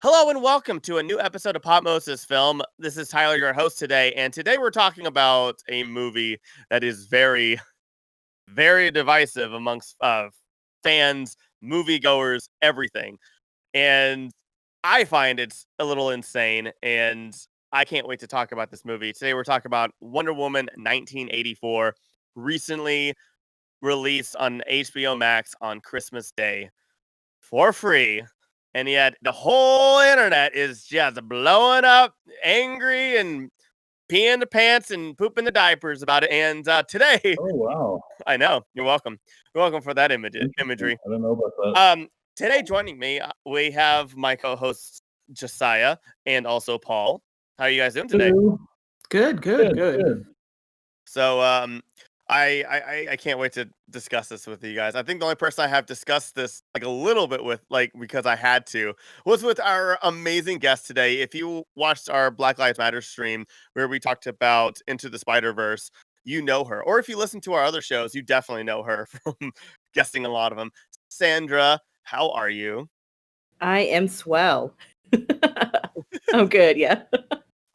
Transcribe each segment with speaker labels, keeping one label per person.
Speaker 1: Hello and welcome to a new episode of Popmosis Film. This is Tyler, your host today, and today we're talking about a movie that is very, very divisive amongst fans, moviegoers, everything. And I find it's a little insane, and I can't wait to talk about this movie. Today we're talking about Wonder Woman 1984, recently released on HBO Max on Christmas Day for free. And yet the whole internet is just blowing up, angry and peeing the pants and pooping the diapers about it. And today,
Speaker 2: Oh, wow.
Speaker 1: I know, you're welcome. You're welcome for that imagery.
Speaker 2: I don't know about that.
Speaker 1: Today joining me, we have my co-hosts Josiah and also Paul. How are you guys doing today?
Speaker 2: Hello.
Speaker 3: Good.
Speaker 1: So I can't wait to discuss this with you guys. I think the only person I have discussed this like a little bit with, like, because I had to, was with our amazing guest today. If you watched our Black Lives Matter stream where we talked about Into the Spider-Verse, you know her. Or if you listen to our other shows, you definitely know her from guesting a lot of them. Sandra, how are you?
Speaker 3: I am swell. I'm good, yeah.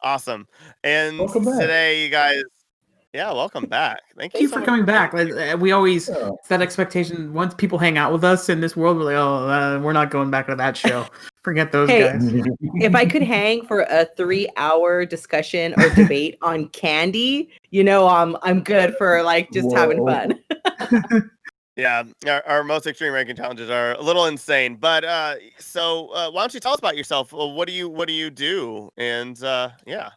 Speaker 1: Awesome. And
Speaker 2: Welcome back.
Speaker 1: today, you guys, yeah, welcome back. Thank
Speaker 4: Thank you
Speaker 1: so
Speaker 4: for
Speaker 1: much
Speaker 4: coming back.
Speaker 1: being here.
Speaker 4: We always
Speaker 2: Yeah.
Speaker 4: set expectation. Once people hang out with us in this world, we're like, we're not going back to that show. Forget those
Speaker 3: Hey.
Speaker 4: guys.
Speaker 3: If I could hang for a 3-hour discussion or debate on candy, I'm good for like just having
Speaker 2: Whoa.
Speaker 3: fun.
Speaker 1: Yeah, our most extreme ranking challenges are a little insane. But so why don't you tell us about yourself? What do you do? And yeah.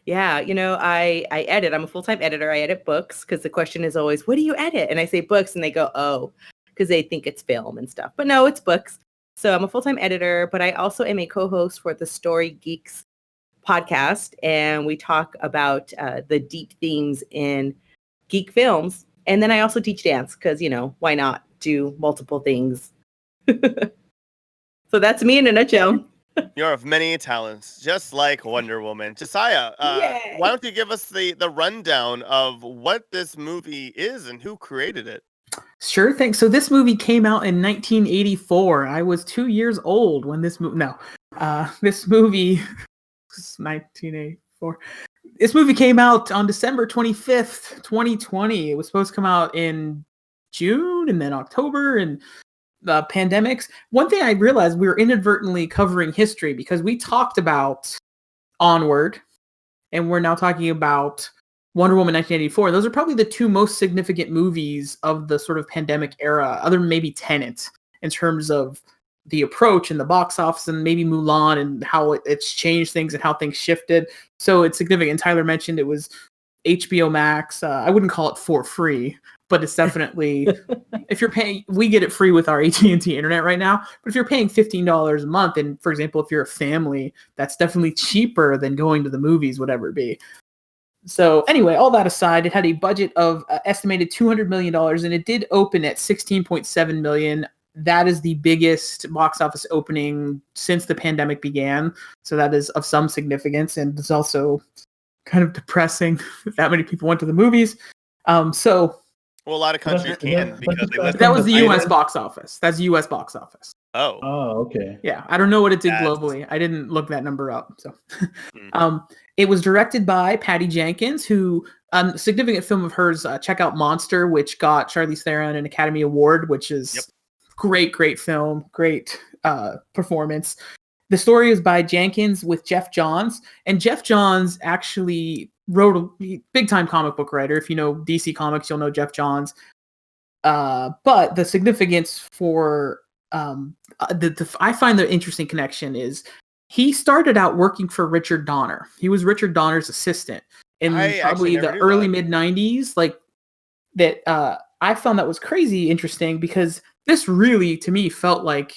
Speaker 3: Yeah, I edit. I'm a full-time editor. I edit books because the question is always, what do you edit? And I say books and they go, oh, because they think it's film and stuff. But no, it's books. So I'm a full-time editor, but I also am a co-host for the Story Geeks podcast. And we talk about the deep themes in geek films. And then I also teach dance because, why not do multiple things? So that's me in a nutshell.
Speaker 1: You're of many talents, just like Wonder Woman. Josiah,
Speaker 3: Yay.
Speaker 1: why don't you give us the rundown of what this movie is and who created it?
Speaker 4: Sure thing. So this movie came out in 1984. I was 2 years old when this movie. This movie was 1984. This movie came out on December 25th, 2020. It was supposed to come out in June and then October and pandemics. One thing I realized, we were inadvertently covering history because we talked about Onward and we're now talking about Wonder Woman 1984. Those are probably the two most significant movies of the sort of pandemic era, other than maybe Tenet, in terms of the approach and the box office, and maybe Mulan and how it's changed things and how things shifted. So it's significant. Tyler mentioned it was HBO Max. I wouldn't call it for free, but it's definitely, if you're paying, we get it free with our AT&T internet right now. But if you're paying $15 a month, and for example, if you're a family, that's definitely cheaper than going to the movies, whatever it be. So anyway, all that aside, it had a budget of estimated $200 million, and it did open at $16.7 million. That is the biggest box office opening since the pandemic began. So that is of some significance, and it's also kind of depressing that many people went to the movies.
Speaker 1: Well, a lot of countries can because they list
Speaker 4: That was the
Speaker 1: titles.
Speaker 4: U.S. box office. That's U.S. box office.
Speaker 1: Oh,
Speaker 2: Okay.
Speaker 4: Yeah, I don't know what it did
Speaker 1: That's-
Speaker 4: globally. I didn't look that number up. So,
Speaker 1: Hmm.
Speaker 4: It was directed by Patty Jenkins, who a significant film of hers. Check out Monster, which got Charlize Theron an Academy Award, which is great film, great performance. The story is by Jenkins with Jeff Johns, and Jeff Johns actually wrote a big-time comic book writer. If you know DC Comics, you'll know Jeff Johns. But the significance for I find the interesting connection is he started out working for Richard Donner. He was Richard Donner's assistant in
Speaker 1: I
Speaker 4: probably
Speaker 1: actually never
Speaker 4: the
Speaker 1: knew
Speaker 4: early
Speaker 1: that.
Speaker 4: mid-90s. Like that, I found that was crazy interesting because this really, to me, felt like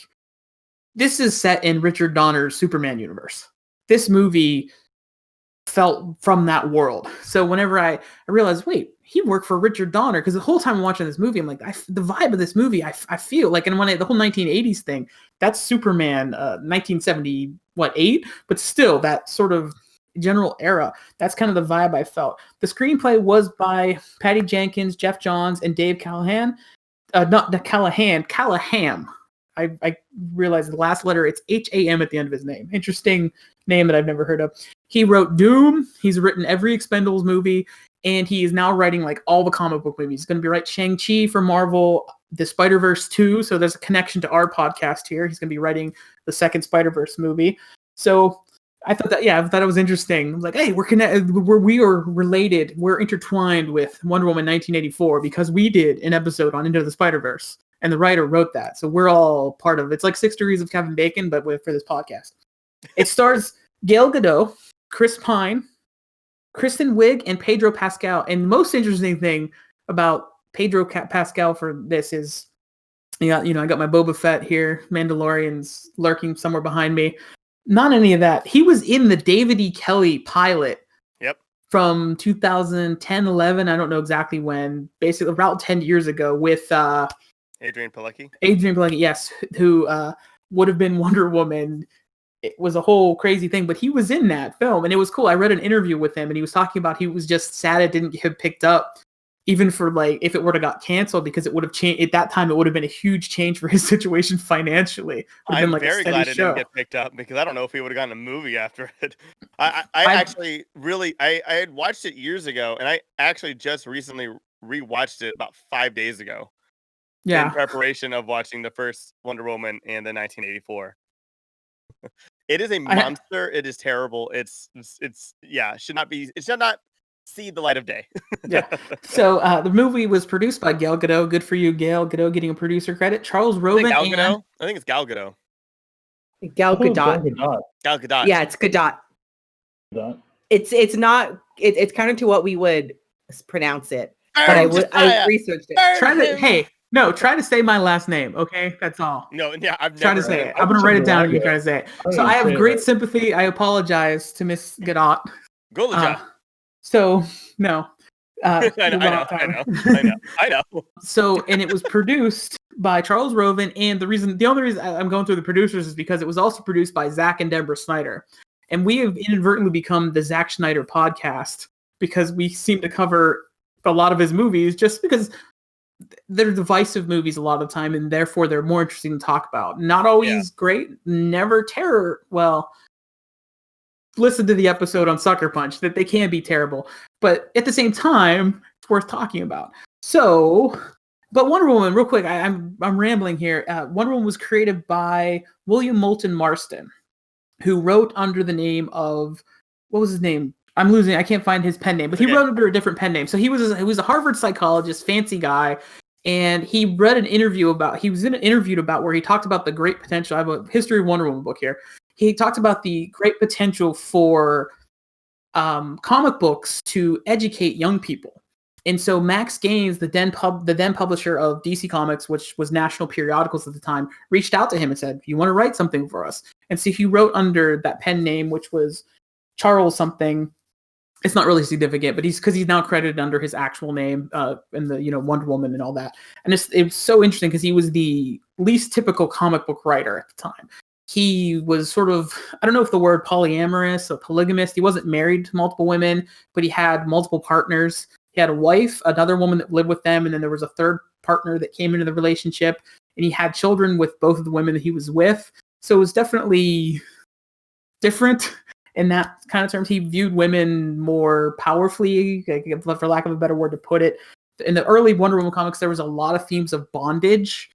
Speaker 4: this is set in Richard Donner's Superman universe. This movie felt from that world. So whenever I realized, wait, he worked for Richard Donner, because the whole time I'm watching this movie, I'm like, the vibe of this movie, I feel like, and when the whole 1980s thing, that's Superman, 1978, but still that sort of general era. That's kind of the vibe I felt. The screenplay was by Patty Jenkins, Jeff Johns, and Dave Callahan. Not Callahan, Callaham. I realized the last letter, it's H-A-M at the end of his name. Interesting name that I've never heard of. He wrote Doom. He's written every Expendables movie, and he is now writing like all the comic book movies. He's going to be writing Shang-Chi for Marvel, the Spider-Verse 2. So there's a connection to our podcast here. He's going to be writing the second Spider-Verse movie. So I thought it was interesting. I was like, hey, we're connected. We are related. We're intertwined with Wonder Woman 1984 because we did an episode on Into the Spider-Verse, and the writer wrote that. So we're all part of it. It's like 6 Degrees of Kevin Bacon, but for this podcast. It stars Gal Gadot, Chris Pine, Kristen Wiig, and Pedro Pascal. And the most interesting thing about Pedro Pascal for this is, I got my Boba Fett here, Mandalorian's lurking somewhere behind me. Not any of that. He was in the David E. Kelly pilot.
Speaker 1: Yep.
Speaker 4: From 2010, 11. I don't know exactly when. Basically, about 10 years ago with
Speaker 1: Adrian Palicki.
Speaker 4: Adrian Palicki, yes, who would have been Wonder Woman. It was a whole crazy thing, but he was in that film, and it was cool. I read an interview with him, and he was talking about he was just sad it didn't get picked up, even for like if it would have got canceled, because it would have changed at that time. It would have been a huge change for his situation financially.
Speaker 1: I'm very glad it didn't get picked up, because I don't know if he would have gotten a movie after it. I actually really I had watched it years ago, and I actually just recently rewatched it about 5 days ago.
Speaker 4: Yeah.
Speaker 1: In preparation of watching the first Wonder Woman and the 1984. It is a monster. It is terrible. It's should not see the light of day.
Speaker 4: Yeah. So the movie was produced by Gal Gadot. Good for you, Gal Gadot, getting a producer credit. Charles Roven.
Speaker 1: I think it's Gal Gadot.
Speaker 3: Gal Gadot.
Speaker 1: Gal Gadot.
Speaker 3: Yeah, it's Gadot. It's not. It's kind of to what we would pronounce it. But I researched it.
Speaker 4: Try to say my last name, okay? That's all.
Speaker 1: No, yeah,
Speaker 4: I've never tried to say it. I'm gonna write it down and you try to say it. So I have great sympathy. I apologize to Miss Gadot. So no.
Speaker 1: I know.
Speaker 4: So, and it was produced by Charles Roven, and the only reason I'm going through the producers is because it was also produced by Zack and Deborah Snyder. And we have inadvertently become the Zack Snyder podcast because we seem to cover a lot of his movies just because they're divisive movies a lot of the time, and therefore they're more interesting to talk about. Not always great, never terror. Well, listen to the episode on Sucker Punch, that they can be terrible, but at the same time, it's worth talking about. So, but Wonder Woman, real quick, I'm rambling here. Wonder Woman was created by William Moulton Marston, who wrote under the name of, what was his name? I can't find his pen name, but he wrote under a different pen name. So he was a Harvard psychologist, fancy guy, and he was interviewed about where he talked about the great potential. I have a History of Wonder Woman book here. He talked about the great potential for comic books to educate young people. And so Max Gaines, the then publisher of DC Comics, which was National Periodicals at the time, reached out to him and said, "You want to write something for us?" And so he wrote under that pen name, which was Charles something. It's not really significant, but he's now credited under his actual name in the Wonder Woman and all that. And it was so interesting because he was the least typical comic book writer at the time. He was sort of, I don't know if the word polyamorous or polygamist. He wasn't married to multiple women, but he had multiple partners. He had a wife, another woman that lived with them, and then there was a third partner that came into the relationship. And he had children with both of the women that he was with. So it was definitely different. In that kind of terms, he viewed women more powerfully, for lack of a better word to put it. In the early Wonder Woman comics, there was a lot of themes of bondage,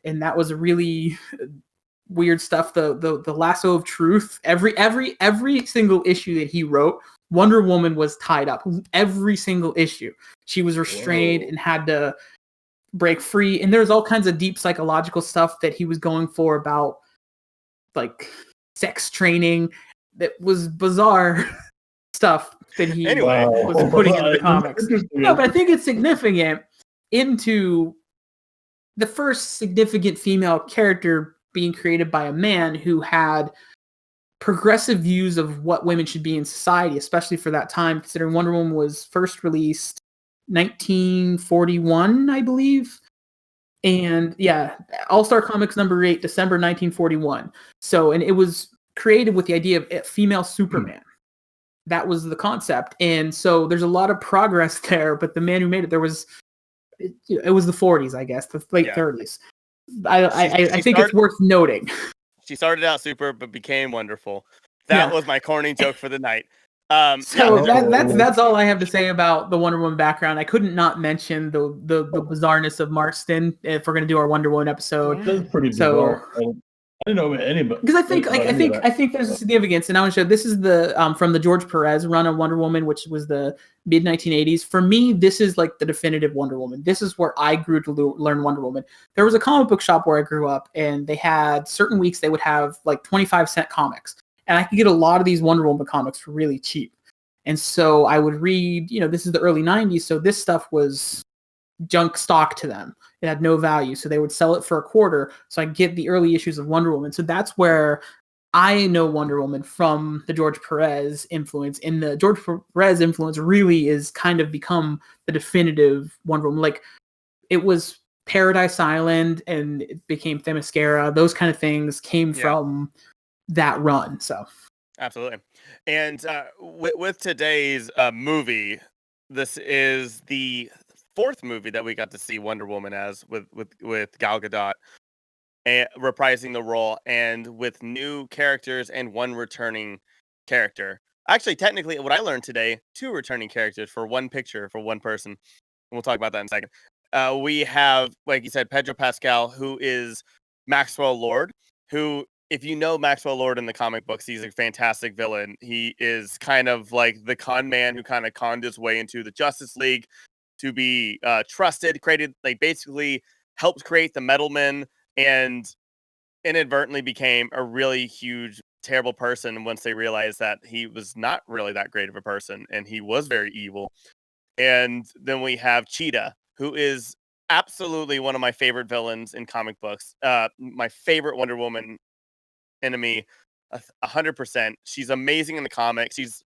Speaker 4: and that was really weird stuff. The lasso of truth. Every single issue that he wrote, Wonder Woman was tied up. Every single issue, she was restrained and had to break free. And there's all kinds of deep psychological stuff that he was going for about, like, sex training. That was bizarre stuff that he was putting into the comics. No, but I think it's significant into the first significant female character being created by a man who had progressive views of what women should be in society, especially for that time, considering Wonder Woman was first released 1941, I believe. And All-Star Comics number 8, December 1941. So, and it was created with the idea of a female Superman. That was the concept. And so there's a lot of progress there, but the man who made it, it was the 40s, I guess, the late 30s. I think it's worth noting.
Speaker 1: She started out super, but became wonderful. That was my corny joke for the night.
Speaker 4: That's all I have to say about the Wonder Woman background. I couldn't not mention the bizarreness of Marston if we're gonna do our Wonder Woman episode.
Speaker 2: That's pretty bizarre. I didn't know anybody,
Speaker 4: because I think there's a significance, and I want to show this is the from the George Perez run of Wonder Woman, which was the mid 1980s. For me, this is like the definitive Wonder Woman. This is where I grew to learn Wonder Woman. There was a comic book shop where I grew up, and they had certain weeks they would have like 25-cent comics, and I could get a lot of these Wonder Woman comics for really cheap. And so I would read. This is the early 90s, so this stuff was junk stock to them. It had no value, so they would sell it for a quarter. So I get the early issues of Wonder Woman. So that's where I know Wonder Woman from the George Perez influence. And the George Perez influence really is kind of become the definitive Wonder Woman. Like, it was Paradise Island and it became Themyscira. Those kind of things came from that run. So
Speaker 1: absolutely. And with today's movie, this is the fourth movie that we got to see Wonder Woman as with Gal Gadot reprising the role, and with new characters and one returning character. Actually, technically, what I learned today, 2 returning characters for one picture for one person. And we'll talk about that in a second. We have, like you said, Pedro Pascal, who is Maxwell Lord, who, if you know Maxwell Lord in the comic books, he's a fantastic villain. He is kind of like the con man who kind of conned his way into the Justice League to be trusted, basically helped create the Metal Men, and inadvertently became a really huge, terrible person once they realized that he was not really that great of a person, and he was very evil. And then we have Cheetah, who is absolutely one of my favorite villains in comic books. My favorite Wonder Woman enemy, 100%. She's amazing in the comics. She's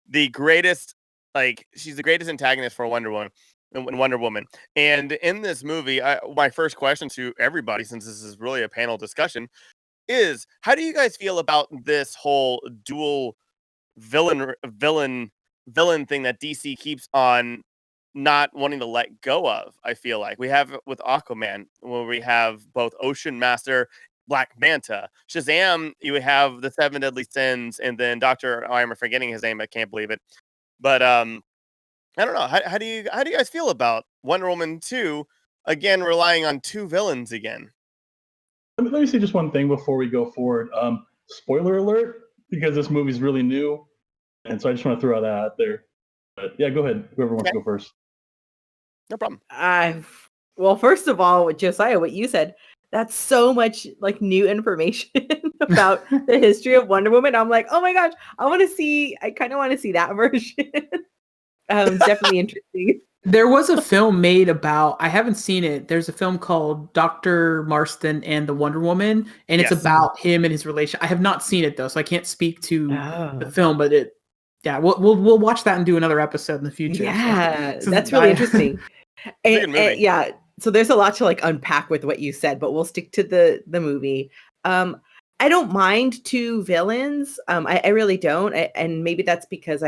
Speaker 1: the greatest antagonist for Wonder Woman. And in this movie, my first question to everybody, since this is really a panel discussion, is how do you guys feel about this whole dual villain thing that DC keeps on not wanting to let go of? I feel like we have it with Aquaman, where we have both Ocean Master, Black Manta, Shazam. You have the 7 Deadly Sins, and then I'm forgetting his name. I can't believe it, but I don't know. How do you guys feel about Wonder Woman 2 again, relying on 2 villains again?
Speaker 2: Let me say just one thing before we go forward. Spoiler alert, because this movie's really new, and so I just want to throw that out there. But yeah, go ahead. Whoever wants to go first.
Speaker 1: No problem.
Speaker 3: Well, first of all, with Josiah, what you said, that's so much like new information about the history of Wonder Woman. I'm like, oh my gosh, I kind of want to see that version. Definitely interesting.
Speaker 4: There was a film made about, I haven't seen it. There's a film called Dr. Marston and the Wonder Woman, and it's about him and his relation. I have not seen it though, so I can't speak to the film, but we'll watch that and do another episode in the future.
Speaker 3: Yeah, so that's really interesting. And, so there's a lot to like unpack with what you said, but we'll stick to the movie. I don't mind 2 villains. I really don't. And maybe that's because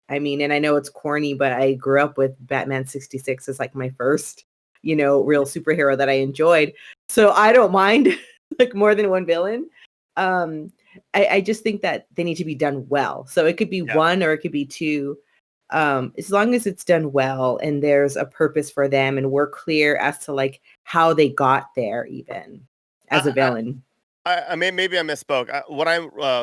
Speaker 3: and I know it's corny, but I grew up with Batman 66 as like my first, real superhero that I enjoyed. So I don't mind like more than 1 villain. I just think that they need to be done well. So it could be 1 or it could be 2. As long as it's done well and there's a purpose for them and we're clear as to like how they got there, even as a villain.
Speaker 1: I mean, maybe I misspoke.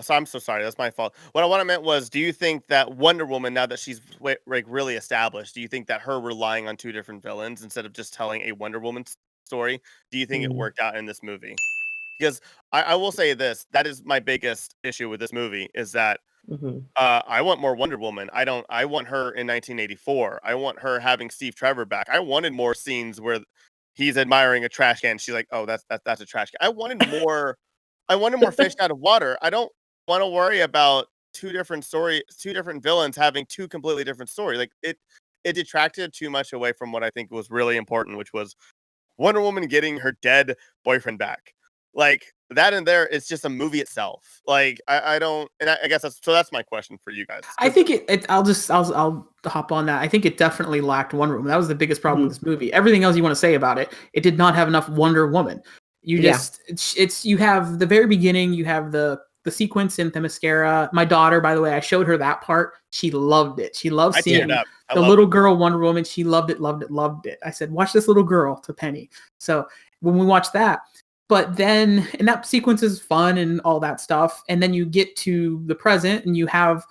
Speaker 1: So I'm so sorry. That's my fault. What I meant was, do you think that Wonder Woman, now that she's really established, do you think that her relying on 2 different villains instead of just telling a Wonder Woman story, do you think it worked out in this movie? Because I will say this, that is my biggest issue with this movie, is that I want more Wonder Woman. I want her in 1984. I want her having Steve Trevor back. I wanted more scenes where he's admiring a trash can. She's like, oh, that's a trash can. I wanted more fish out of water. I don't want to worry about 2 different villains having 2 completely different stories. Like it detracted too much away from what I think was really important, which was Wonder Woman getting her dead boyfriend back. Like that in there is just a movie itself. Like I guess that's my question for you guys.
Speaker 4: I think I'll hop on that. I think it definitely lacked Wonder Woman. That was the biggest problem with this movie. Everything else you want to say about it, it did not have enough Wonder Woman. You just it's you have the very beginning, you have the sequence in Themyscira. My daughter, by the way, I showed her that part. She loved it. She loved seeing the little girl Wonder Woman. She loved it, loved it, loved it. I said, watch this little girl, to Penny. So when we watched that, but then, and that sequence is fun and all that stuff. And then you get to the present and you have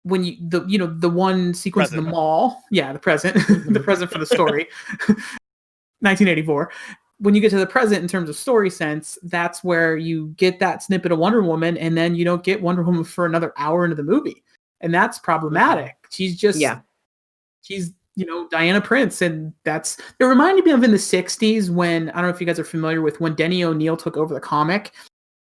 Speaker 4: the one sequence in the mall. Yeah, the present, the present for the story, 1984. When you get to the present in terms of story sense, that's where you get that snippet of Wonder Woman, and then you don't get Wonder Woman for another hour into the movie. And that's problematic. She's just, she's, Diana Prince. And it reminded me of in the 60s when, I don't know if you guys are familiar with when Denny O'Neil took over the comic,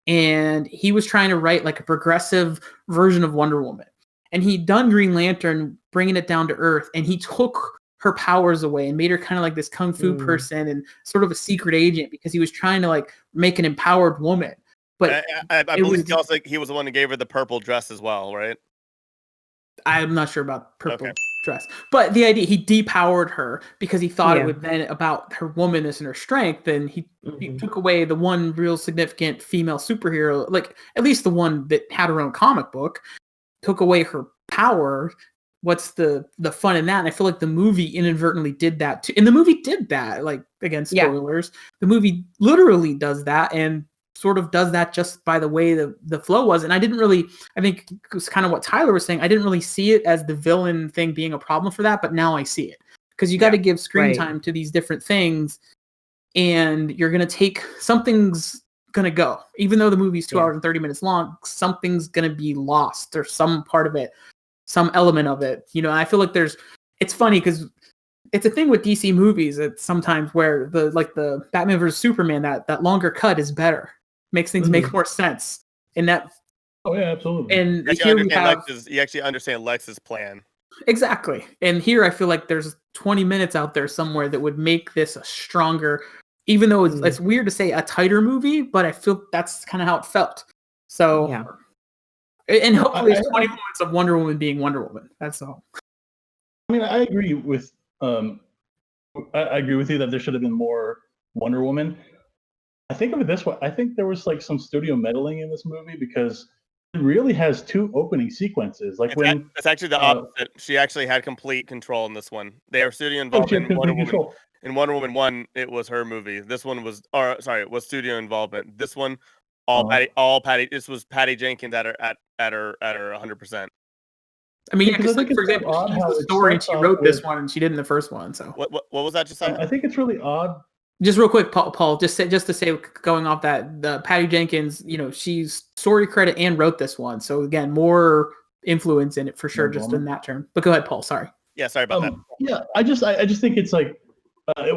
Speaker 4: and he was trying to write like a progressive version of Wonder Woman. And he'd done Green Lantern, bringing it down to earth, and he took her powers away and made her kind of like this kung fu person and sort of a secret agent, because he was trying to like make an empowered woman. But
Speaker 1: I believe he was the one who gave her the purple dress as well, right?
Speaker 4: I'm not sure about purple dress, but the idea, he depowered her because he thought it would then about her womanness and her strength. And he took away the one real significant female superhero, like at least the one that had her own comic book, took away her power. What's the fun in that? And I feel like the movie inadvertently did that too. And the movie did that, like, again, spoilers. The movie literally does that, and sort of does that just by the way the flow was. And I think it was kind of what Tyler was saying. I didn't really see it as the villain thing being a problem for that, but now I see it. Because you got to give screen time to these different things, and you're going to take, something's going to go. Even though the movie's 2 hours and 30 minutes long, something's going to be lost, or some part of it, some element of it, I feel like it's funny because it's a thing with DC movies that sometimes where the Batman vs Superman, that longer cut is better, makes things make more sense. And that,
Speaker 2: absolutely.
Speaker 4: And
Speaker 1: you actually understand Lex's plan.
Speaker 4: Exactly. And here I feel like there's 20 minutes out there somewhere that would make this a stronger, even though it's weird to say a tighter movie, but I feel that's kind of how it felt. So and hopefully it's 20 moments of Wonder Woman being Wonder Woman. That's all.
Speaker 2: I mean, I agree with you that there should have been more Wonder Woman. I think of it this way. I think there was like some studio meddling in this movie, because it really has two opening sequences. Like
Speaker 1: it's actually the opposite. She actually had complete control in this one. They are studio involved in Wonder Woman. In Wonder Woman 1, it was her movie. This one was studio involvement. This one, Patty. This was Patty Jenkins at her 100%.
Speaker 4: I mean, for example, she's the story. She wrote this one, and she did in the first one. So
Speaker 1: what was that? Just
Speaker 2: I think it's really odd.
Speaker 4: Just real quick, Paul. Just to say, going off that, the Patty Jenkins, she's story credit and wrote this one. So again, more influence in it for sure, just in that term. But go ahead, Paul. Sorry.
Speaker 1: Yeah, sorry about that.
Speaker 2: Yeah, I just think it's like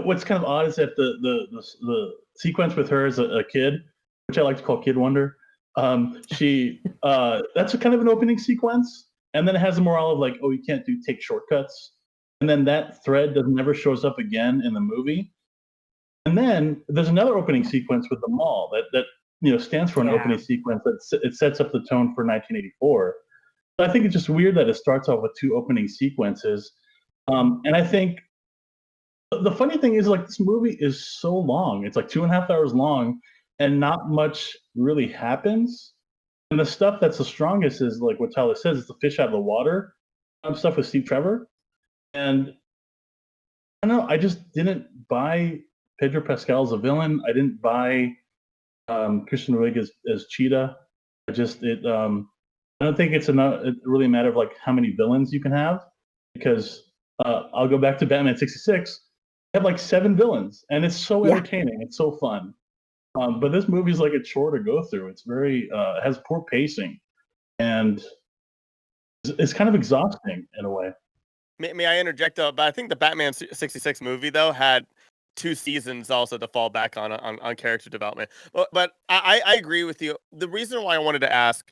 Speaker 2: what's kind of odd is that the sequence with her as a kid, which I like to call Kid Wonder. She that's kind of an opening sequence, and then it has a morale of like, oh, you can't take shortcuts, and then that thread never shows up again in the movie. And then there's another opening sequence with the mall that stands for an opening sequence it sets up the tone for 1984. So I think it's just weird that it starts off with two opening sequences, and I think the funny thing is, like, this movie is so long. It's like 2.5 hours long, and not much really happens. And the stuff that's the strongest is like what Tyler says, it's the fish out of the water stuff with Steve Trevor. And I don't know, I just didn't buy Pedro Pascal as a villain. I didn't buy Kristen Wiig as Cheetah. I don't think it's really a matter of like how many villains you can have, because I'll go back to Batman 66. I have like 7 villains, and it's so entertaining. It's so fun. But this movie is like a chore to go through. It's very has poor pacing, and it's kind of exhausting in a way.
Speaker 1: May I interject though? But I think the Batman 66 movie though had 2 seasons also to fall back on character development. But I agree with you. The reason why I wanted to ask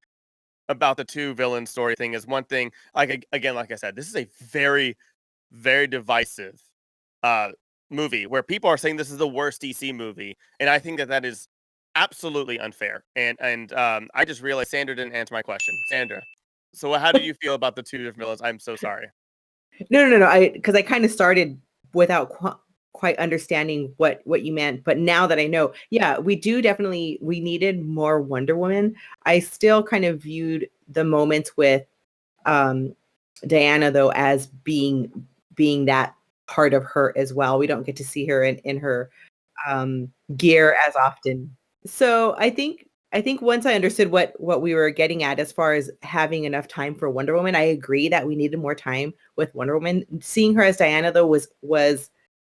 Speaker 1: about the 2 villain story thing is one thing. Like I said, this is a very, very divisive movie where people are saying this is the worst DC movie, and I think that is absolutely unfair. And I just realized Sandra didn't answer my question. Sandra, so how do you feel about the 2 different villains? I'm so sorry.
Speaker 3: No. Because I kind of started without quite understanding what you meant. But now that I know, yeah, we needed more Wonder Woman. I still kind of viewed the moments with Diana though as being that part of her as well. We don't get to see her in her gear as often. So I think once I understood what we were getting at as far as having enough time for Wonder Woman, I agree that we needed more time with Wonder Woman. Seeing her as Diana though was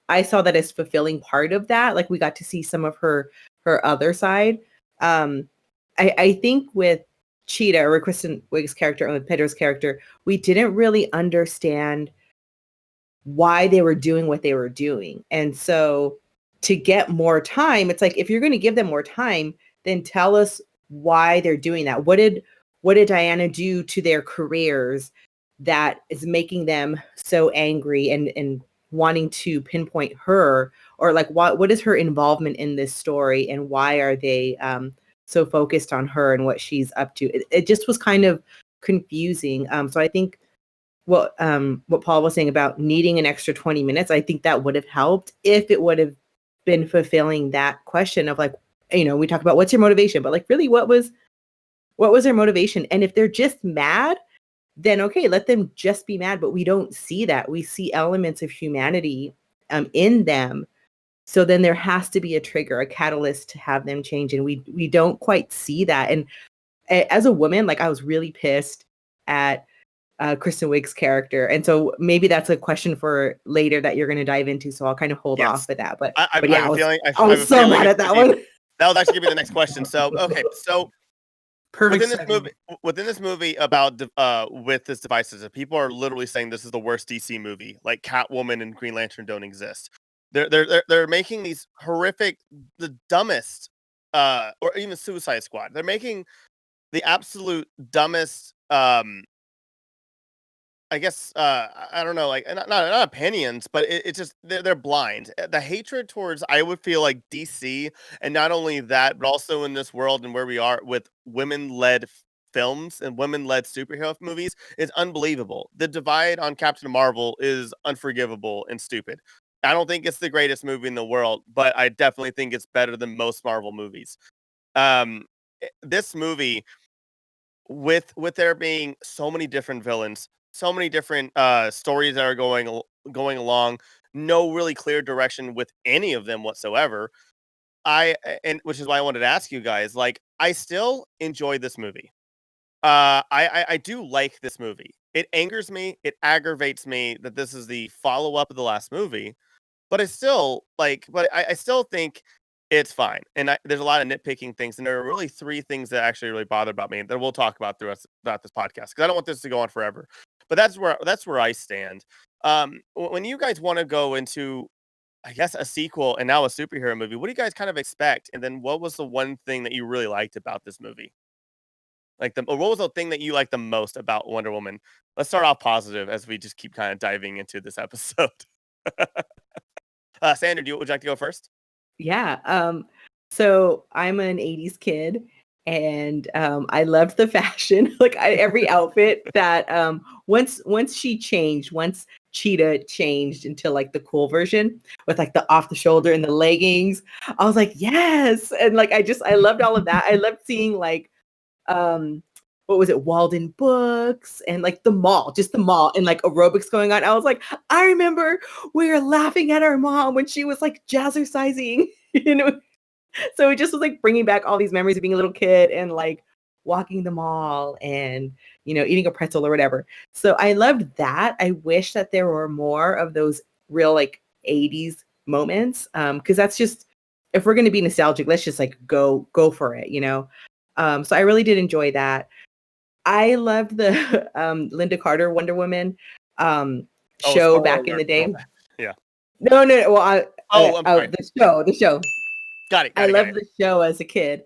Speaker 3: I saw that as fulfilling part of that. Like we got to see some of her other side. I think with Cheetah or Kristen Wiig's character and with Pedro's character, we didn't really understand why they were doing what they were doing. And so to get more time, it's like, if you're going to give them more time, then tell us why they're doing that. What did Diana do to their careers that is making them so angry and wanting to pinpoint her, or like what is her involvement in this story and why are they so focused on her and what she's up to? It just was kind of confusing. So I think what Paul was saying about needing an extra 20 minutes, I think that would have helped if it would have been fulfilling that question of like, you know, we talk about what's your motivation, but like really what was their motivation? And if they're just mad, then okay, let them just be mad. But we don't see that. We see elements of humanity in them. So then there has to be a trigger, a catalyst to have them change. And we don't quite see that. And as a woman, like I was really pissed at Kristen Wiig's character. And so maybe that's a question for later that you're going to dive into. So I'll kind of hold off with that. But I was so mad at that one.
Speaker 1: That was actually going to be the next question. So, okay. So
Speaker 4: perfect
Speaker 1: within this movie about with this devices, people are literally saying this is the worst DC movie. Like Catwoman and Green Lantern don't exist. They're making these horrific, the dumbest, or even Suicide Squad. They're making the absolute dumbest. I guess I don't know, like not opinions, but it's just they're blind. The hatred towards, I would feel like DC, and not only that, but also in this world and where we are with women-led films and women-led superhero movies is unbelievable. The divide on Captain Marvel is unforgivable and stupid. I don't think it's the greatest movie in the world, but I definitely think it's better than most Marvel movies. This movie, with there being so many different villains, so many different stories that are going along, no really clear direction with any of them whatsoever. Which is why I wanted to ask you guys, like, I still enjoy this movie. I do like this movie. It angers me, it aggravates me that this is the follow-up of the last movie, but I still think it's fine. And there's a lot of nitpicking things, and there are really three things that actually really bother about me that we'll talk about throughout this podcast, because I don't want this to go on forever. But that's where I stand. When you guys want to go into, I guess, a sequel and now a superhero movie, what do you guys kind of expect? And then what was the one thing that you really liked about this movie? Or what was the thing that you liked the most about Wonder Woman? Let's start off positive as we just keep kind of diving into this episode. Sandra, would you like to go first?
Speaker 3: Yeah. So I'm an 80s kid, and I loved the fashion. Like every outfit that once Cheetah changed into like the cool version with like the off the shoulder and the leggings, I was like, yes. And like I loved all of that. I loved seeing like what was it, Walden Books, and like the mall and like aerobics going on. I was like, I remember we were laughing at our mom when she was like jazzercising, you know. So it just was like bringing back all these memories of being a little kid and like walking the mall and, you know, eating a pretzel or whatever. So I loved that. I wish that there were more of those real like 80s moments, because that's just, if we're going to be nostalgic, let's just like go for it, you know. So I really did enjoy that. I loved the Linda Carter Wonder Woman show back in the day.
Speaker 1: Yeah.
Speaker 3: No. Well,
Speaker 1: I'm sorry.
Speaker 3: The show.
Speaker 1: Got it.
Speaker 3: I loved the show as a kid.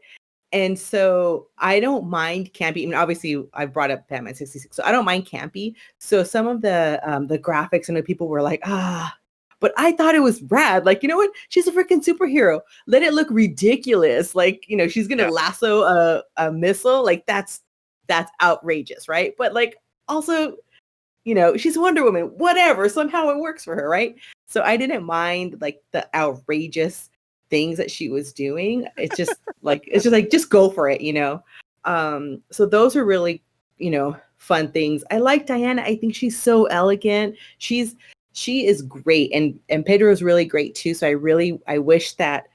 Speaker 3: And so I don't mind campy. I mean, obviously I brought up Batman 66, so I don't mind campy. So some of the graphics, and people were like, but I thought it was rad. Like, you know what? She's a freaking superhero. Let it look ridiculous. Like, you know, she's going to lasso a missile. Like that's outrageous. Right. But like, also, you know, she's Wonder Woman, whatever. Somehow it works for her. Right. So I didn't mind like the outrageous things that she was doing. It's just like just go for it, you know. So those are really, you know, fun things. I like Diana. I think she's so elegant. She is great, and Pedro is really great too. So I wish that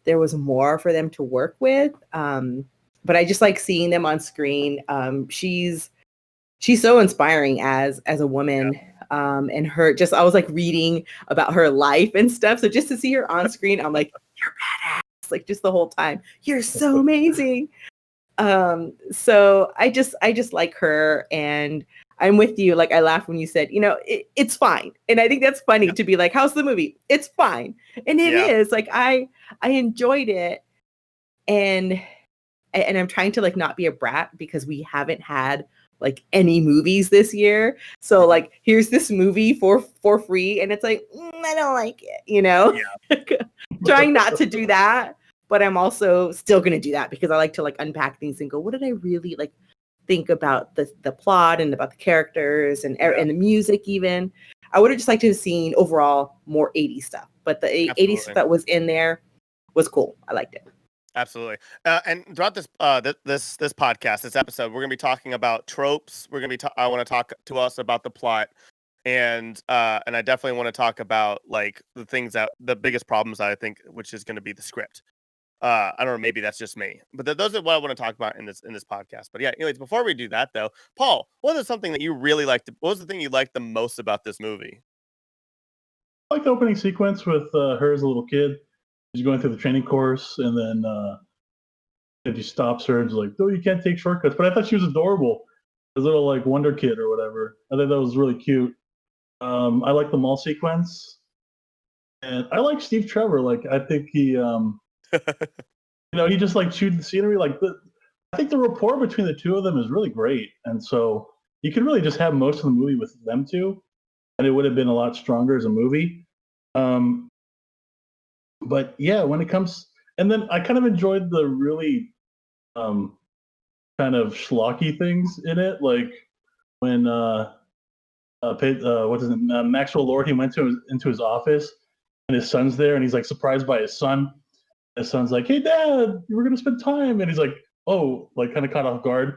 Speaker 3: there was more for them to work with. But I just like seeing them on screen. She's so inspiring as a woman. And her just, I was like reading about her life and stuff. So just to see her on screen, I'm like, you're badass. Like just the whole time, you're so amazing. So I just like her, and I'm with you. Like I laughed when you said, you know, it's fine. And I think that's funny to be like, how's the movie? It's fine. And it is like, I enjoyed it. And I'm trying to like not be a brat because we haven't had like any movies this year. So like, here's this movie for free. And it's like, I don't like it, you know, trying not to do that. But I'm also still going to do that because I like to like unpack things and go, what did I really like think about the plot and about the characters and the music even. I would have just liked to have seen overall more 80s stuff. But the 80s stuff that was in there was cool. I liked it.
Speaker 1: Absolutely. And throughout this this podcast, this episode, we're going to be talking about tropes. We're going to be I want to talk to us about the plot. And I definitely want to talk about like the things that the biggest problems I think, which is going to be the script. I don't know, maybe that's just me, but those are what I want to talk about in this podcast. But yeah, anyways, before we do that though, Paul, what is something that you really liked? What was the thing you liked the most about this movie?
Speaker 2: I like the opening sequence with her as a little kid. She's going through the training course, and then he stops her and is like, "No, you can't take shortcuts." But I thought she was adorable, this little like wonder kid or whatever. I think that was really cute. I like the mall sequence, and I like Steve Trevor. Like I think he. You know, he just like chewed the scenery. Like I think the rapport between the two of them is really great, and so you could really just have most of the movie with them two, and it would have been a lot stronger as a movie. But yeah, when it comes, and then I kind of enjoyed the really kind of schlocky things in it, like when Maxwell Lord, he went into his office, and his son's there, and he's like surprised by his son. His son's like, "Hey, Dad, we're gonna spend time," and he's like, "Oh," like kind of caught off guard.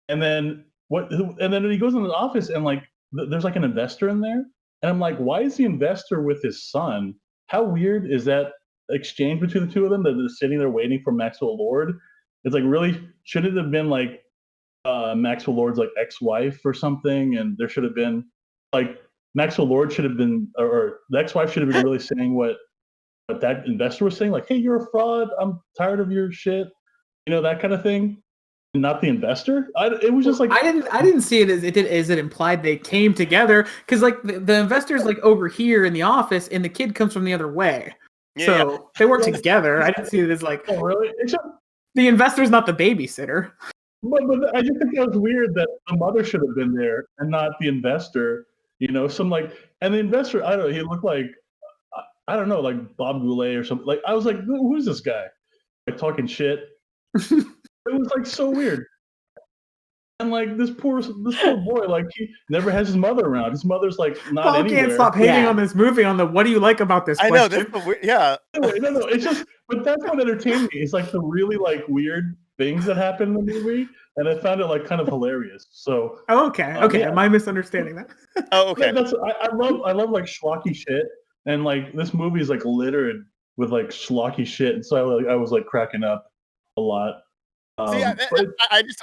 Speaker 2: And then And then he goes in the office, and like, there's like an investor in there, and I'm like, "Why is the investor with his son? How weird is that exchange between the two of them? That they're sitting there waiting for Maxwell Lord. It's like, really, should it have been like Maxwell Lord's like ex-wife or something? And there should have been like Maxwell Lord should have been, or the ex-wife should have been really saying what that investor was saying, like, "Hey, you're a fraud. I'm tired of your shit," you know, that kind of thing. And not the investor. It was just like
Speaker 4: I didn't see it as it implied they came together, because like the investor's like over here in the office, and the kid comes from the other way. So they weren't together. I didn't see it as like,
Speaker 2: oh really?
Speaker 4: The investor's not the babysitter.
Speaker 2: But I just think that was weird that the mother should have been there and not the investor. You know, and the investor, I don't know, he looked like, I don't know, like Bob Goulet or something. Like, I was like, who's this guy? Like, talking shit. It was like so weird. And like this poor boy, like he never has his mother around. His mother's like not
Speaker 4: Paul
Speaker 2: anywhere.
Speaker 4: Can't stop hating on this movie on the "what do you like about this?"
Speaker 1: I
Speaker 4: question.
Speaker 1: know this, yeah.
Speaker 2: Anyway, no, it's just, but that's what entertained me. It's like the really like weird things that happen in the movie, and I found it like kind of hilarious. So
Speaker 4: okay,
Speaker 2: yeah.
Speaker 4: Am I misunderstanding that?
Speaker 1: Oh, okay.
Speaker 2: I love like schlocky shit, and like this movie is like littered with like schlocky shit, and so I was like cracking up a lot.
Speaker 1: See,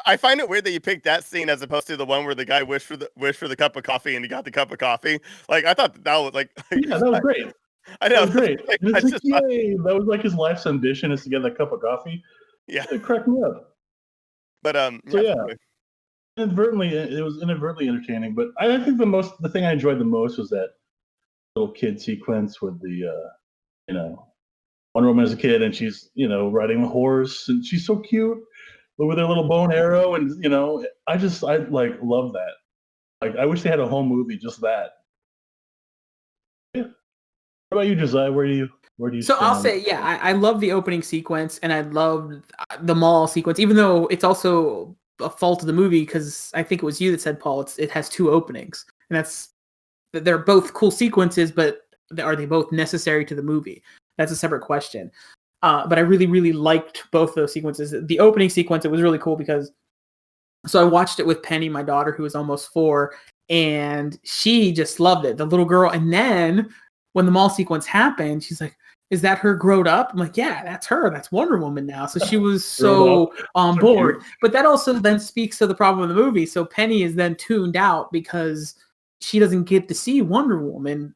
Speaker 1: I find it weird that you picked that scene as opposed to the one where the guy wished for the cup of coffee and he got the cup of coffee. Like, I thought that was like,
Speaker 2: yeah, that was great.
Speaker 1: I know,
Speaker 2: that was great. Yay! That was like his life's ambition, is to get that cup of coffee.
Speaker 1: Yeah,
Speaker 2: it cracked me up.
Speaker 1: But
Speaker 2: it was inadvertently entertaining. But I think the thing I enjoyed the most was that little kid sequence with the Wonder Woman as a kid, and she's riding a horse, and she's so cute with her little bow and arrow, and I like love that. Like, I wish they had a whole movie just that. Yeah. What about you, Josiah? Where do you?
Speaker 4: So I'll say, yeah, I love the opening sequence, and I loved the mall sequence, even though it's also a fault of the movie, because I think it was you that said, Paul, it has two openings, and they're both cool sequences, but are they both necessary to the movie? That's a separate question. But I really, really liked both those sequences. The opening sequence, it was really cool because, so I watched it with Penny, my daughter, who was almost 4, and she just loved it, the little girl. And then when the mall sequence happened, she's like, is that her grown up? I'm like, yeah, that's her. That's Wonder Woman now. So she was so on board. But that also then speaks to the problem of the movie. So Penny is then tuned out because she doesn't get to see Wonder Woman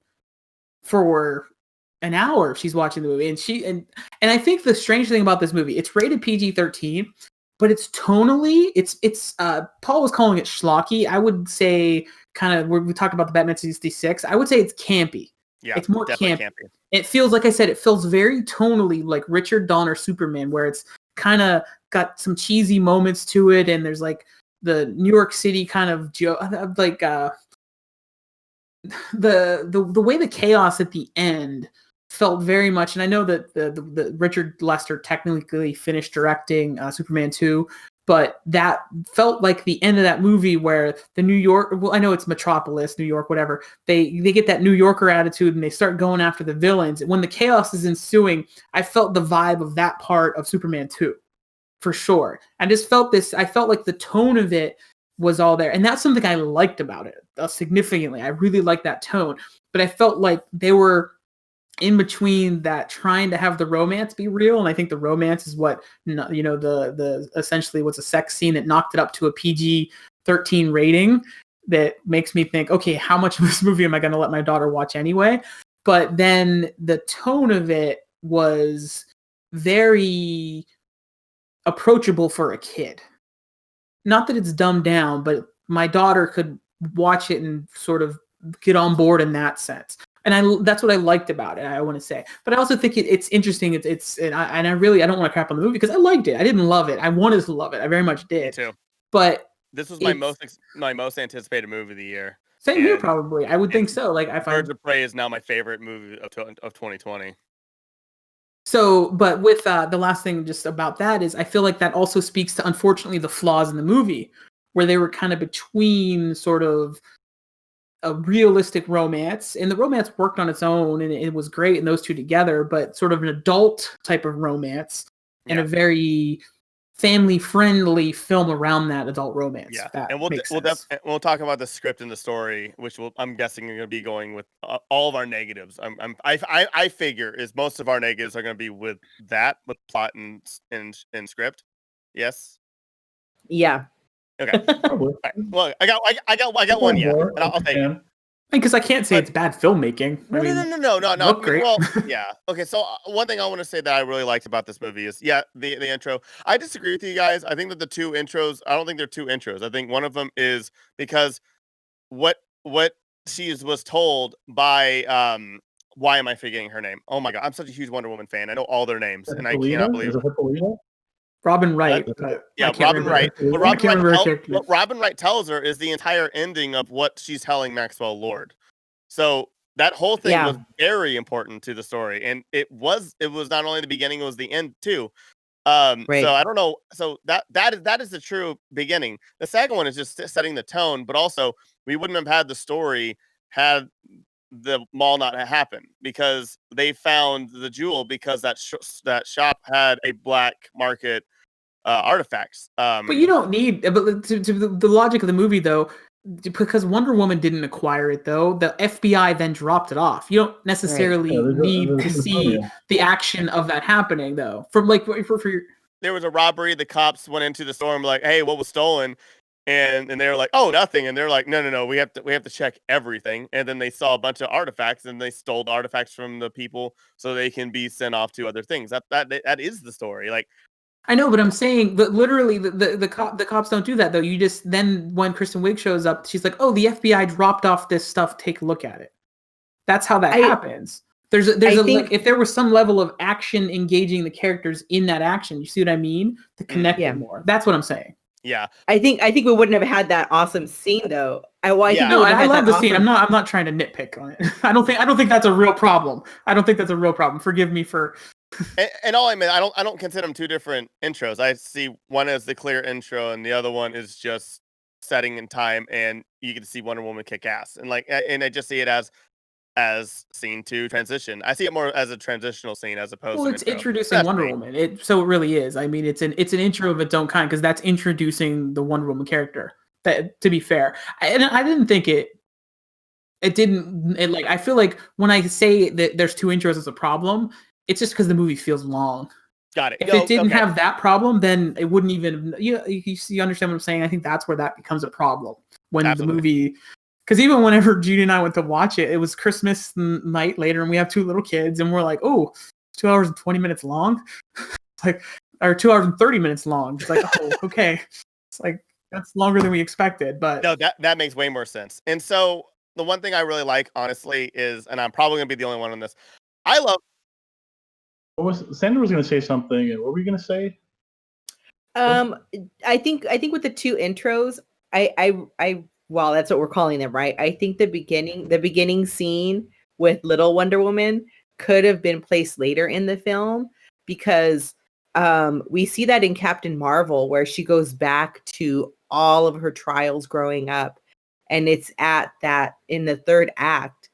Speaker 4: for an hour if she's watching the movie. And I think the strange thing about this movie, it's rated PG-13, but it's tonally, it's Paul was calling it schlocky. I would say kind of, we talked about the Batman 66. I would say it's campy.
Speaker 1: Yeah,
Speaker 4: it's more campy. It feels, like I said, it feels very tonally like Richard Donner Superman, where it's kind of got some cheesy moments to it, and there's like the New York City kind of like the way the chaos at the end felt very much. And I know that the Richard Lester technically finished directing Superman 2, but that felt like the end of that movie where the New York, well, I know it's Metropolis, New York, whatever. They get that New Yorker attitude and they start going after the villains. When the chaos is ensuing, I felt the vibe of that part of Superman 2 for sure. I felt like the tone of it was all there. And that's something I liked about it significantly. I really liked that tone, but I felt like they were in between that, trying to have the romance be real. And I think the romance is what, the essentially what's a sex scene that knocked it up to a PG-13 rating that makes me think, okay, how much of this movie am I going to let my daughter watch anyway? But then the tone of it was very approachable for a kid. Not that it's dumbed down, but my daughter could watch it and sort of get on board in that sense. And that's what I liked about it, I want to say. But I also think it's interesting. I don't want to crap on the movie because I liked it. I didn't love it. I wanted to love it. I very much did.
Speaker 1: Me too.
Speaker 4: But
Speaker 1: this was my most anticipated movie of the year.
Speaker 4: Same here, probably. I would think so. Like, I find
Speaker 1: Birds of Prey is now my favorite movie of 2020.
Speaker 4: So, but with the last thing just about that is, I feel like that also speaks to, unfortunately, the flaws in the movie, where they were kind of between sort of a realistic romance, and the romance worked on its own and it was great, and those two together, but sort of an adult type of romance and a very family friendly film around that adult romance.
Speaker 1: Yeah, and we'll talk about the script and the story, which I'm guessing you're going to be going with all of our negatives. I figure is most of our negatives are going to be with plot and script. Yes.
Speaker 3: Yeah.
Speaker 1: Okay. Right. Well, I got one. Yeah, and I'll take it.
Speaker 4: Because I can't say it's bad filmmaking.
Speaker 1: No.
Speaker 4: Great.
Speaker 1: Well, yeah. Okay. So one thing I want to say that I really liked about this movie is, the intro. I disagree with you guys. I think that the two intros, I don't think they're two intros. I think one of them is because what she was told by why am I forgetting her name? Oh my god, I'm such a huge Wonder Woman fan. I know all their names, and I cannot believe it.
Speaker 4: Robin Wright.
Speaker 1: Robin Wright. What Robin Wright tells her is the entire ending of what she's telling Maxwell Lord. So that whole thing was very important to the story, and it was not only the beginning, it was the end too.
Speaker 3: Right.
Speaker 1: So I don't know. So that is the true beginning. The second one is just setting the tone, but also we wouldn't have had the story had the mall not happened, because they found the jewel because that shop had a black market artifacts.
Speaker 4: But you don't need, but to the logic of the movie though, because Wonder Woman didn't acquire it though, the FBI then dropped it off. You don't necessarily need to see the action of that happening though. From like for your...
Speaker 1: There was a robbery. The cops went into the store and were like, "Hey, what was stolen?" And they were like, "Oh, nothing." And they're like, "No, we have to check everything." And then they saw a bunch of artifacts, and they stole the artifacts from the people so they can be sent off to other things. That is the story. Like,
Speaker 4: I know, but I'm saying that literally the cops don't do that though. You just, then when Kristen Wiig shows up, she's like, "Oh, the FBI dropped off this stuff. Take a look at it." That's how that happens. If there was some level of action engaging the characters in that action, you see what I mean? To connect them more. That's what I'm saying.
Speaker 1: Yeah.
Speaker 3: I think we wouldn't have had that awesome scene though. I
Speaker 4: love the scene. I'm not trying to nitpick on it. I don't think that's a real problem. Forgive me for.
Speaker 1: And all I mean, I don't consider them two different intros. I see one as the clear intro, and the other one is just setting in time, and you get to see Wonder Woman kick ass. And I just see it as as scene to transition. I see it more as a transitional scene as opposed
Speaker 4: Well,
Speaker 1: to
Speaker 4: it's
Speaker 1: intro.
Speaker 4: introducing
Speaker 1: That's
Speaker 4: Wonder
Speaker 1: me.
Speaker 4: Woman. So it really is. I mean, it's an intro of its own kind because that's introducing the Wonder Woman character. That, to be fair, and I didn't think it didn't. Like, I feel like when I say that there's two intros as a problem, it's just because the movie feels long.
Speaker 1: Got it.
Speaker 4: If it didn't have that problem, then it wouldn't even. You understand what I'm saying? I think that's where that becomes a problem when
Speaker 1: Absolutely.
Speaker 4: the movie. Because even whenever Judy and I went to watch it, it was Christmas night later, and we have 2 little kids, and we're like, "Oh, 2 hours and 20 minutes long," it's like, or 2 hours and 30 minutes long. It's like, oh, okay, it's like that's longer than we expected. But
Speaker 1: no, that makes way more sense. And so the one thing I really like, honestly, is, and I'm probably gonna be the only one on this. I love.
Speaker 2: Sandra was going to say something, and what were you going to say?
Speaker 3: I think with the 2 intros, I well, that's what we're calling them, right? I think the beginning scene with Little Wonder Woman could have been placed later in the film because we see that in Captain Marvel where she goes back to all of her trials growing up, and it's at that in the 3rd act.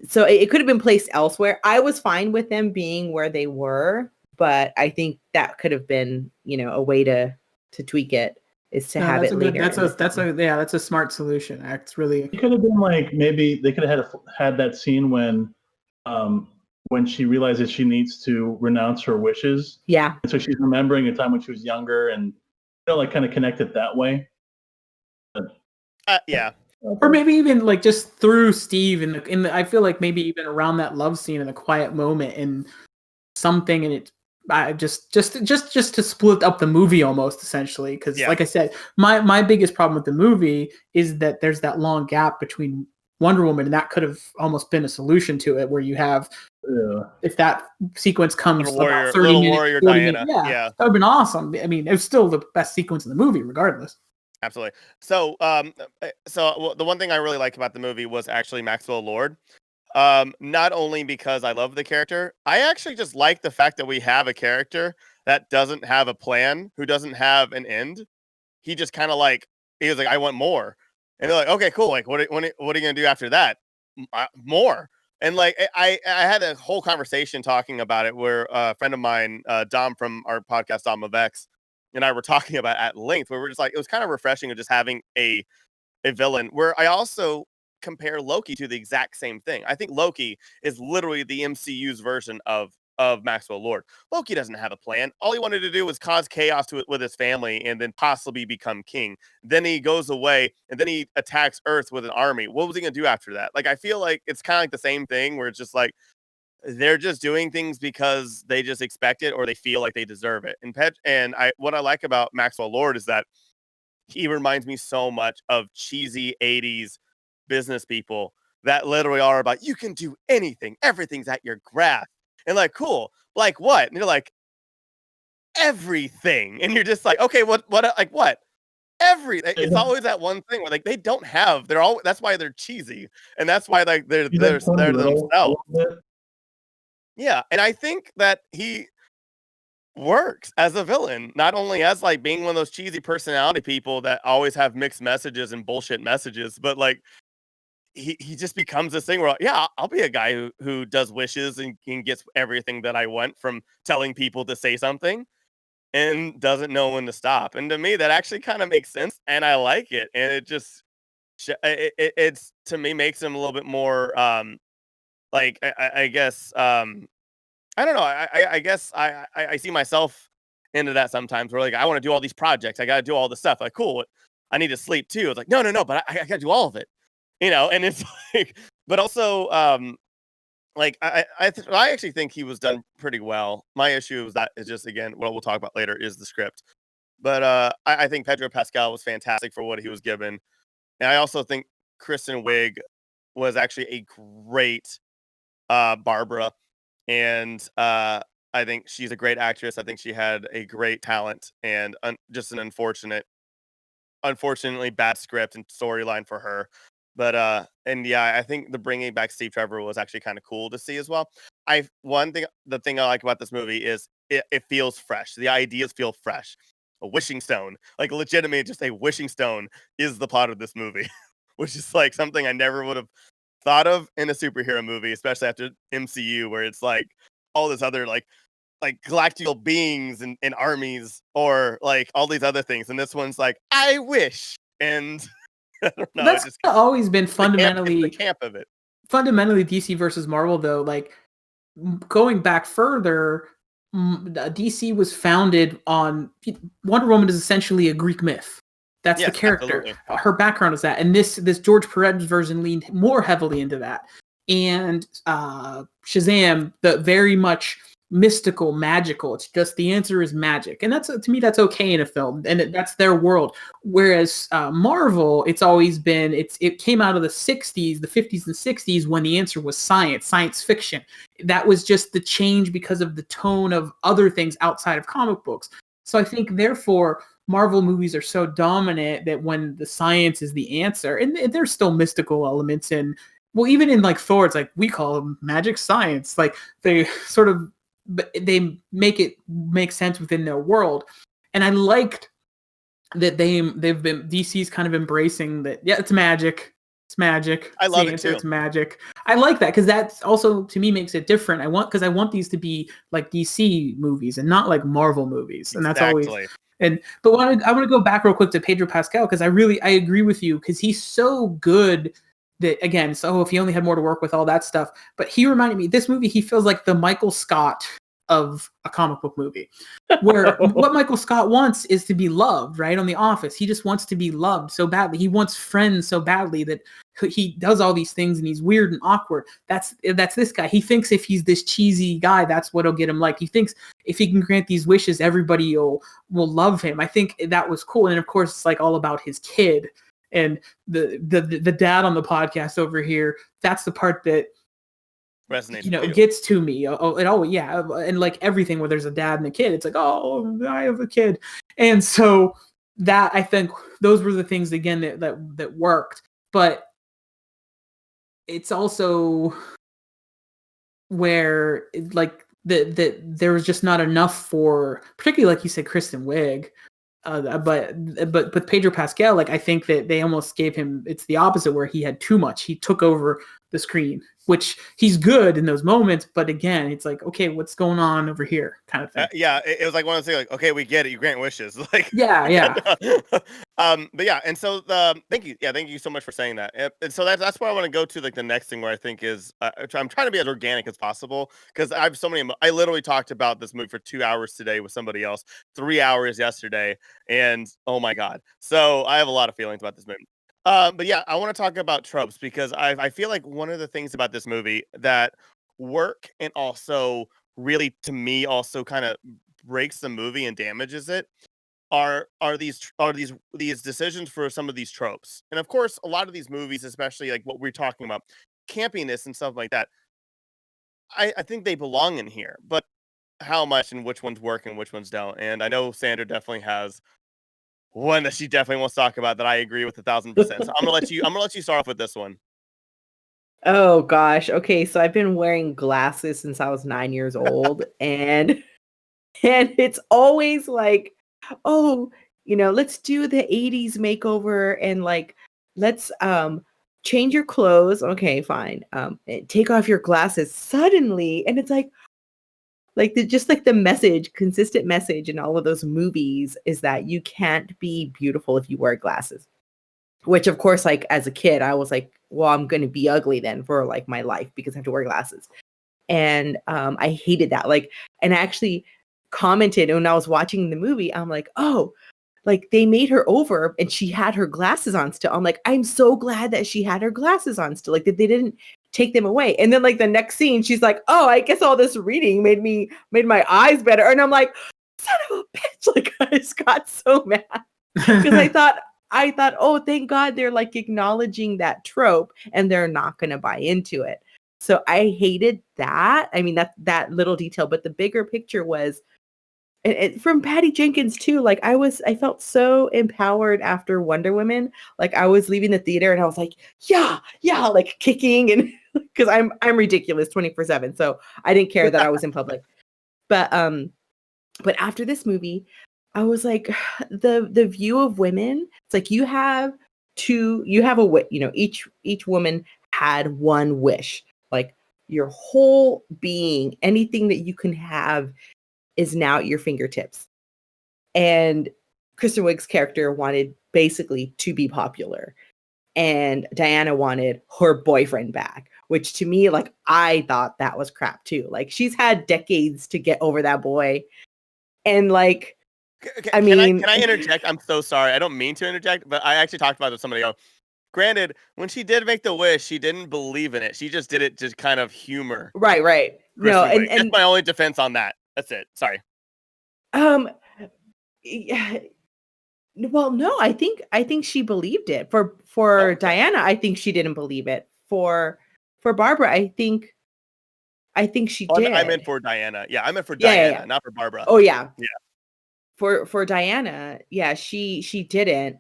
Speaker 3: So it could have been placed elsewhere. I was fine with them being where they were, but I think that could have been, a way to tweak it is to have it later.
Speaker 4: That's a smart solution. It's really.
Speaker 2: It could have been like maybe they could have had that scene when she realizes she needs to renounce her wishes.
Speaker 3: Yeah.
Speaker 2: And so she's remembering a time when she was younger, and like kind of connect it that way.
Speaker 1: Yeah.
Speaker 4: Or maybe even like just through Steve in the I feel like maybe even around that love scene in the quiet moment and something, and it just to split up the movie almost essentially because like I said, my biggest problem with the movie is that there's that long gap between Wonder Woman, and that could have almost been a solution to it where you have if that sequence comes about 30 minutes,
Speaker 1: warrior
Speaker 4: 40
Speaker 1: Diana.
Speaker 4: minutes, that would have been awesome. I mean, it was still the best sequence in the movie regardless.
Speaker 1: Absolutely. So, the one thing I really like about the movie was actually Maxwell Lord. Not only because I love the character, I actually just like the fact that we have a character that doesn't have a plan, who doesn't have an end. He just kind of he was like, I want more. And they're like, okay, cool. Like, what are you going to do after that? More. And like, I had a whole conversation talking about it where a friend of mine, Dom from our podcast, Dom of X, and I were talking about at length, where we're just like, it was kind of refreshing of just having a villain where I also compare Loki to the exact same thing. I think Loki is literally the MCU's version of Maxwell Lord. Loki doesn't have a plan. All he wanted to do was cause chaos with his family and then possibly become king. Then he goes away and then he attacks Earth with an army. What was he going to do after that? Like, I feel like it's kind of like the same thing where it's just like, they're just doing things because they just expect it or they feel like they deserve it. What I like about Maxwell Lord is that he reminds me so much of cheesy 80s business people that literally are about, you can do anything. Everything's at your grasp. And like, cool. Like what? And you're like, everything. And you're just like, okay, what, like what? Everything. It's always that one thing where like they don't have, that's why they're cheesy. And that's why like they're themselves. Yeah. And I think that he works as a villain, not only as like being one of those cheesy personality people that always have mixed messages and bullshit messages, but like he just becomes this thing where, yeah, I'll be a guy who does wishes and gets everything that I want from telling people to say something and doesn't know when to stop. And to me, that actually kind of makes sense, and I like it. And it just it's to me makes him a little bit more like I guess I don't know. I guess I see myself into that sometimes where like I want to do all these projects. I got to do all this stuff. Like, cool. I need to sleep too. It's like, no, but I got to do all of it, and it's like, but also, like I actually think he was done pretty well. My issue is that is just, again, what we'll talk about later is the script. But I think Pedro Pascal was fantastic for what he was given. And I also think Kristen Wiig was actually a great Barbara. And I think she's a great actress. I think she had a great talent and just an unfortunately bad script and storyline for her. But and yeah, I think the bringing back Steve Trevor was actually kind of cool to see as well. The thing I like about this movie is it feels fresh. The ideas feel fresh. A wishing stone, like legitimately, just a wishing stone is the plot of this movie, which is like something I never would have thought of in a superhero movie, especially after MCU, where it's like all this other like galactical beings and armies, or like all these other things. And this one's like, I wish. And I don't know.
Speaker 4: That's always been fundamentally
Speaker 1: the camp of it.
Speaker 4: Fundamentally, DC versus Marvel, though, like going back further, DC was founded on Wonder Woman is essentially a Greek myth. That's the character. Absolutely. Her background is that, and this George Perez version leaned more heavily into that. And Shazam, the very much mystical, magical. It's just the answer is magic, and that's, to me, that's okay in a film, and that's their world. Whereas Marvel, it's always been it came out of the 60s, the 50s and 60s, when the answer was science fiction. That was just the change because of the tone of other things outside of comic books. So I think therefore Marvel movies are so dominant that when the science is the answer, and there's still mystical elements in, well, even in like Thor, it's like we call them magic science. Like they sort of, they make it make sense within their world. And I liked that DC's kind of embracing that. Yeah, it's magic. It's magic.
Speaker 1: I love it too.
Speaker 4: It's magic. I like that because that's also, to me, makes it different. I want these to be like DC movies and not like Marvel movies. And that's always. But I want to go back real quick to Pedro Pascal, because I agree with you, because he's so good. That again, so if he only had more to work with, all that stuff. But he reminded me, this movie, he feels like the Michael Scott of a comic book movie, where what Michael Scott wants is to be loved, right? On The Office, he just wants to be loved so badly. He wants friends so badly that he does all these things, and he's weird and awkward. That's this guy. He thinks if he's this cheesy guy, that's what'll get him liked. He thinks if he can grant these wishes, everybody will love him. I think that was cool. And of course, it's like all about his kid. And the dad on the podcast over here, that's the part that resonates, gets to me. And like everything where there's a dad and a kid, it's like, oh, I have a kid. And so that, I think those were the things again that worked. But it's also where like there was just not enough for, particularly like you said, Kristen Wiig. But Pedro Pascal, like I think that they almost gave him, it's the opposite, where he had too much. He took over the screen, which he's good in those moments, but again, it's like, okay, what's going on over here, kind of thing.
Speaker 1: It was like one of those things, like, okay, we get it, you grant wishes, like
Speaker 4: yeah.
Speaker 1: But yeah, and so thank you so much for saying that. And so that's where I want to go to, like the next thing, where I think is I'm trying to be as organic as possible, because I have so many. I literally talked about this movie for 2 hours today with somebody else, 3 hours yesterday, and oh my god, so I have a lot of feelings about this movie. But yeah, I want to talk about tropes, because I feel like one of the things about this movie that work, and also really, to me, also kind of breaks the movie and damages it, are these decisions for some of these tropes. And of course, a lot of these movies, especially like what we're talking about, campiness and stuff like that, I think they belong in here. But how much and which ones work and which ones don't? And I know Sandra definitely has one that she definitely wants to talk about that I agree with 1,000%. So I'm gonna let you start off with this one.
Speaker 3: Oh gosh. Okay, so I've been wearing glasses since I was 9 years old, and it's always like, oh, let's do the 80s makeover, and like, let's change your clothes. Okay, fine. Take off your glasses suddenly, and it's like the message, consistent message in all of those movies is that you can't be beautiful if you wear glasses. Which, of course, like as a kid, I was like, well, I'm going to be ugly then for like my life because I have to wear glasses. And I hated that. Like, and I actually commented when I was watching the movie, I'm like, oh, like they made her over and she had her glasses on still. I'm like, I'm so glad that she had her glasses on still. Like that they didn't take them away. And then like the next scene, she's like, oh, I guess all this reading made my eyes better. And I'm like, son of a bitch. Like I just got so mad because I thought, oh, thank God they're like acknowledging that trope and they're not going to buy into it. So I hated that. I mean, that little detail, but the bigger picture was, and from Patty Jenkins too. Like I felt so empowered after Wonder Woman. Like I was leaving the theater and I was like, yeah, like kicking, and because I'm ridiculous 24/7. So I didn't care that I was in public. But after this movie, I was like, the view of women. It's like each woman had one wish. Like your whole being, anything that you can have is now at your fingertips. And Kristen Wiig's character wanted basically to be popular. And Diana wanted her boyfriend back, which to me, like, I thought that was crap too. Like, she's had decades to get over that boy. And like, I mean,
Speaker 1: can I interject? I'm so sorry. I don't mean to interject, but I actually talked about it with somebody else. Granted, when she did make the wish, she didn't believe in it. She just did it to kind of humor.
Speaker 3: Right. No, and
Speaker 1: that's my only defense on that. That's it. Sorry.
Speaker 3: Yeah. Well, no, I think she believed it. For Diana, I think she didn't believe it. For Barbara, I think she did.
Speaker 1: I meant for Diana. Yeah, I meant for Diana, not for Barbara.
Speaker 3: Oh yeah.
Speaker 1: Yeah.
Speaker 3: For Diana, yeah, she didn't.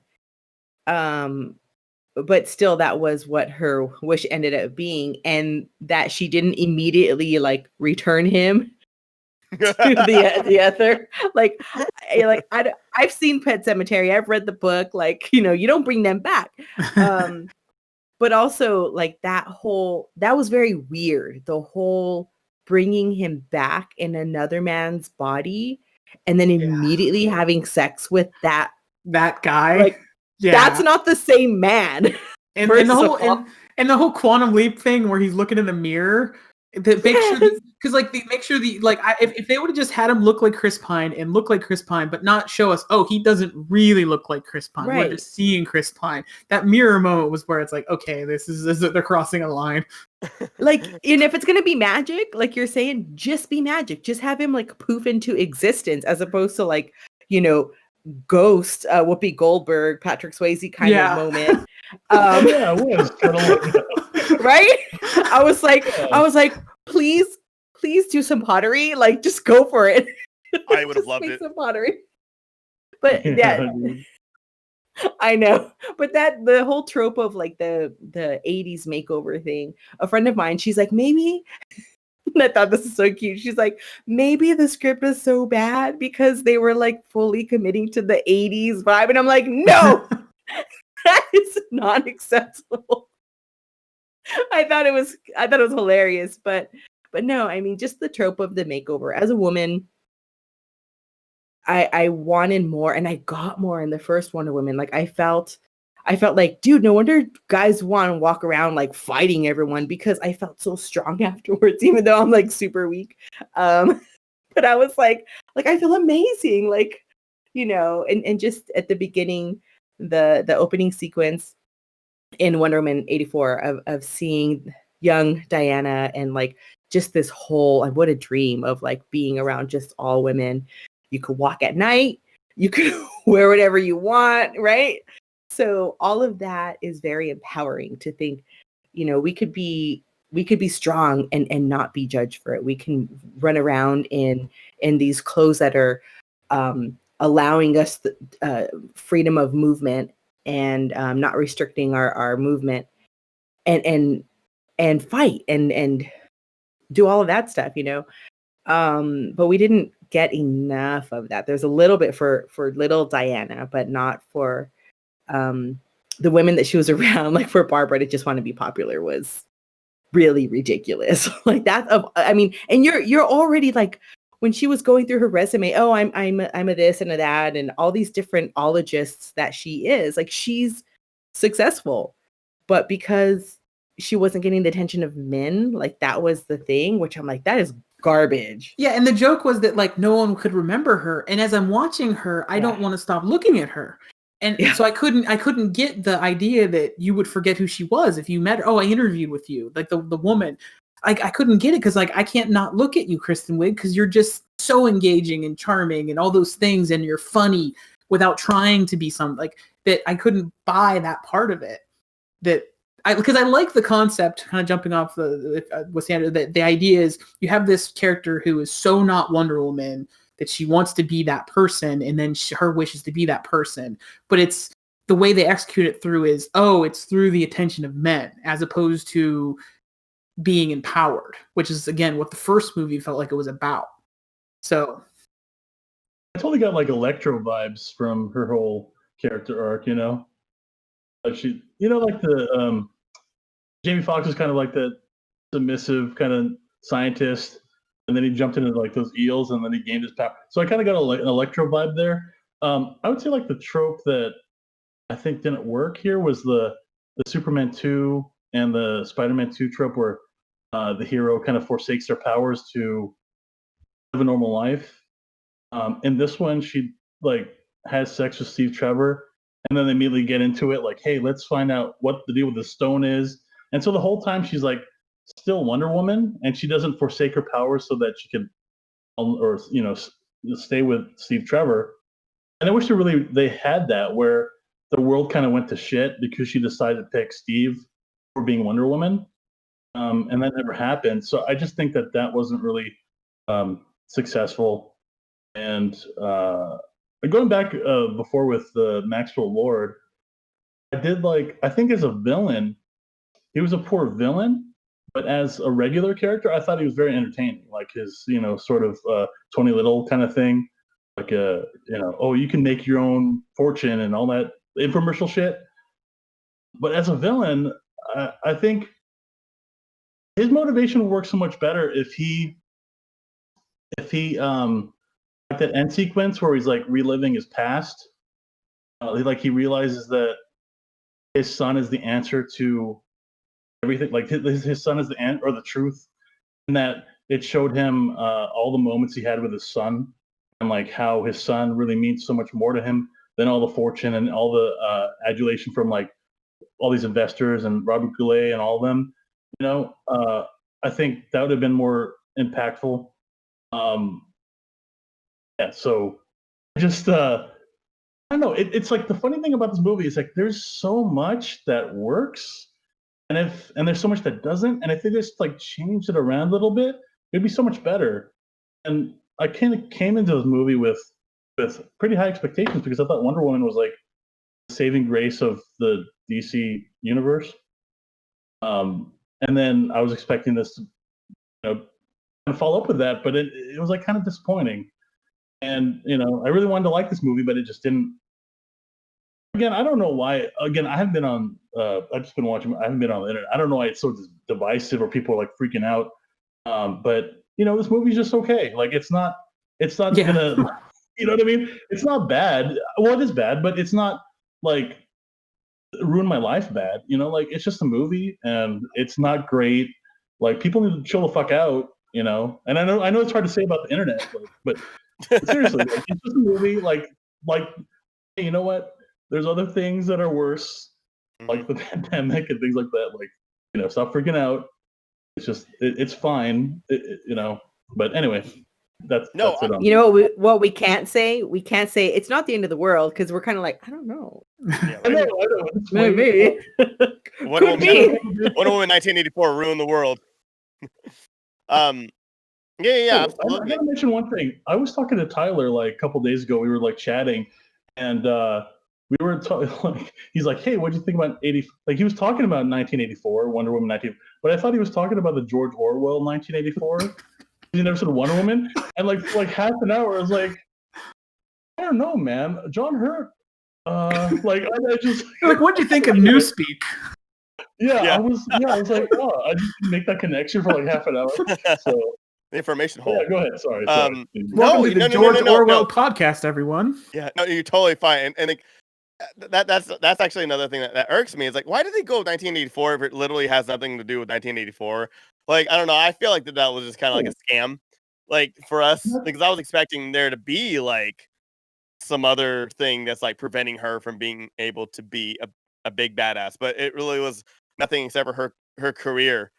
Speaker 3: But still, that was what her wish ended up being, and that she didn't immediately like return him to the other. Like I've seen Pet Sematary. I've read the book. Like, you know, you don't bring them back. But also like that was very weird. The whole bringing him back in another man's body and then immediately having sex with that
Speaker 4: guy.
Speaker 3: Like, that's not the same man.
Speaker 4: And the whole quantum leap thing where he's looking in the mirror. If they would have just had him look like Chris Pine and look like Chris Pine, but not show us, oh, he doesn't really look like Chris Pine.
Speaker 3: Right.
Speaker 4: We're just seeing Chris Pine. That mirror moment was where it's like, okay, this is they're crossing a line.
Speaker 3: Like, and if it's gonna be magic, like you're saying, just be magic. Just have him like poof into existence, as opposed to like, you know, Ghost, Whoopi Goldberg, Patrick Swayze kind of moment.
Speaker 2: Yeah, it was kind of like that.
Speaker 3: Right? I was like, please do some pottery. Like, just go for it.
Speaker 1: I would have loved it.
Speaker 3: Some pottery. But I know. But the whole trope of like the 80s makeover thing, a friend of mine, she's like, maybe. And I thought this is so cute. She's like, maybe the script is so bad because they were like fully committing to the 80s vibe. And I'm like, no, that is not acceptable. I thought it was hilarious, but no, I mean, just the trope of the makeover. As a woman, I wanted more, and I got more in the first Wonder Woman. Like I felt like, dude, no wonder guys want to walk around like fighting everyone, because I felt so strong afterwards, even though I'm like super weak. But I was like I feel amazing, like, you know, and just at the beginning, the opening sequence in Wonder Woman 84 of seeing young Diana and like just this whole, like, what a dream of like being around just all women. You could walk at night, you could wear whatever you want, right? So all of that is very empowering to think, you know, we could be strong and not be judged for it. We can run around in these clothes that are allowing us the freedom of movement and not restricting our movement and fight and do all of that stuff, you know. But we didn't get enough of that. There's a little bit for little Diana, but not for the women that she was around. Like for Barbara to just want to be popular was really ridiculous. Like that I mean, and you're already like, when she was going through her resume, oh, I'm a this and a that and all these different ologists that she is, like, she's successful, but because she wasn't getting the attention of men, like that was the thing, which I'm like, that is garbage.
Speaker 4: Yeah, and the joke was that like no one could remember her, and as I'm watching her, I don't want to stop looking at her. And so I couldn't get the idea that you would forget who she was if you met her. Oh, I interviewed with you, like the woman. I couldn't get it because like I can't not look at you, Kristen Wiig, because you're just so engaging and charming and all those things, and you're funny without trying to be some like that. I couldn't buy that part of it. Because I like the concept, kind of jumping off with Sandra. That the idea is you have this character who is so not Wonder Woman that she wants to be that person, and then her wish is to be that person. But it's the way they execute it through is, it's through the attention of men, as opposed to being empowered, which is again what the first movie felt like it was about. So
Speaker 2: I totally got like Electro vibes from her whole character arc, you know. Like she, you know, like the Jamie Foxx was kind of like the submissive kind of scientist, and then he jumped into like those eels, and then he gained his power. So I kind of got an Electro vibe there. I would say like the trope that I think didn't work here was the Superman 2 and the Spider-Man 2 trope where the hero kind of forsakes their powers to live a normal life. In this one, she like has sex with Steve Trevor, and then they immediately get into it like, hey, let's find out what the deal with the stone is. And so the whole time she's like still Wonder Woman, and she doesn't forsake her powers so that she can, or stay with Steve Trevor. And I wish they had that where the world kind of went to shit because she decided to pick Steve for being Wonder Woman, and that never happened. So I just think that wasn't really successful. And going back before with Maxwell Lord, I think as a villain, he was a poor villain, but as a regular character, I thought he was very entertaining. Like his, sort of Tony Little kind of thing, like oh, you can make your own fortune and all that infomercial shit. But as a villain, I think his motivation would work so much better if he like that end sequence where he's like reliving his past, like he realizes that his son is the answer to everything. Like his son is the answer or the truth, and that it showed him all the moments he had with his son, and like how his son really means so much more to him than all the fortune and all the adulation from like all these investors and Robert Goulet and all of them. I think that would have been more impactful. Yeah, so just I don't know. It's like the funny thing about this movie is like there's so much that works, and there's so much that doesn't. And if they just like changed it around a little bit, it'd be so much better. And I kind of came into this movie with pretty high expectations because I thought Wonder Woman was like the saving grace of the DC universe. And then I was expecting this to follow up with that, but it was like kind of disappointing. And I really wanted to like this movie, but it just didn't. Again, I don't know why. Again, I haven't been on. I've just been watching. I haven't been on the internet. I don't know why it's so divisive or people are like freaking out. But this movie's just okay. Like it's not gonna. You know what I mean? It's not bad. Well, it is bad, but it's not like ruin my life bad. Like it's just a movie, and it's not great. Like people need to chill the fuck out. And I know it's hard to say about the internet, but seriously, like, it's just a movie. Like, hey, you know what? There's other things that are worse, like the pandemic and things like that. Like, stop freaking out. It's just, it's fine. But anyway, that's it.
Speaker 3: You know what we can't say? We can't say it's not the end of the world because we're kind of like, I don't know.
Speaker 1: Yeah,
Speaker 2: I know.
Speaker 3: Maybe.
Speaker 1: Wonder Woman 1984 ruined the world. Yeah.
Speaker 2: I gotta mention one thing. I was talking to Tyler like a couple days ago. We were like chatting, and we were like, he's like, "Hey, what do you think about 80?" Like he was talking about 1984, Wonder Woman 19, but I thought he was talking about the George Orwell 1984. You never said Wonder Woman, and like for like half an hour, I was like, I don't know, man. John Hurt. Like I just
Speaker 4: like, what do you think of Newspeak?
Speaker 2: Yeah. I was like, oh, I just didn't make that connection for like half an hour. So.
Speaker 1: The information hole.
Speaker 2: Yeah, go ahead. Sorry.
Speaker 4: Welcome to the George Orwell podcast, everyone.
Speaker 1: Yeah, no, you're totally fine. And like, that's actually another thing that irks me. Is like, why did they go 1984 if it literally has nothing to do with 1984? Like, I don't know. I feel like that was just kind of like a scam, like for us, because I was expecting there to be like some other thing that's like preventing her from being able to be a big badass, but it really was nothing except for her career.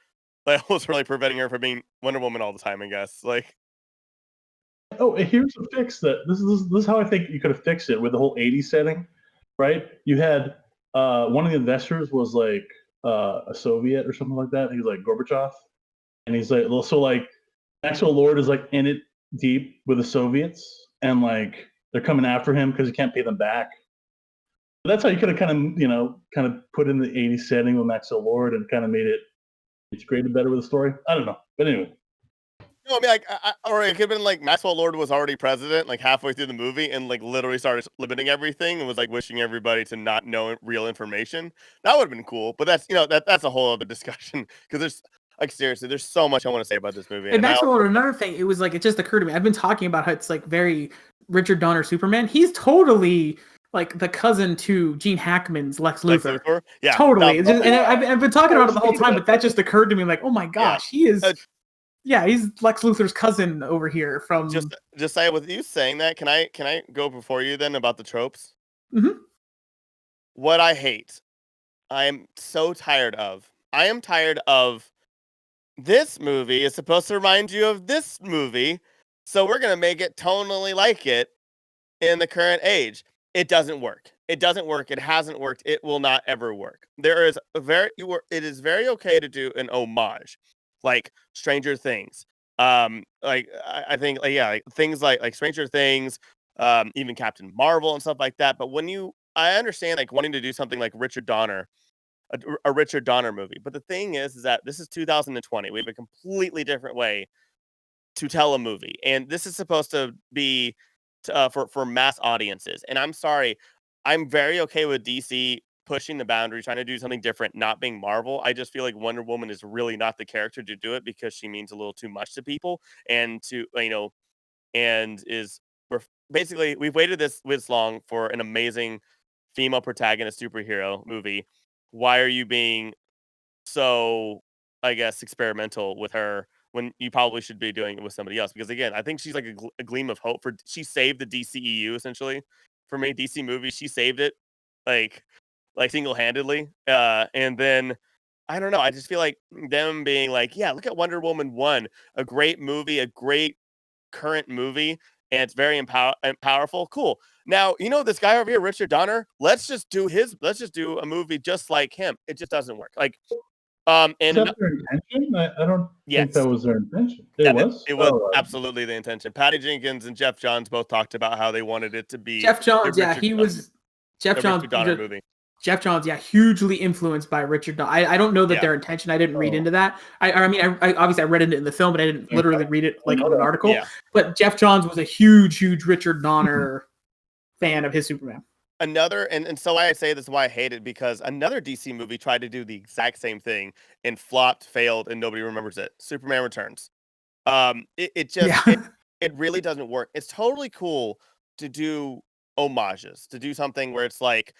Speaker 1: That was really preventing her from being Wonder Woman all the time, I guess. Like,
Speaker 2: oh, here's a fix that this is how I think you could have fixed it with the whole 80s setting, right? You had one of the investors was like a Soviet or something like that. He was like Gorbachev, and he's like, well, so like Maxwell Lord is like in it deep with the Soviets, and like they're coming after him because he can't pay them back. That's how you could have kind of put in the 80s setting with Maxwell Lord and kind of made it integrated better with the story. I don't know, but anyway.
Speaker 1: No, I mean, like, or it could have been like Maxwell Lord was already president, like halfway through the movie, and like literally started limiting everything and was like wishing everybody to not know real information. That would have been cool, but that's that's a whole other discussion because there's like seriously, there's so much I want to say about this movie.
Speaker 4: And Maxwell Lord, another thing, it was like it just occurred to me. I've been talking about how it's like very Richard Donner Superman. He's totally like the cousin to Gene Hackman's Lex Luthor.
Speaker 1: Yeah,
Speaker 4: totally. And I've been talking about it the whole time, but that just occurred to me. Like, oh my gosh, he is. Yeah, he's Lex Luthor's cousin over here from.
Speaker 1: Just say with you saying that, can I go before you then about the tropes?
Speaker 4: Mm-hmm.
Speaker 1: What I hate, I am so tired of. I am tired of. This movie is supposed to remind you of this movie, so we're gonna make it tonally like it in the current age. It doesn't work. It doesn't work. It hasn't worked. It will not ever work. It is very okay to do an homage, like Stranger Things. Like I think, like things like Stranger Things, even Captain Marvel and stuff like that. But I understand like wanting to do something like Richard Donner, a Richard Donner movie. But the thing is that this is 2020. We have a completely different way to tell a movie, and this is supposed to be for mass audiences. And I'm sorry, I'm very okay with DC pushing the boundary, trying to do something different, not being Marvel. I just feel like Wonder Woman is really not the character to do it because she means a little too much to people, and basically we've waited this long for an amazing female protagonist superhero movie. Why are you being so, I guess, experimental with her when you probably should be doing it with somebody else? Because again, I think she's like a gleam of hope she saved the DCEU essentially for me. DC movies, she saved it like single-handedly. And then I don't know, I just feel like them being like, yeah, look at Wonder Woman 1, a great movie, a great current movie, and it's very powerful. Cool. Now, this guy over here, Richard Donner, let's just do a movie just like him. It just doesn't work. Like, and
Speaker 2: is that their intention? I don't think that was their intention. It was
Speaker 1: absolutely the intention. Patty Jenkins and Jeff Johns both talked about how they wanted it to be
Speaker 4: Jeff Johns. Yeah, Jeff Johns.
Speaker 1: Donner movie.
Speaker 4: Jeff Johns, hugely influenced by Richard Donner. I don't know that their intention. I didn't read into that. I mean, I obviously I read into it in the film, but I didn't literally read it like in an article. Yeah. But Jeff Johns was a huge Richard Donner fan of his Superman.
Speaker 1: And so why I say this is why I hate it, because another DC movie tried to do the exact same thing and flopped, failed, and nobody remembers it. Superman Returns. It really doesn't work. It's totally cool to do homages, to do something where it's like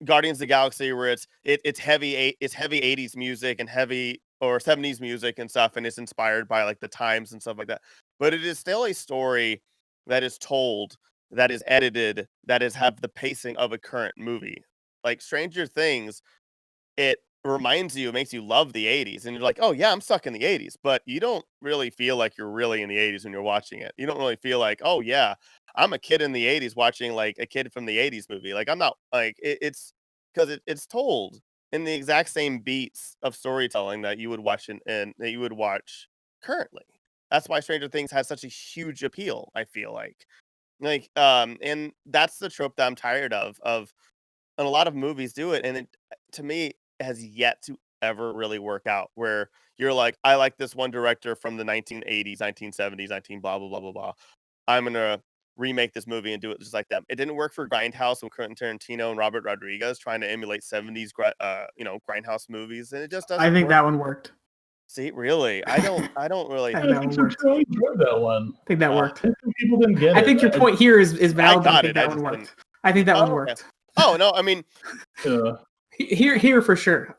Speaker 1: Guardians of the Galaxy, where it's heavy 80s music and heavy or 70s music and stuff, and it's inspired by like the times and stuff like that. But it is still a story that is told, that is edited, that have the pacing of a current movie. Like Stranger Things, it reminds you, it makes you love the 80s, and you're like, oh yeah, I'm stuck in the 80s, but you don't really feel like you're really in the 80s when you're watching it. You don't really feel like, oh yeah, I'm a kid in the 80s watching like a kid from the 80s movie. Like I'm not like it's because it's told in the exact same beats of storytelling that you would watch and that you would watch currently. That's why Stranger Things has such a huge appeal, I feel like. And that's the trope that I'm tired of, and a lot of movies do it, and it, to me, has yet to ever really work out, where you're like, I like this one director from the 1980s, 1970s, 19 blah, blah, blah, blah, blah. I'm going to remake this movie and do it just like them. It didn't work for Grindhouse with Quentin Tarantino and Robert Rodriguez trying to emulate 70s, Grindhouse movies, and it just doesn't
Speaker 4: I think
Speaker 1: work.
Speaker 4: that one worked.
Speaker 1: See, really? I don't really.
Speaker 2: I really enjoyed that one.
Speaker 4: I think that worked.
Speaker 2: People didn't get it.
Speaker 4: I think your point here is valid.
Speaker 1: I
Speaker 4: think that one worked. I think that one worked.
Speaker 1: Oh no, I mean,
Speaker 4: here for sure.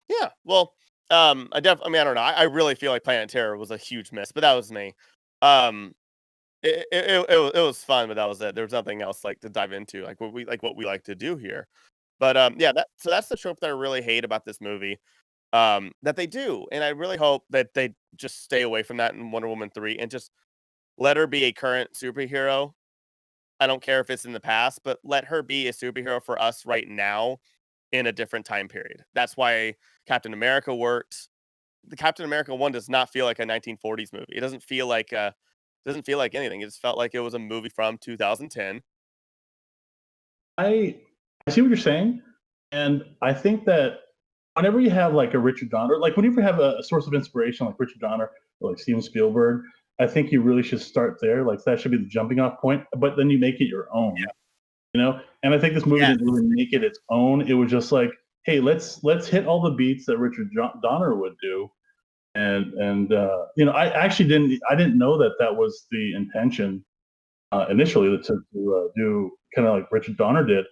Speaker 1: Yeah, well, I don't know. I really feel like Planet Terror was a huge miss, but that was me. It was fun, but that was it. There was nothing else like to dive into, like what we like to do here. But that's the trope that I really hate about this movie. That they do, and I really hope that they just stay away from that in Wonder Woman 3 and just let her be a current superhero. I don't care if it's in the past, but let her be a superhero for us right now in a different time period. That's why Captain America worked. The Captain America 1 does not feel like a 1940s movie. It doesn't feel like anything. It just felt like it was a movie from 2010.
Speaker 2: I see what you're saying, and I think that whenever you have like a Richard Donner, like whenever you have a source of inspiration like Richard Donner, like Steven Spielberg, I think you really should start there. Like that should be the jumping off point, but then you make it your own.
Speaker 1: Yeah.
Speaker 2: You know, and I think this movie didn't really make it its own. It was just like, hey, let's hit all the beats that Richard Donner would do, and you know, I actually didn't know that was the intention initially to do kind of like Richard Donner did.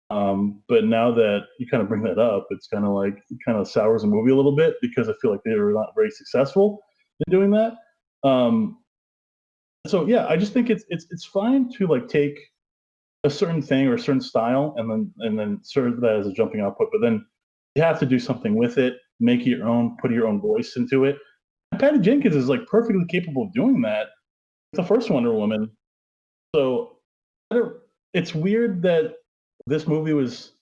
Speaker 2: But now that you kind of bring that up, it's kind of like it kind of sours the movie a little bit because I feel like they were not very successful in doing that. So yeah, I just think it's fine to like take a certain thing or a certain style and then serve that as a jumping output, but then you have to do something with it, make it your own, put your own voice into it. And Patty Jenkins is like perfectly capable of doing that. The first Wonder Woman. So it's weird that this movie was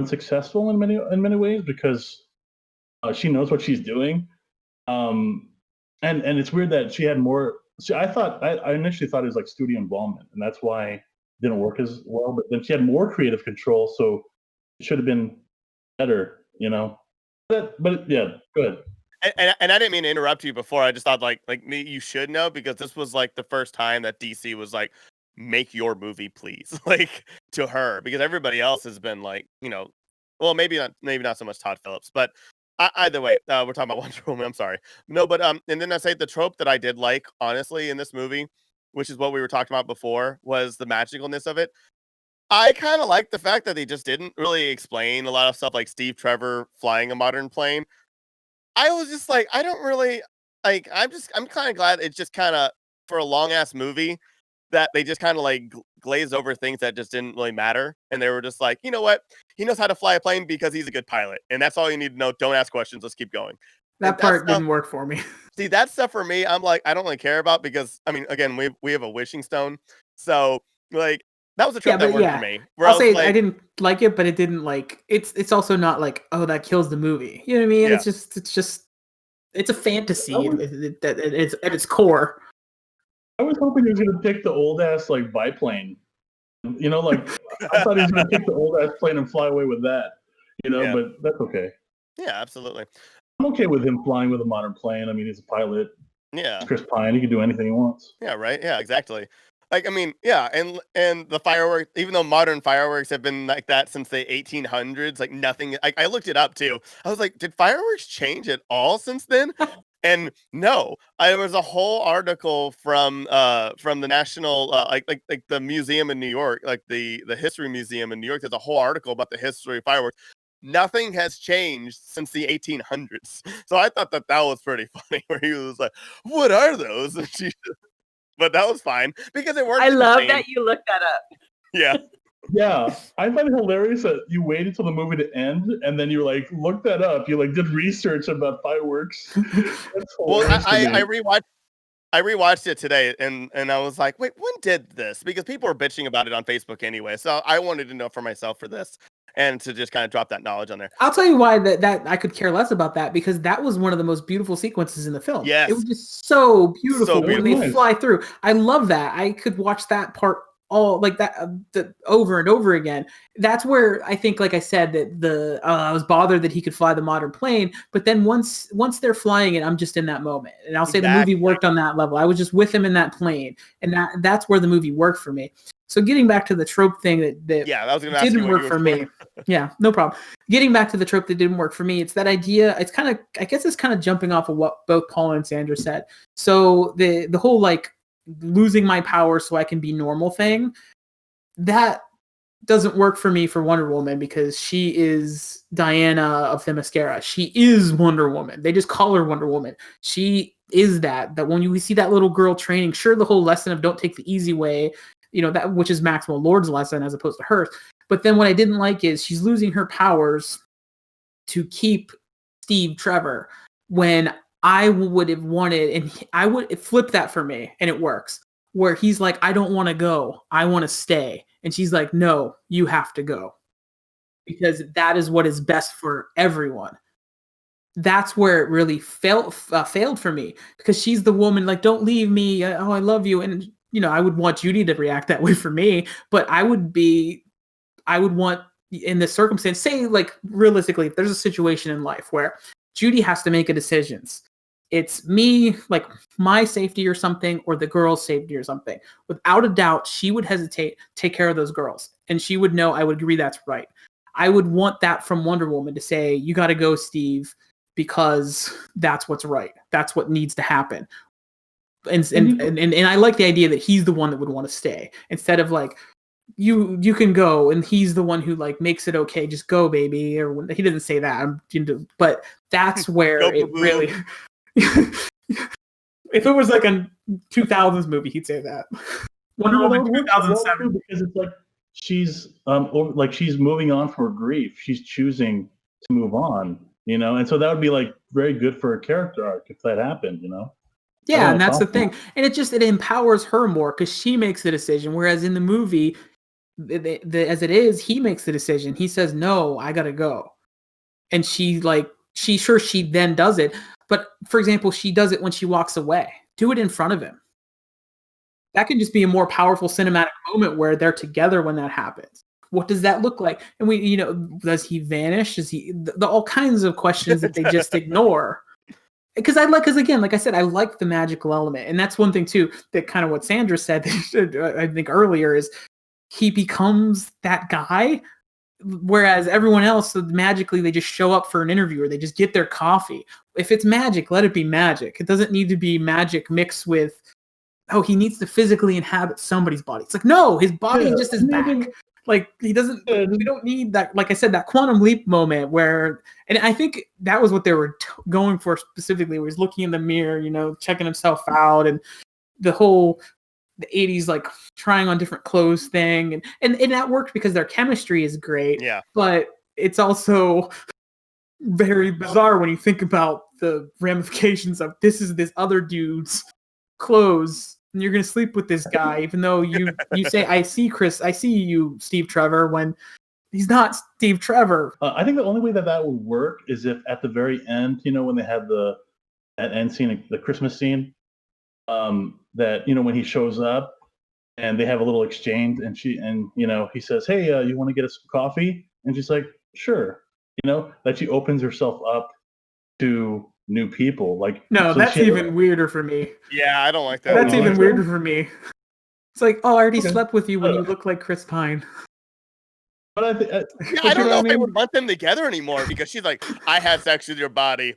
Speaker 2: unsuccessful in many ways because she knows what she's doing. And it's weird that she had more. See, I initially thought it was like studio involvement, and that's why it didn't work as well. But then she had more creative control, so it should have been better, you know. But yeah, go ahead.
Speaker 1: And I didn't mean to interrupt you before. I just thought like me, you should know because this was like the first time that DC was like, make your movie, please, like to her, because everybody else has been like, you know, well, maybe not so much Todd Phillips, but either way, we're talking about Wonder Woman. I'm sorry, no, but and then I say the trope that I did like honestly in this movie, which is what we were talking about before, was the magicalness of it. I kind of like the fact that they just didn't really explain a lot of stuff like Steve Trevor flying a modern plane. I was just like, I don't really like. I'm kind of glad it's just kind of for a long ass movie that they just kind of like glazed over things that just didn't really matter, and they were just like, you know what, he knows how to fly a plane because he's a good pilot, and that's all you need to know. Don't ask questions. Let's keep going.
Speaker 4: That part didn't work for me.
Speaker 1: See, that stuff for me, I'm like, I don't really care about because I mean, again, we have a wishing stone, so like. That was a trope that worked for me.
Speaker 4: I'll say I didn't like it, but it didn't like it's also not like, oh, that kills the movie. You know what I mean? Yeah. It's a fantasy it's at its core.
Speaker 2: I was hoping he was gonna pick the old ass like biplane. You know, like I thought he was gonna pick the old ass plane and fly away with that. You know, but that's okay.
Speaker 1: Yeah, absolutely.
Speaker 2: I'm okay with him flying with a modern plane. I mean, he's a pilot.
Speaker 1: Yeah.
Speaker 2: Chris Pine, he can do anything he wants.
Speaker 1: Yeah, right. Yeah, exactly. Like, I mean, yeah, and the fireworks, even though modern fireworks have been like that since the 1800s, like nothing, I looked it up too. I was like, did fireworks change at all since then? And no, there was a whole article from the national, like the museum in New York, like the history museum in New York. There's a whole article about the history of fireworks. Nothing has changed since the 1800s. So I thought that was pretty funny where he was like, what are those? And she But that was fine because it worked.
Speaker 3: I love that you looked that up.
Speaker 1: Yeah.
Speaker 2: Yeah. I find it hilarious that you waited till the movie to end and then you like looked that up. You like did research about fireworks.
Speaker 1: Well, I rewatched it today and I was like, wait, when did this? Because people were bitching about it on Facebook anyway. So I wanted to know for myself for this and to just kind of drop that knowledge on there.
Speaker 4: I'll tell you why that I could care less about that, because that was one of the most beautiful sequences in the film.
Speaker 1: Yes.
Speaker 4: It was just so beautiful when they fly through. I love that. I could watch that part all like that over and over again. That's where I think, like I said, that I was bothered that he could fly the modern plane, but then once they're flying it, I'm just in that moment. And I'll say the movie worked on that level. I was just with him in that plane, and that's where the movie worked for me. So getting back to the trope thing that didn't work for me. Yeah, no problem. Getting back to the trope that didn't work for me, it's that idea. It's kind of, I guess it's kind of jumping off of what both Paul and Sandra said. So the whole like losing my power so I can be normal thing, that doesn't work for me for Wonder Woman, because she is Diana of Themyscira. She is Wonder Woman. They just call her Wonder Woman. She is that when you see that little girl training, sure, the whole lesson of don't take the easy way, you know, that which is Maxwell Lord's lesson as opposed to hers. But then what I didn't like is she's losing her powers to keep Steve Trevor, when I would have wanted, and I would flip that for me, and it works, where he's like, I don't want to go, I want to stay. And she's like, no, you have to go, because that is what is best for everyone. That's where it really failed for me, because she's the woman, like, don't leave me, oh, I love you. And you know, I would want Judy to react that way for me, but I would want, in this circumstance, say, like, realistically, if there's a situation in life where Judy has to make a decision, It's me, like my safety or something, or the girl's safety or something. Without a doubt, she would hesitate, take care of those girls. And she would know, I would agree that's right. I would want that from Wonder Woman to say, you got to go, Steve, because that's what's right. That's what needs to happen. And I like the idea that he's the one that would want to stay, instead of like, you can go, and he's the one who like makes it okay, just go, baby. Or he doesn't say that, but that's where it really. If it was like a 2000s movie, he'd say that. Wonder Woman 2007,
Speaker 2: because it's like she's she's moving on from her grief. She's choosing to move on, and so that would be like very good for a character arc if that happened,
Speaker 4: Yeah, and that's the thing, and it empowers her more because she makes the decision. Whereas in the movie, as it is, he makes the decision. He says, "No, I gotta go," and she then does it. But for example, she does it when she walks away. Do it in front of him. That can just be a more powerful cinematic moment where they're together when that happens. What does that look like? And does he vanish? Does he? All kinds of questions that they just ignore. Because again, like I said, I like the magical element, and that's one thing too. That kind of what Sandra said, I think earlier, is he becomes that guy. Whereas everyone else, magically, they just show up for an interview or they just get their coffee. If it's magic, let it be magic. It doesn't need to be magic mixed with, he needs to physically inhabit somebody's body. It's like, no, his body just is back. Like, he doesn't, we don't need that, like I said, that quantum leap moment where, and I think that was what they were going for specifically, where he's looking in the mirror, checking himself out, and the whole, the 80s like trying on different clothes thing, and that worked because their chemistry is great.
Speaker 1: Yeah.
Speaker 4: But it's also very bizarre when you think about the ramifications of this other dude's clothes, and you're gonna sleep with this guy, even though you say, I see you, Steve Trevor, when he's not Steve Trevor.
Speaker 2: I think the only way that would work is if at the very end, when they had that end scene, the Christmas scene, that when he shows up and they have a little exchange, and he says, hey, you want to get us some coffee? And she's like, sure. That she opens herself up to new people. Like,
Speaker 4: no, so that's even weirder for me.
Speaker 1: Yeah, I don't like that.
Speaker 4: That's even weirder for me. It's like, I already slept with you when you look like Chris Pine.
Speaker 2: But I
Speaker 1: don't know if I would want them together anymore, because she's like, I had sex with your body.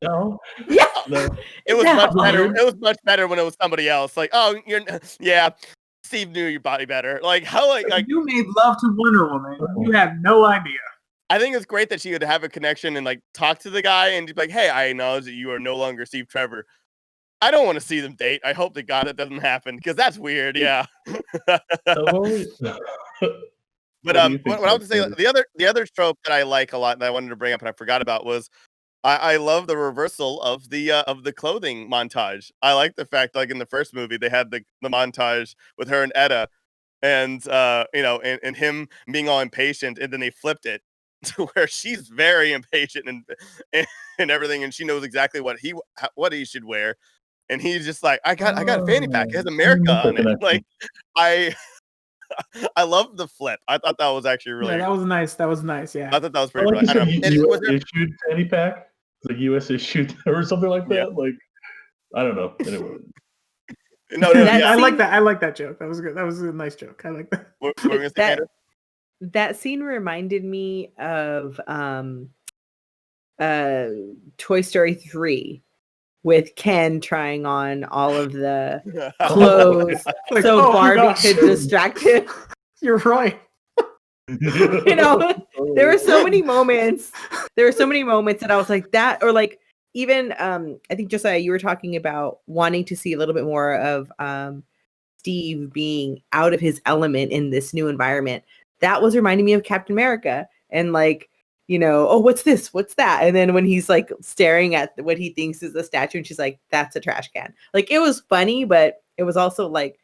Speaker 2: No.
Speaker 3: Yeah.
Speaker 2: No.
Speaker 1: It was much better. It was much better when it was somebody else. Like, Steve knew your body better. Like, how like
Speaker 4: you made love to Wonder Woman. You have no idea.
Speaker 1: I think it's great that she would have a connection and like talk to the guy and be like, hey, I acknowledge that you are no longer Steve Trevor. I don't want to see them date. I hope to God it doesn't happen, because that's weird. Yeah. But what I was to say, the other trope that I like a lot and that I wanted to bring up and I forgot about was I love the reversal of the clothing montage. I like the fact, like in the first movie, they had the montage with her and Etta, and and him being all impatient, and then they flipped it to where she's very impatient and everything, and she knows exactly what he should wear, and he's just like, I got a fanny pack, it has America on it. Like, I love the flip. I thought that was actually really.
Speaker 4: Yeah, that was nice. That was nice. Yeah,
Speaker 2: I
Speaker 1: thought that was pretty.
Speaker 2: Like
Speaker 1: funny.
Speaker 2: US issued fanny pack, like US issued or something like that.
Speaker 1: Yeah.
Speaker 2: Like, I don't know. Anyway.
Speaker 1: No,
Speaker 4: I like that. I like that joke. That was good. That was a nice joke. I like that.
Speaker 1: What were you gonna say,
Speaker 3: that scene reminded me of Toy Story 3 with Ken trying on all of the clothes
Speaker 4: Like,
Speaker 3: so Barbie could distract him.
Speaker 4: You're right.
Speaker 3: There were so many moments. That I was like that, or like even I think Josiah, you were talking about wanting to see a little bit more of Steve being out of his element in this new environment. That was reminding me of Captain America, and like, what's this? What's that? And then when he's like staring at what he thinks is a statue, and she's like, that's a trash can. Like, it was funny, but it was also like,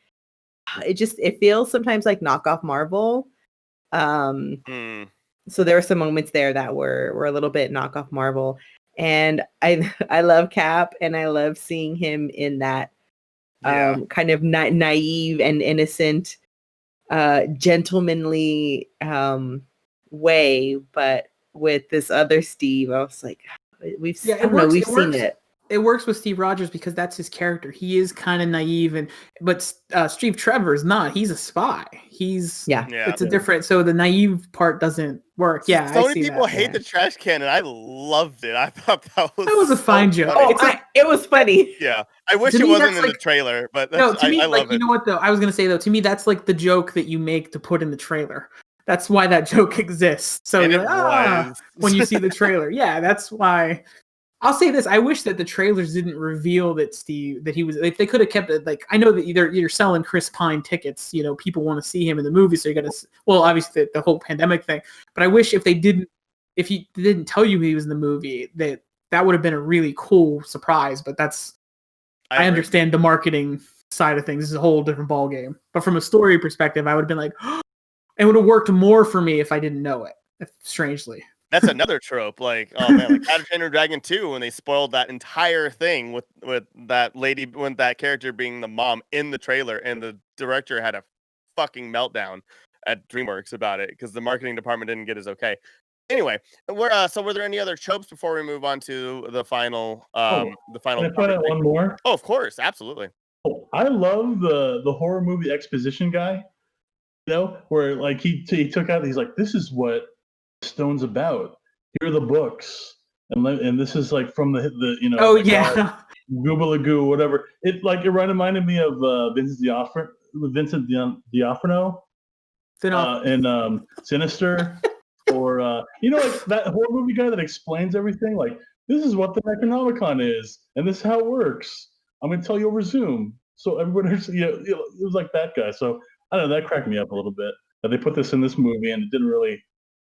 Speaker 3: it feels sometimes like knockoff Marvel. So there were some moments there that were a little bit knockoff Marvel. And I love Cap, and I love seeing him in that kind of naive and innocent, gentlemanly way, but with this other Steve, I was like, we've seen it.
Speaker 4: it works with Steve Rogers because that's his character. He is kind of naive, but Steve Trevor is not. He's a spy.
Speaker 3: Yeah.
Speaker 4: It's a different. So the naive part doesn't work. Yeah,
Speaker 1: so
Speaker 4: I
Speaker 1: many
Speaker 4: see
Speaker 1: people
Speaker 4: that,
Speaker 1: hate the trash can, and I loved it. I thought that
Speaker 4: was a fine joke.
Speaker 1: funny.
Speaker 3: It was funny.
Speaker 1: Yeah, I wish
Speaker 4: To
Speaker 1: it
Speaker 4: me,
Speaker 1: wasn't
Speaker 4: that's
Speaker 1: in the
Speaker 4: like-
Speaker 1: trailer, but
Speaker 4: No, to me,
Speaker 1: I
Speaker 4: like,
Speaker 1: love it.
Speaker 4: you know what though? I was gonna say though, to me, that's like the joke that you make to put in the trailer. That's why that joke exists. So
Speaker 1: And
Speaker 4: you're
Speaker 1: it
Speaker 4: like,
Speaker 1: was.
Speaker 4: when you see the trailer, yeah, that's why. I'll say this: I wish that the trailers didn't reveal that he was. If they could have kept it, like, I know that you're selling Chris Pine tickets. You know, people want to see him in the movie, so you got to. Well, obviously the whole pandemic thing, but I wish if he didn't tell you he was in the movie, that would have been a really cool surprise. But I understand the marketing side of things. This is a whole different ballgame. But from a story perspective, I would have been like, it would have worked more for me if I didn't know it. Strangely.
Speaker 1: That's another trope. Like, oh man, like How to Train Your Dragon 2, when they spoiled that entire thing with that lady, when that character being the mom in the trailer, and the director had a fucking meltdown at DreamWorks about it because the marketing department didn't get his okay. Anyway, were there any other tropes before we move on to the final
Speaker 2: Can I find out one more?
Speaker 1: Oh, of course, absolutely.
Speaker 2: Oh, I love the horror movie exposition guy. You know, where like he took out. He's like, this is what Stone's about. Here are the books, and this is like from the you know.
Speaker 4: Oh
Speaker 2: like,
Speaker 4: yeah.
Speaker 2: Goobalagoo, whatever. It reminded me of Vincent D'Onofrio, and Sinister, or like that horror movie guy that explains everything. Like, this is what the Necronomicon is, and this is how it works. I'm going to tell you over Zoom. So everybody, it was like that guy. So I don't know, that cracked me up a little bit that they put this in this movie, and it didn't really.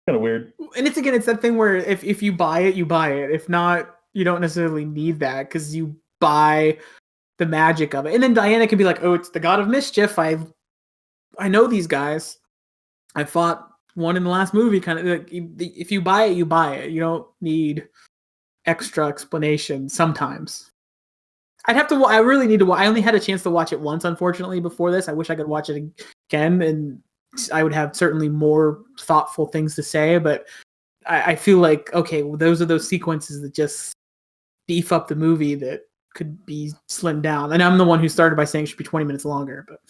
Speaker 2: Kind of weird.
Speaker 4: And it's that thing where if you buy it, you buy it. If not, you don't necessarily need that because you buy the magic of it. And then Diana can be like, "Oh, it's the God of Mischief. I know these guys. I fought one in the last movie." Kind of like, if you buy it, you buy it. You don't need extra explanation. Sometimes I really need to. I only had a chance to watch it once, unfortunately, before this. I wish I could watch it again, and I would have certainly more thoughtful things to say, but I feel like, okay, well, those are those sequences that just beef up the movie that could be slimmed down. And I'm the one who started by saying it should be 20 minutes longer. But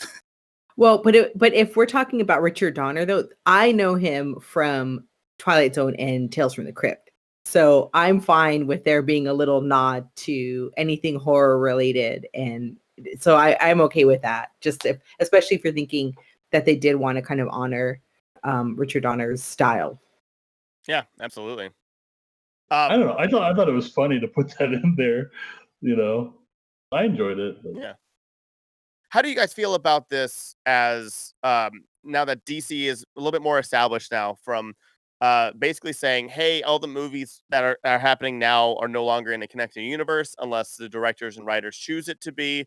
Speaker 3: well, but if we're talking about Richard Donner, though, I know him from Twilight Zone and Tales from the Crypt. So I'm fine with there being a little nod to anything horror related. And so I'm okay with that. Especially if you're thinking that they did want to kind of honor Richard Donner's style.
Speaker 1: Yeah, absolutely.
Speaker 2: I don't know. I thought it was funny to put that in there. You know, I enjoyed it. But.
Speaker 1: Yeah. How do you guys feel about this as now that DC is a little bit more established now, from basically saying, hey, all the movies that are happening now are no longer in a connected universe unless the directors and writers choose it to be.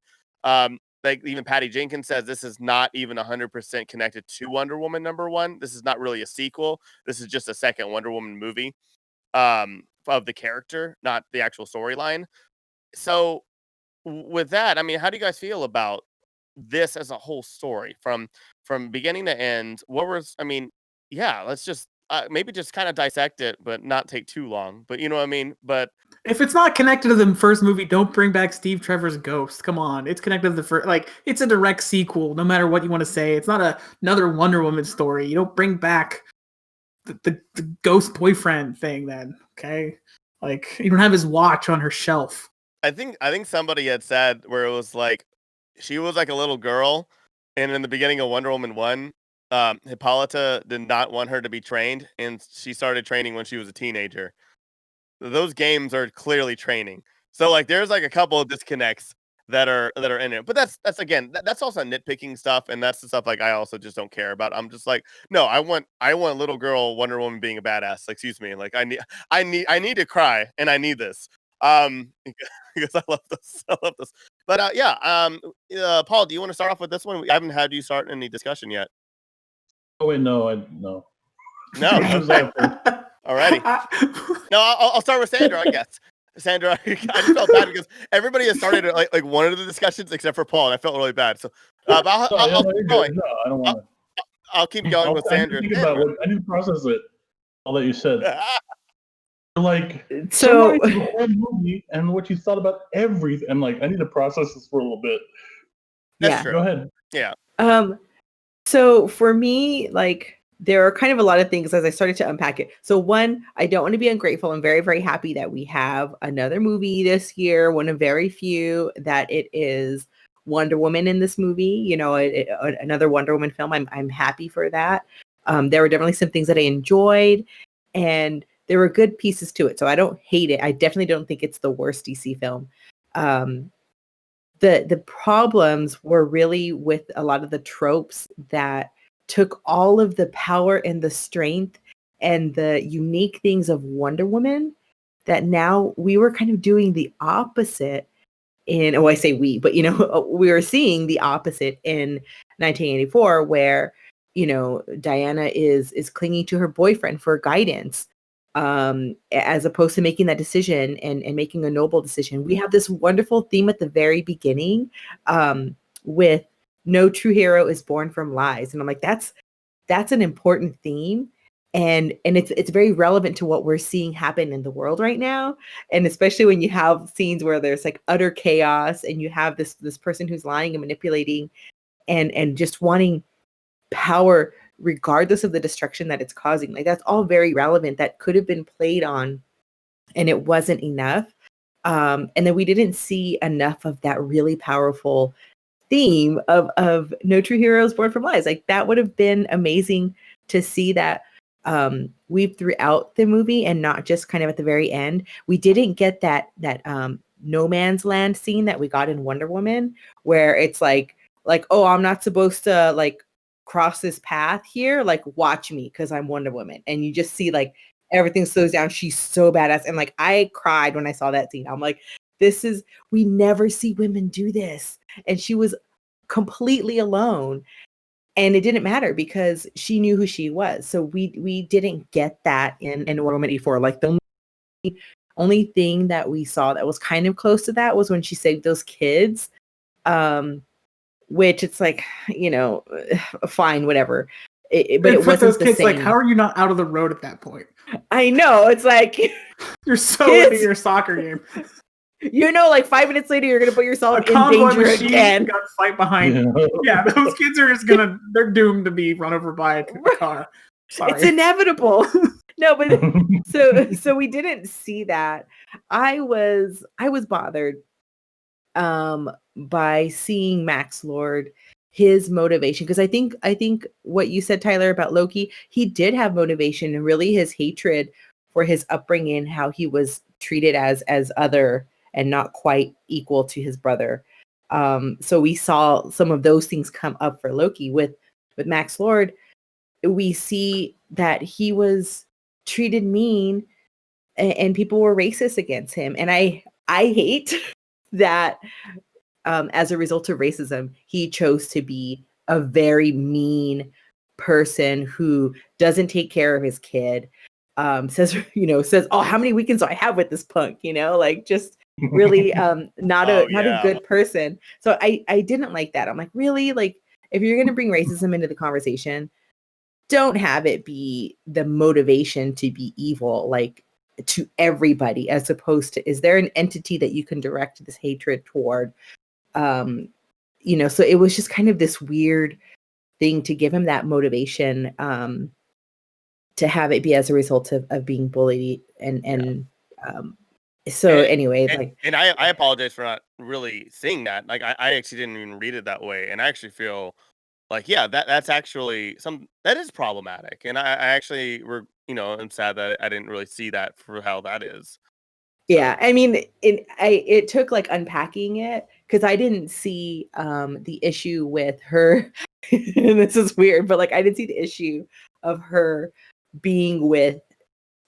Speaker 1: Like even Patty Jenkins says, this is not even 100% connected to Wonder Woman #1. This is not really a sequel. This is just a second Wonder Woman movie of the character, not the actual storyline. So with that, I mean, how do you guys feel about this as a whole story from beginning to end? Let's just maybe just kind of dissect it, but not take too long. But you know what I mean? But
Speaker 4: if it's not connected to the first movie, don't bring back Steve Trevor's ghost. Come on, it's connected to the first. Like, it's a direct sequel. No matter what you want to say, it's not another Wonder Woman story. You don't bring back the ghost boyfriend thing. Then, okay, like, you don't have his watch on her shelf.
Speaker 1: I think somebody had said where it was like she was like a little girl, and in the beginning of Wonder Woman 1, Hippolyta did not want her to be trained, and she started training when she was a teenager. Those games are clearly training. So like there's like a couple of disconnects that are in it. But that's again, that's also nitpicking stuff, and that's the stuff like I also just don't care about. I'm just like, no, I want little girl Wonder Woman being a badass. Like, excuse me, like I need to cry, and I need this. Because I love this. But Paul, do you want to start off with this one? I haven't had you start any discussion yet.
Speaker 2: Oh wait, no.
Speaker 1: No. Okay. Alrighty. No, I'll start with Sandra, I guess. Sandra, I just felt bad because everybody has started like one of the discussions except for Paul, and I felt really bad. So, but I'll keep going.
Speaker 2: No, I don't want to.
Speaker 1: I'll keep going with Sandra.
Speaker 2: I need to process it. All that you said. like
Speaker 3: So
Speaker 2: summarize the whole movie and what you thought about everything. I'm like, I need to process this for a little bit.
Speaker 1: That's
Speaker 3: yeah.
Speaker 1: true.
Speaker 2: Go ahead.
Speaker 1: Yeah.
Speaker 3: So for me, like there are kind of a lot of things as I started to unpack it. So one, I don't want to be ungrateful. I'm very, very happy that we have another movie this year, one of very few that it is Wonder Woman in this movie, you know, another Wonder Woman film. I'm happy for that. There were definitely some things that I enjoyed and there were good pieces to it. So I don't hate it. I definitely don't think it's the worst DC film. The problems were really with a lot of the tropes that took all of the power and the strength and the unique things of Wonder Woman that now we were kind of doing the opposite I say we, but you know, we were seeing the opposite in 1984 where, you know, Diana is clinging to her boyfriend for guidance. As opposed to making that decision and making a noble decision. We have this wonderful theme at the very beginning with no true hero is born from lies. And I'm like, that's an important theme. And it's very relevant to what we're seeing happen in the world right now. And especially when you have scenes where there's like utter chaos and you have this person who's lying and manipulating and just wanting power regardless of the destruction that it's causing. Like that's all very relevant that could have been played on and it wasn't enough. And then we didn't see enough of that really powerful theme of no true heroes born from lies. Like that would have been amazing to see that weave throughout the movie and not just kind of at the very end. We didn't get that no man's land scene that we got in Wonder Woman where it's like, oh, I'm not supposed to like cross this path here, like watch me because I'm Wonder Woman. And you just see like everything slows down. She's so badass. And like I cried when I saw that scene. I'm like, we never see women do this. And she was completely alone. And it didn't matter because she knew who she was. So we didn't get that in Wonder Woman 84. Like the only thing that we saw that was kind of close to that was when she saved those kids. Which it's like, you know, fine, whatever. But it wasn't
Speaker 4: those
Speaker 3: the
Speaker 4: kids
Speaker 3: same.
Speaker 4: like, how are you not out of the road at that point?
Speaker 3: I know. It's like
Speaker 4: you're so
Speaker 3: kids,
Speaker 4: into your soccer game.
Speaker 3: You know, like 5 minutes later, you're gonna put yourself in danger again.
Speaker 4: Got to fight behind. Yeah, those kids are just they're doomed to be run over by a car. Sorry.
Speaker 3: It's inevitable. No, but so we didn't see that. I was bothered by seeing Max Lord, his motivation, because I think what you said, Tyler, about Loki, he did have motivation and really his hatred for his upbringing, how he was treated as other and not quite equal to his brother. So we saw some of those things come up for Loki. With Max Lord, we see that he was treated mean and people were racist against him. And I hate that as a result of racism, he chose to be a very mean person who doesn't take care of his kid. Says, oh, how many weekends do I have with this punk? You know, like just really not a good person. So I didn't like that. I'm like, really? Like, if you're going to bring racism into the conversation, don't have it be the motivation to be evil, like to everybody, as opposed to, is there an entity that you can direct this hatred toward? So it was just kind of this weird thing to give him that motivation, to have it be as a result of being bullied anyway,
Speaker 1: I apologize for not really seeing that. Like I actually didn't even read it that way, and I actually feel like that's actually that is problematic, and I actually I'm sad that I didn't really see that for how that is.
Speaker 3: Yeah, I mean, it took like unpacking it because I didn't see the issue with her. And this is weird, but like I didn't see the issue of her being with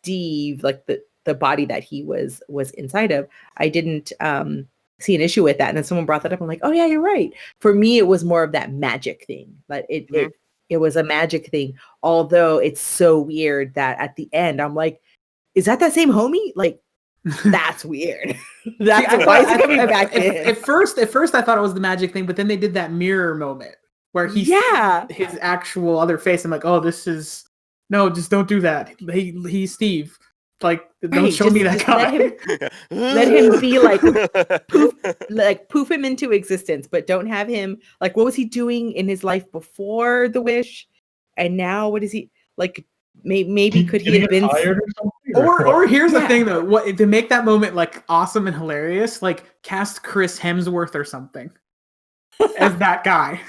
Speaker 3: Steve, like the body that he was inside of. I didn't see an issue with that, and then someone brought that up. I'm like, oh yeah, you're right. For me, it was more of that magic thing. But it was a magic thing. Although it's so weird that at the end, I'm like, is that same homie? Like. That's weird. Why is he coming back in?
Speaker 4: At first, I thought it was the magic thing, but then they did that mirror moment where he his actual other face. I'm like, oh, this is no, just don't do that. He's Steve. Like Don't show me that
Speaker 3: just
Speaker 4: guy.
Speaker 3: let him be like poof him into existence, but don't have him like, what was he doing in his life before the wish, and now what is he like? Maybe could he have been
Speaker 2: hired or something?
Speaker 4: Or here's the thing though, what to make that moment like awesome and hilarious, like cast Chris Hemsworth or something as that guy.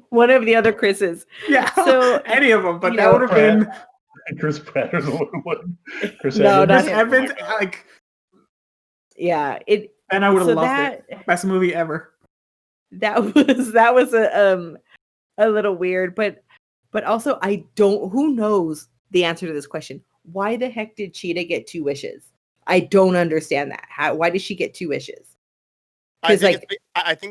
Speaker 3: One of the other Chris's.
Speaker 4: Yeah.
Speaker 3: So
Speaker 4: any of them, but that would have been
Speaker 2: Chris Pratt or one.
Speaker 3: Chris
Speaker 4: Evans. Like,
Speaker 3: yeah,
Speaker 4: and I would have loved it. Best movie ever.
Speaker 3: That was a little weird, but also who knows the answer to this question? Why the heck did Cheetah get 2 wishes? I don't understand that. Why did she get 2 wishes?
Speaker 1: I think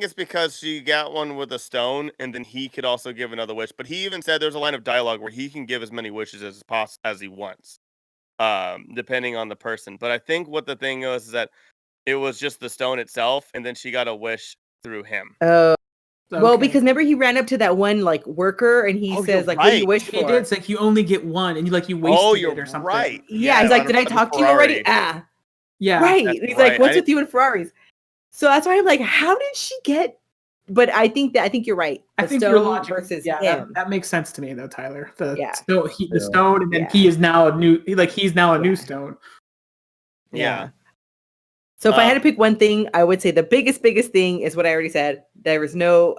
Speaker 1: it's because she got one with a stone, and then he could also give another wish. But he even said there's a line of dialogue where he can give as many wishes as he wants, depending on the person. But I think what the thing was is that it was just the stone itself, and then she got a wish through him.
Speaker 3: Oh, well, because remember he ran up to that one like worker, and he says like, "What do you wish for?"
Speaker 4: He did. It's like you only get one, and you wasted it or something.
Speaker 1: Right.
Speaker 3: Yeah, he's like, "Did I talk to you already?"
Speaker 4: Yeah,
Speaker 3: right. He's like, "What's with you and Ferraris?s?" So that's why I'm like, how did she get? But I think you're right.
Speaker 4: I think
Speaker 3: your
Speaker 4: logic
Speaker 3: versus
Speaker 4: him. That makes sense to me though, Tyler. The
Speaker 3: the
Speaker 4: stone, and then he is now a new new stone.
Speaker 3: Yeah. So if I had to pick one thing, I would say the biggest thing is what I already said. There was no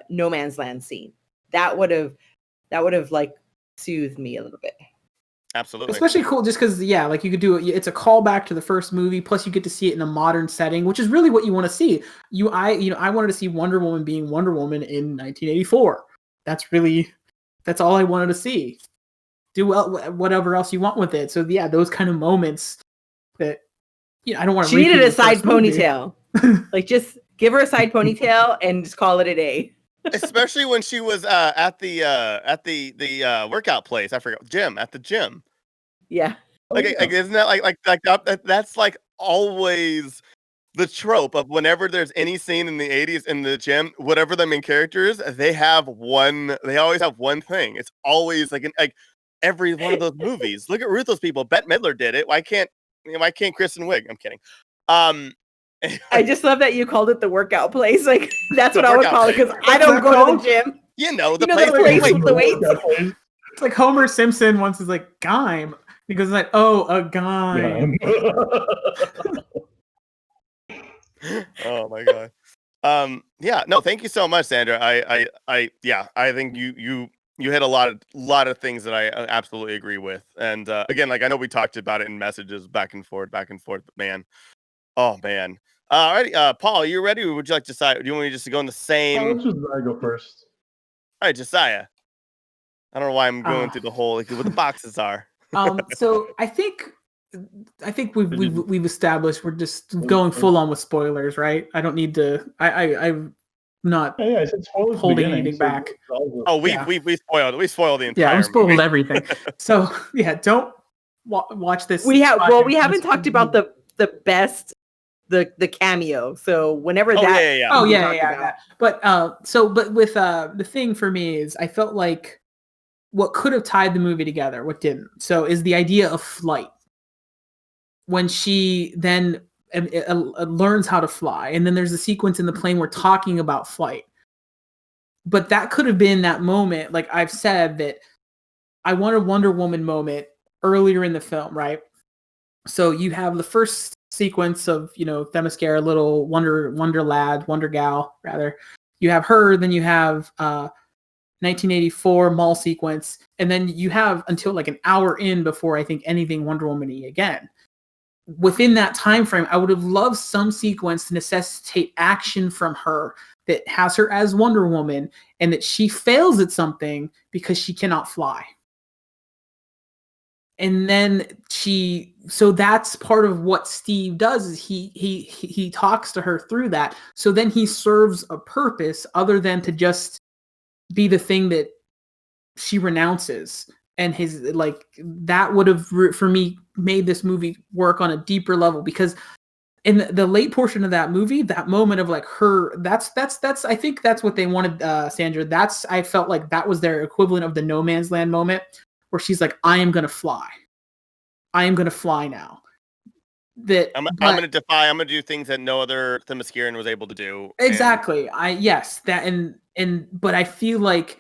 Speaker 3: no man's land scene. That would have like soothed me a little bit.
Speaker 1: Absolutely.
Speaker 4: Especially cool just because, like you could do it. It's a callback to the first movie. Plus you get to see it in a modern setting, which is really what you want to see. I wanted to see Wonder Woman being Wonder Woman in 1984. That's all I wanted to see. Do whatever else you want with it. So those kind of moments that, I don't want to.
Speaker 3: She needed a side ponytail. Like just give her a side ponytail and just call it a day.
Speaker 1: Especially when she was at the workout place. I forgot at the gym.
Speaker 3: Yeah.
Speaker 1: Like isn't that like that's like always the trope of whenever there's any scene in the 80s in the gym, whatever the main character is, they always have one thing. It's always like every one of those movies. Look at Ruthless People. Bette Midler did it. Why can't Kristen Wiig? I'm kidding.
Speaker 3: I just love that you called it the workout place. Like that's what I would call it because I don't go to the gym.
Speaker 1: The
Speaker 3: place with the weights.
Speaker 4: It's like Homer Simpson once is like Gime. He goes like, "Oh, a Gime."
Speaker 1: Oh my god. No, thank you so much, Sandra. I think you hit a lot of things that I absolutely agree with. And again, like I know we talked about it in messages back and forth, but man. Oh man. Alrighty, Paul, you ready? Or would you like to decide? Do you want me just to go in the same?
Speaker 2: Let's just go first.
Speaker 1: All right, Josiah. I don't know why I'm going through the whole what the boxes are.
Speaker 4: So I think we've established we're just going full on with spoilers, right? I don't need to. I'm not
Speaker 2: I said spoilers
Speaker 4: holding anything back.
Speaker 1: Oh, we spoiled the entire.
Speaker 4: Yeah, we spoiled
Speaker 1: movie.
Speaker 4: Everything. So don't watch this.
Speaker 3: We haven't talked about the best. The cameo. So whenever that.
Speaker 1: Oh
Speaker 4: yeah. But with the thing for me is I felt like what could have tied the movie together, what didn't. So is the idea of flight. When she then learns how to fly, and then there's a sequence in the plane where talking about flight. But that could have been that moment. Like I've said that I want a Wonder Woman moment earlier in the film, right? So you have the first sequence of Themyscira, little wonder gal rather. You have her, then you have 1984 mall sequence, and then you have until like an hour in before I think anything Wonder Woman-y again. Within that time frame, I would have loved some sequence to necessitate action from her that has her as Wonder Woman, and that she fails at something because she cannot fly. And then so that's part of what Steve does is he talks to her through that. So then he serves a purpose other than to just be the thing that she renounces. And his that would have for me made this movie work on a deeper level, because in the late portion of that movie, that moment of like her, that's I think that's what they wanted, Sandra. I felt like that was their equivalent of the No Man's Land moment, where she's like, I am going to fly. I am going to fly now. that
Speaker 1: I'm
Speaker 4: but-
Speaker 1: gonna defy. I'm gonna do things that no other Themysciran was able to do.
Speaker 4: Exactly. But I feel like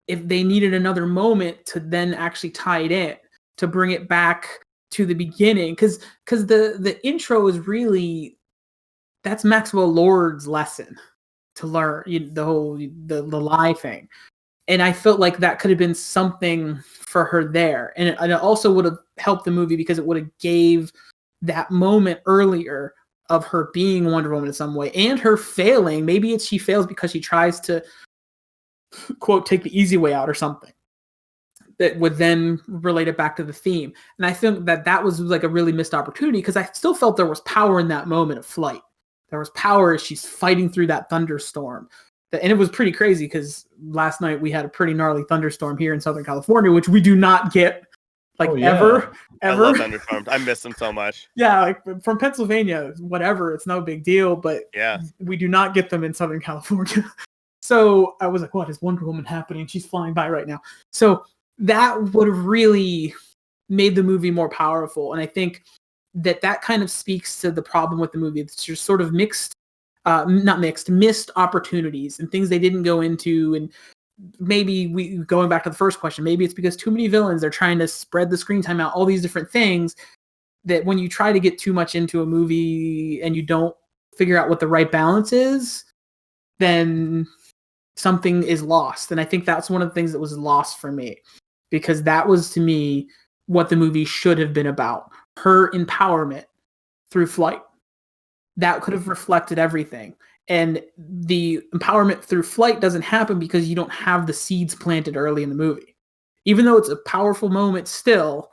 Speaker 4: if they needed another moment to then actually tie it in, to bring it back to the beginning, because the intro is really, that's Maxwell Lord's lesson to learn, the lie thing. And I felt like that could have been something for her there. And it also would have helped the movie because it would have gave that moment earlier of her being Wonder Woman in some way and her failing. Maybe she fails because she tries to, quote, take the easy way out or something that would then relate it back to the theme. And I think that was like a really missed opportunity, because I still felt there was power in that moment of flight. There was power as she's fighting through that thunderstorm. And it was pretty crazy because last night we had a pretty gnarly thunderstorm here in Southern California, which we do not get ever.
Speaker 1: I love thunderstorms. I miss them so much.
Speaker 4: Yeah, like from Pennsylvania, whatever, it's no big deal, but
Speaker 1: yeah,
Speaker 4: we do not get them in Southern California. So I was like, what is Wonder Woman happening? She's flying by right now. So that would have really made the movie more powerful. And I think that kind of speaks to the problem with the movie. It's just sort of missed opportunities and things they didn't go into. And maybe going back to the first question, maybe it's because too many villains, they're trying to spread the screen time out, all these different things, that when you try to get too much into a movie and you don't figure out what the right balance is, then something is lost. And I think that's one of the things that was lost for me, because that was, to me, what the movie should have been about. Her empowerment through flight. That could have reflected everything. And the empowerment through flight doesn't happen because you don't have the seeds planted early in the movie. Even though it's a powerful moment still,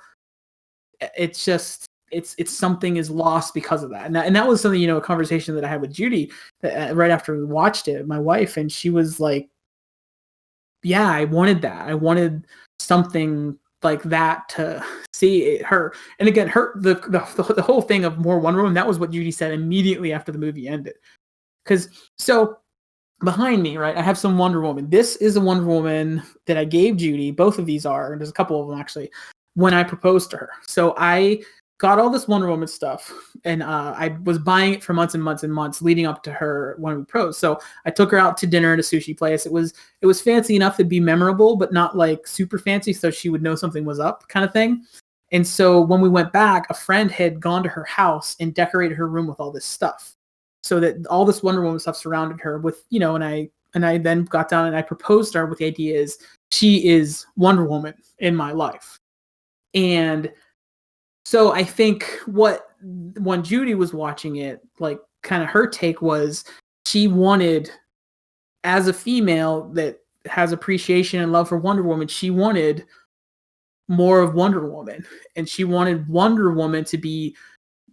Speaker 4: it's just, it's something is lost because of that. And that was something, a conversation that I had with Judy right after we watched it, my wife, and she was like, yeah, I wanted that. I wanted something like that to see her. And again, the whole thing of more Wonder Woman, that was what Judy said immediately after the movie ended. So behind me, right, I have some Wonder Woman. This is a Wonder Woman that I gave Judy. Both of these are, and there's a couple of them actually, when I proposed to her. So I got all this Wonder Woman stuff, and I was buying it for months and months and months leading up to her when we proposed. So I took her out to dinner at a sushi place. It was fancy enough to be memorable, but not like super fancy, so she would know something was up, kind of thing. And so when we went back, a friend had gone to her house and decorated her room with all this stuff, so that all this Wonder Woman stuff surrounded her with, and I then got down and I proposed to her with the idea is she is Wonder Woman in my life. And so I think when Judy was watching it, like kind of her take was she wanted, as a female that has appreciation and love for Wonder Woman, she wanted more of Wonder Woman, and she wanted Wonder Woman to be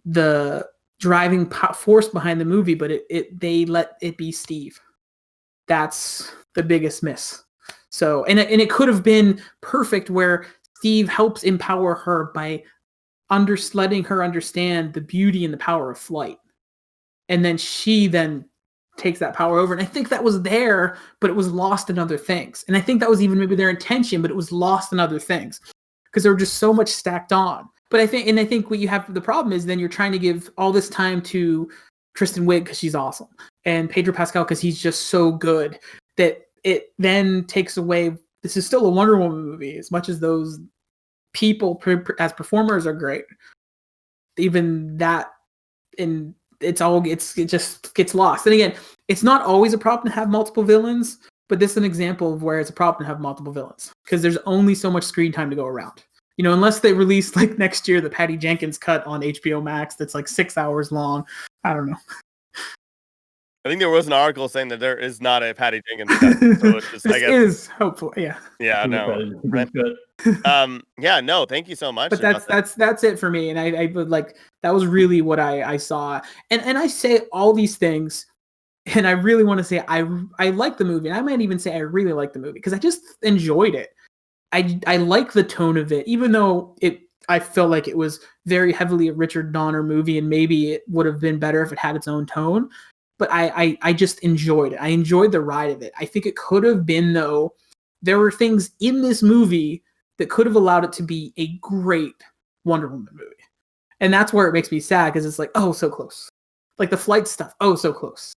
Speaker 4: the driving force behind the movie, but they let it be Steve. That's the biggest miss. So, and it could have been perfect where Steve helps empower her by letting her understand the beauty and the power of flight. And then she then takes that power over. And I think that was there, but it was lost in other things. And I think that was even maybe their intention, but it was lost in other things because there were just so much stacked on. But I think what you have, the problem is then you're trying to give all this time to Kristen Wiig because she's awesome, and Pedro Pascal because he's just so good, that it then takes away. This is still a Wonder Woman movie, as much as those people as performers are great. Even that, and it just gets lost. And again, it's not always a problem to have multiple villains, but this is an example of where it's a problem to have multiple villains because there's only so much screen time to go around. Unless they release like next year the Patty Jenkins cut on HBO Max that's like 6 hours long. I don't know.
Speaker 1: I think there was an article saying that there is not a Patty Jenkins cut, so it's just, I guess,
Speaker 4: is hopeful. Yeah.
Speaker 1: Yeah, no. Right. Yeah, no, thank you so much.
Speaker 4: But that's it for me. And I would like, that was really what I saw. And I say all these things, and I really want to say I like the movie. And I might even say I really like the movie because I just enjoyed it. I like the tone of it, even though I felt like it was very heavily a Richard Donner movie, and maybe it would have been better if it had its own tone. But I just enjoyed it. I enjoyed the ride of it. I think it could have been, though, there were things in this movie that could have allowed it to be a great Wonder Woman movie. And that's where it makes me sad because it's like, oh, so close. Like the flight stuff, oh, so close.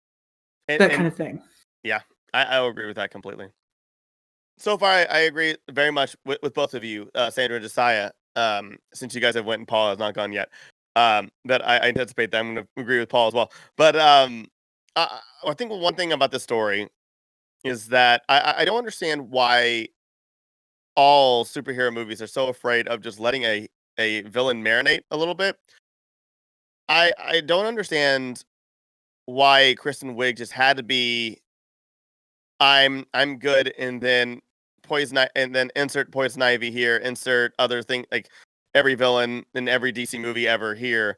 Speaker 4: That kind of thing.
Speaker 1: Yeah, I will agree with that completely. So far, I agree very much with both of you, Sandra and Josiah. Since you guys have went and Paul has not gone yet, that I anticipate that I'm going to agree with Paul as well. But I think one thing about this story is that I don't understand why all superhero movies are so afraid of just letting a villain marinate a little bit. I don't understand why Kristen Wiig just had to be I'm good, and then and then insert poison ivy here, insert other thing, like every villain in every DC movie ever here.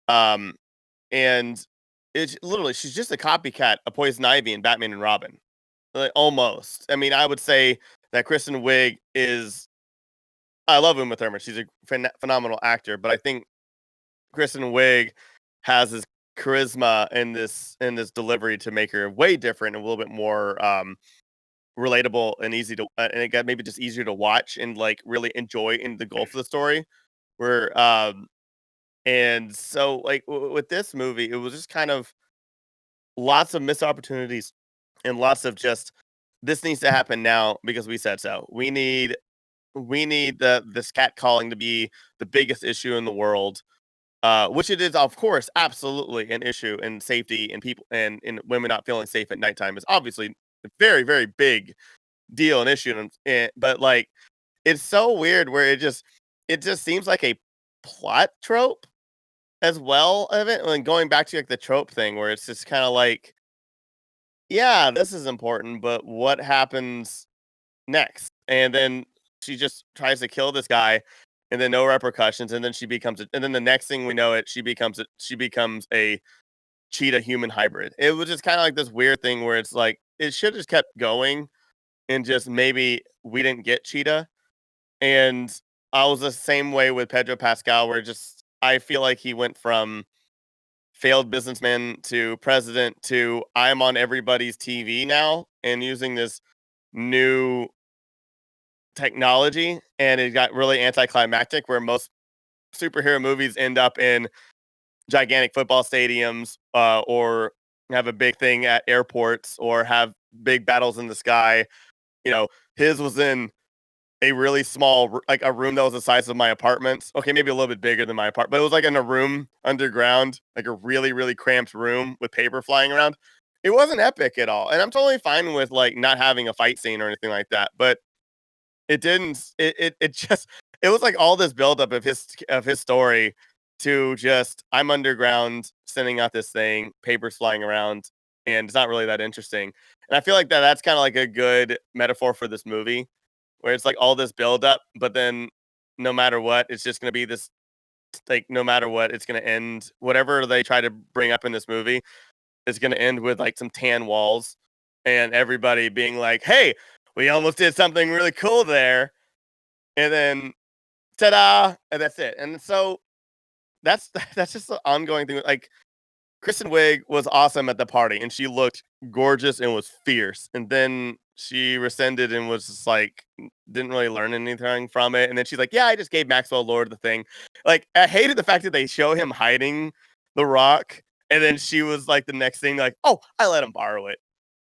Speaker 1: Um and it's literally she's just a copycat of Poison Ivy and Batman and Robin. Like, almost. I mean, I would say that Kristen Wiig is I love Uma Thurman. She's a phenomenal actor, but I think Kristen Wiig has this charisma in this delivery to make her way different and a little bit more relatable and easy to and it got maybe just easier to watch and like really enjoy in the gulf of the story. Where and so like with this movie, it was just kind of lots of missed opportunities and lots of just this needs to happen now because we said so. We need this cat calling to be the biggest issue in the world. Which it is, of course, absolutely an issue in safety and people and in women not feeling safe at nighttime is obviously a very, very big deal and issue. But like, it's so weird where it just seems like a plot trope as well of it. And going back to like the trope thing where it's just kind of like, yeah, this is important, but what happens next? And then she just tries to kill this guy. And then no repercussions, and then and then the next thing we know she becomes a cheetah human hybrid. It was just kind of like this weird thing where it's like it should have just kept going, and just maybe we didn't get cheetah. And I was the same way with Pedro Pascal, where just I feel like he went from failed businessman to president to I'm on everybody's TV now and using this new technology, and it got really anticlimactic where most superhero movies end up in gigantic football stadiums or have a big thing at airports or have big battles in the sky. His was in a really small, like a room that was the size of my apartment. Okay, maybe a little bit bigger than my apartment, but it was like in a room underground, like a really, really cramped room with paper flying around. It wasn't epic at all. And I'm totally fine with like not having a fight scene or anything like that, but it didn't. It was like all this buildup of his story to just I'm underground sending out this thing, papers flying around, and it's not really that interesting. And I feel like that's kind of like a good metaphor for this movie, where it's like all this buildup, but then no matter what, it's just gonna be this like no matter what, it's gonna end. Whatever they try to bring up in this movie is gonna end with like some tan walls and everybody being like, "Hey, we almost did something really cool there," and then ta-da, and that's it. And so that's just the ongoing thing. Like Kristen Wiig was awesome at the party, and she looked gorgeous and was fierce. And then she rescinded and was just like didn't really learn anything from it. And then she's like, "Yeah, I just gave Maxwell Lord the thing." Like I hated the fact that they show him hiding the rock, and then she was like the next thing, like, "Oh, I let him borrow it."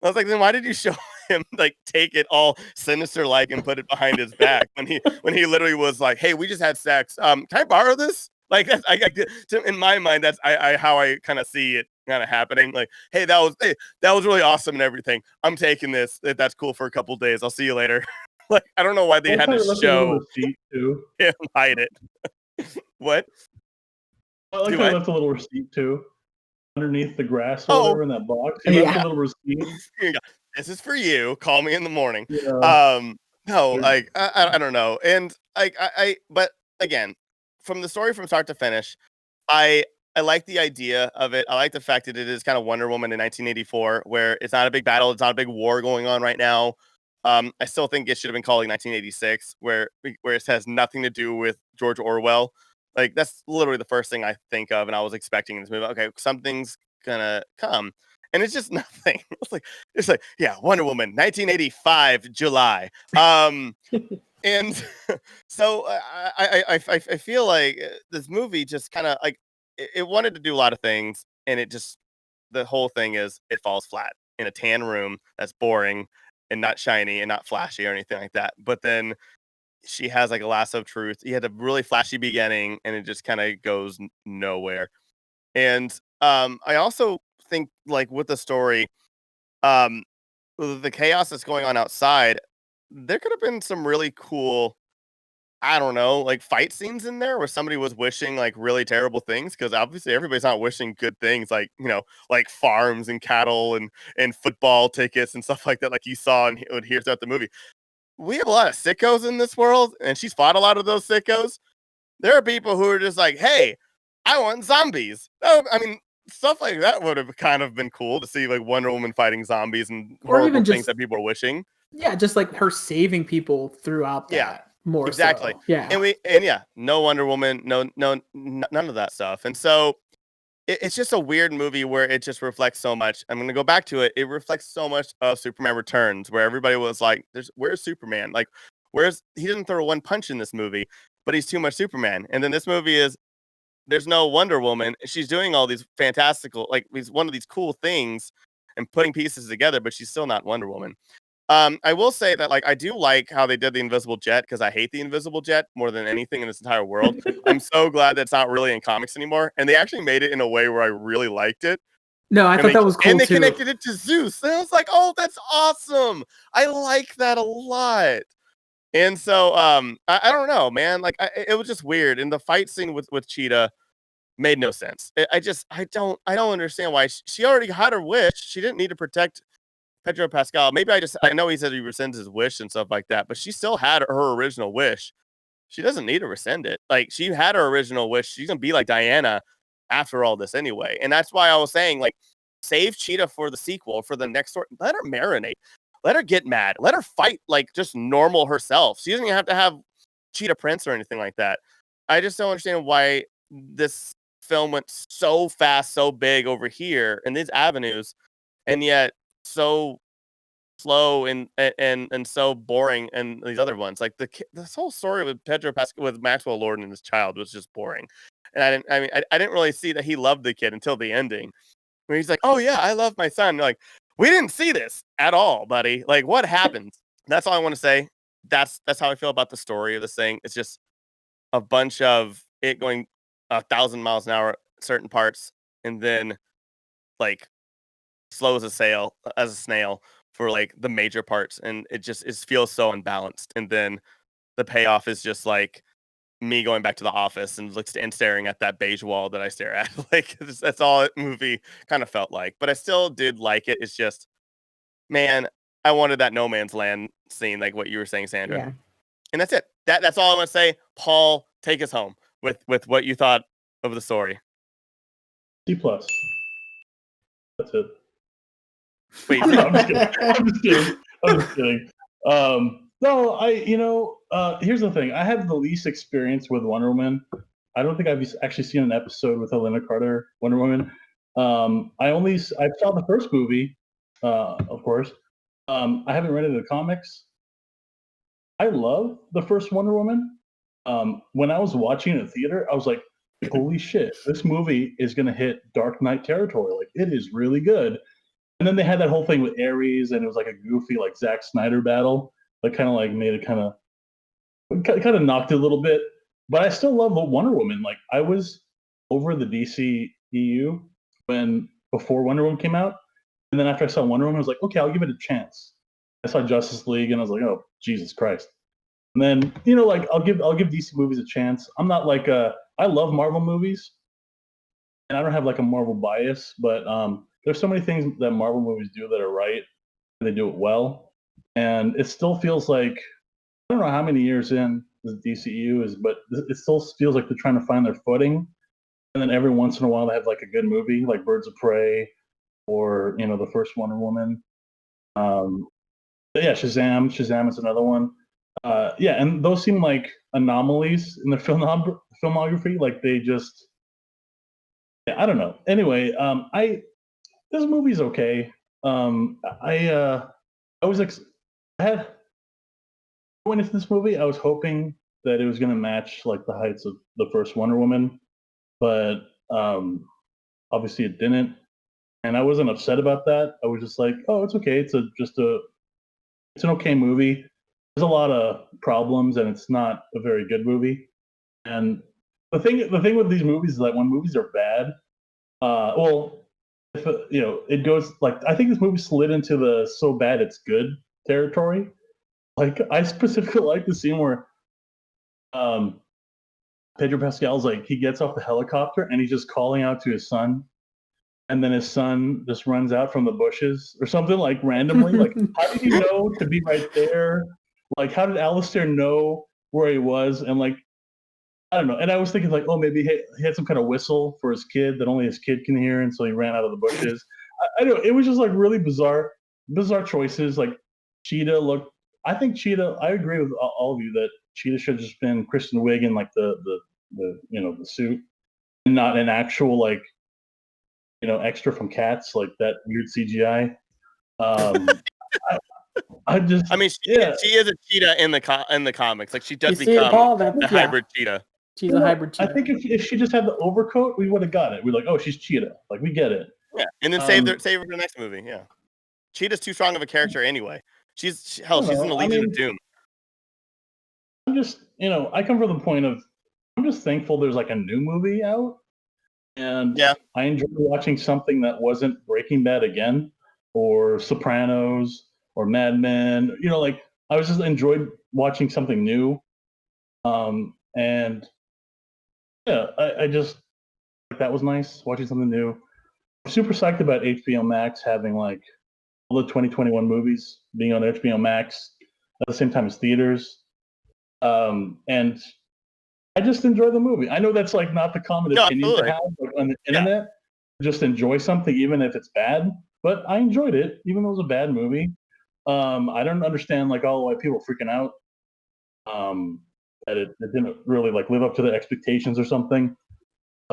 Speaker 1: I was like, then why did you show him like take it all sinister like and put it behind his back when he literally was like, "Hey, we just had sex. Can I borrow this?" Like that's in my mind, that's how I kind of see it kind of happening. Like, hey, that was really awesome and everything. I'm taking this. If that's cool for a couple days, I'll see you later. Like, I don't know why they had to show him hide it. What?
Speaker 2: I like how I left a little receipt too. Underneath the grass or whatever in that box. Left a little receipt.
Speaker 1: This is for you. Call me in the morning.
Speaker 2: Yeah.
Speaker 1: No, like I don't know. And like but again, from the story from start to finish, I like the idea of it. I like the fact that it is kind of Wonder Woman in 1984, where it's not a big battle, it's not a big war going on right now. I still think it should have been called 1986, where it has nothing to do with George Orwell. Like that's literally the first thing I think of, and I was expecting in this movie. Okay, something's gonna come, and it's just nothing. It's like yeah, Wonder Woman, 1985 July. And so I feel like this movie just kind of like it wanted to do a lot of things, and it just the whole thing is it falls flat in a tan room that's boring and not shiny and not flashy or anything like that. But then she has like a lasso of truth. He had a really flashy beginning, and it just kind of goes nowhere. And I also think like with the story, um, the chaos that's going on outside, there could have been some really cool, I don't know, like fight scenes in there where somebody was wishing like really terrible things because obviously everybody's not wishing good things like like farms and cattle and football tickets and stuff like that like you saw and would hear throughout the movie. We have a lot of sickos in this world, and she's fought a lot of those sickos. There are people who are just like, hey, I want zombies. Oh, I mean, stuff like that would have kind of been cool to see, like Wonder Woman fighting zombies and
Speaker 4: Or
Speaker 1: horrible
Speaker 4: even
Speaker 1: things
Speaker 4: just
Speaker 1: that people are wishing.
Speaker 4: yeah, just like her saving people throughout that.
Speaker 1: Yeah,
Speaker 4: More
Speaker 1: exactly.
Speaker 4: so. Yeah.
Speaker 1: And yeah, no Wonder Woman, none of that stuff. And so it's just a weird movie where it just reflects so much. I'm gonna go back to it. It reflects so much of Superman Returns, where everybody was like, where's Superman? Like, he didn't throw one punch in this movie, but he's too much Superman. And then this movie is there's no Wonder Woman. She's doing all these fantastical, like these one of these cool things and putting pieces together, but she's still not Wonder Woman. I will say that like I do like how they did the invisible jet because I hate the invisible jet more than anything in this entire world. I'm so glad that's not really in comics anymore, and they actually made it in a way where I really liked it.
Speaker 4: No, I thought that was cool
Speaker 1: and they
Speaker 4: too.
Speaker 1: connected it to Zeus, and I was like, oh, that's awesome. I like that a lot. And so I don't know, man. Like it was just weird, and the fight scene with Cheetah made no sense. I don't understand why she already had her wish. She didn't need to protect Pedro Pascal. Maybe I know he said he rescinds his wish and stuff like that, but she still had her original wish. She doesn't need to rescind it. Like she had her original wish. She's gonna be like Diana after all this anyway. And that's why I was saying, like, save Cheetah for the sequel, for the next story. Let her marinate. Let her get mad. Let her fight like just normal herself. She doesn't even have to have Cheetah Prince or anything like that. I just don't understand why this film went so fast, so big over here in these avenues, and yet so slow and so boring in these other ones. Like this whole story with Pedro Pascal with Maxwell Lord and his child was just boring. And I didn't really see that he loved the kid until the ending, where he's like, "Oh yeah, I love my son." Like, we didn't see this at all, buddy. Like, what happened? That's all I want to say. That's how I feel about the story of this thing. It's just a bunch of it going 1,000 miles an hour at certain parts, and then like slow as a snail for like the major parts, and it feels so unbalanced. And then the payoff is just like me going back to the office and staring at that beige wall that I stare at. Like that's all the movie kind of felt like. But I still did like it. It's just, man, I wanted that no man's land scene, like what you were saying, Sandra.
Speaker 3: Yeah.
Speaker 1: And that's it. That's all I want to say. Paul, take us home with what you thought of the story.
Speaker 2: C+. That's it.
Speaker 1: Wait,
Speaker 2: No, I'm just kidding. No, here's the thing. I have the least experience with Wonder Woman. I don't think I've actually seen an episode with Helena Carter Wonder Woman. I saw the first movie, of course. I haven't read any of the comics. I love the first Wonder Woman. When I was watching it in the theater, I was like, holy shit, this movie is going to hit Dark Knight territory. Like, it is really good. And then they had that whole thing with Ares, and it was like a goofy, like Zack Snyder battle that kind of like made it kind of knocked it a little bit. But I still love Wonder Woman. Like, I was over the DC EU before Wonder Woman came out, and then after I saw Wonder Woman, I was like, okay, I'll give it a chance. I saw Justice League, and I was like, oh, Jesus Christ. And then like I'll give DC movies a chance. I'm not like I love Marvel movies, and I don't have like a Marvel bias, but there's so many things that Marvel movies do that are right, and they do it well. And it still feels like, I don't know how many years in the DCU is, but it still feels like they're trying to find their footing. And then every once in a while they have like a good movie, like Birds of Prey, or the first Wonder Woman. Yeah, Shazam is another one. Yeah, and those seem like anomalies in the filmography. Like they just, yeah, I don't know. Anyway, this movie's okay. I was I had Going into this movie, I was hoping that it was going to match like the heights of the first Wonder Woman, but obviously it didn't. And I wasn't upset about that. I was just like, oh, it's okay. It's an okay movie. There's a lot of problems, and it's not a very good movie. And the thing with these movies is that when movies are bad, if it goes like, I think this movie slid into the so bad it's good territory. Like, I specifically like the scene where Pedro Pascal's like, he gets off the helicopter and he's just calling out to his son, and then his son just runs out from the bushes or something, like randomly. Like, how did he know to be right there? Like, how did Alistair know where he was? And like, I don't know. And I was thinking like, oh, maybe he had some kind of whistle for his kid that only his kid can hear, and so he ran out of the bushes. I don't know. It was just like really bizarre choices. Like, Cheetah looked. I think Cheetah. I agree with all of you that Cheetah should have just been Kristen Wiig in like the suit, and not an actual like extra from Cats, like that weird CGI. I mean,
Speaker 1: she is a cheetah in the comics. Like, she does become the hybrid cheetah.
Speaker 4: She's a hybrid cheetah.
Speaker 2: I think if she just had the overcoat, we would have got it. We're like, oh, she's Cheetah. Like, we get it.
Speaker 1: Yeah, and then save her for the next movie. Yeah, Cheetah's too strong of a character anyway. She's in the Legion of Doom.
Speaker 2: I'm just, I come from the point of, I'm just thankful there's like a new movie out, and I enjoyed watching something that wasn't Breaking Bad again, or Sopranos, or Mad Men. Like, I was just enjoyed watching something new, and I just, that was nice, watching something new. I'm super psyched about HBO Max having like all the 2021 movies being on HBO Max at the same time as theaters. And I just enjoy the movie. I know that's like not the common opinion to have like, on the internet. Just enjoy something even if it's bad, but I enjoyed it even though it was a bad movie. I don't understand like all why people are freaking out. That it didn't really like live up to the expectations or something.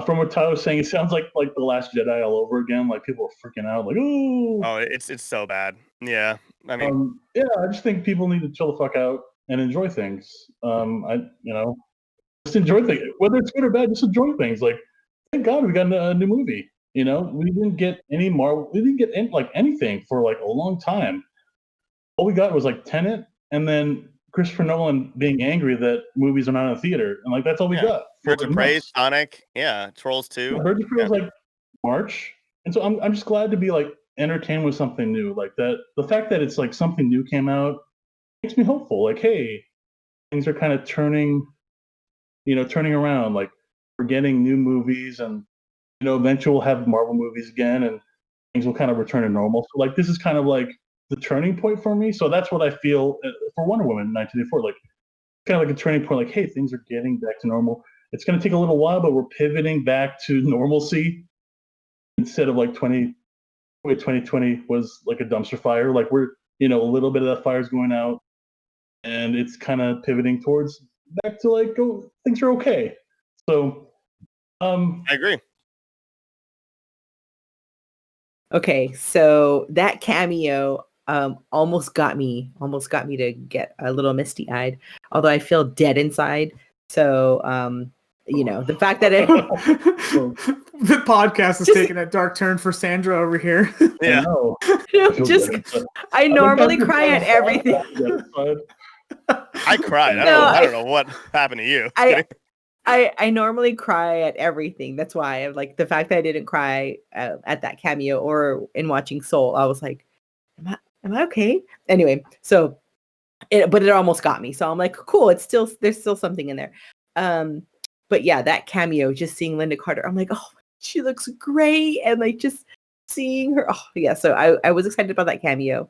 Speaker 2: From what Tyler was saying, it sounds like The Last Jedi all over again. Like, people are freaking out, like, oh.
Speaker 1: Oh, it's so bad. Yeah, I mean,
Speaker 2: I just think people need to chill the fuck out and enjoy things. Just enjoy things, whether it's good or bad. Just enjoy things. Like, thank God we got a new movie. We didn't get any Marvel. We didn't get anything for like a long time. All we got was like Tenet, and then Christopher Nolan being angry that movies are not in a theater, and like that's all we got.
Speaker 1: Birds of Prey, Sonic, Trolls 2.
Speaker 2: Birds of Prey was like March, and so I'm just glad to be like entertained with something new like that. The fact that it's like something new came out makes me hopeful. Like, hey, things are kind of turning around. Like, we're getting new movies, and eventually we'll have Marvel movies again, and things will kind of return to normal. So like, this is kind of like the turning point for me. So that's what I feel for Wonder Woman 1984. Like, kind of like a turning point. Like, hey, things are getting back to normal. It's going to take a little while, but we're pivoting back to normalcy instead of like 2020 was like a dumpster fire. Like, we're a little bit of that fire's going out, and it's kind of pivoting towards back to like, things are okay. So
Speaker 1: I agree.
Speaker 3: Okay, so that cameo almost got me to get a little misty-eyed, although I feel dead inside. So the fact that
Speaker 4: the podcast is taking a dark turn for Sandra over here.
Speaker 1: Yeah.
Speaker 3: I normally cry at everything.
Speaker 1: I cried. I don't know what happened to you.
Speaker 3: I normally cry at everything. That's why I'm like, the fact that I didn't cry at that cameo or in watching Soul, I was like, am I okay? Anyway, so but it almost got me. So I'm like, cool. There's still something in there. But yeah, that cameo, just seeing Linda Carter, I'm like, oh, she looks great. And like, just seeing her. Oh yeah. So I was excited about that cameo.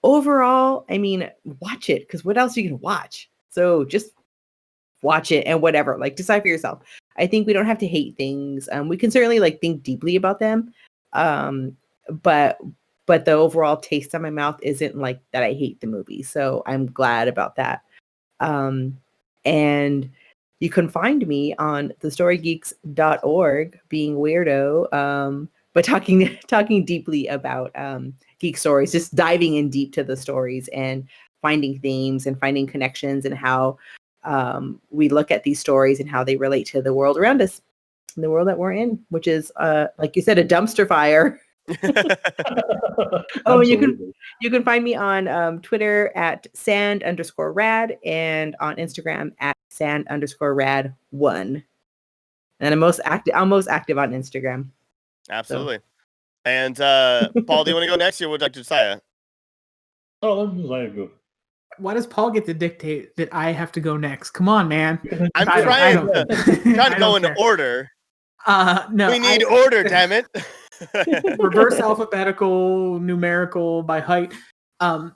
Speaker 3: Overall, I mean, watch it, because what else are you gonna watch? So just watch it and whatever, like, decide for yourself. I think we don't have to hate things. We can certainly like think deeply about them. But the overall taste on my mouth isn't like that I hate the movie. So I'm glad about that. And you can find me on thestorygeeks.org being weirdo, but talking deeply about geek stories, just diving in deep to the stories and finding themes and finding connections and how we look at these stories and how they relate to the world around us, in the world that we're in, which is, like you said, a dumpster fire. Oh, and you can find me on Twitter at @sand_rad and on Instagram at @sand_rad1. And I'm most active on Instagram.
Speaker 1: Absolutely. So. And Paul, do you want to go next, or would you like Josiah?
Speaker 2: Oh, let Josiah go.
Speaker 4: Why does Paul get to dictate that I have to go next? Come on, man.
Speaker 1: I'm trying to go in order.
Speaker 4: No,
Speaker 1: we need order, damn it.
Speaker 4: Reverse alphabetical, numerical by height. I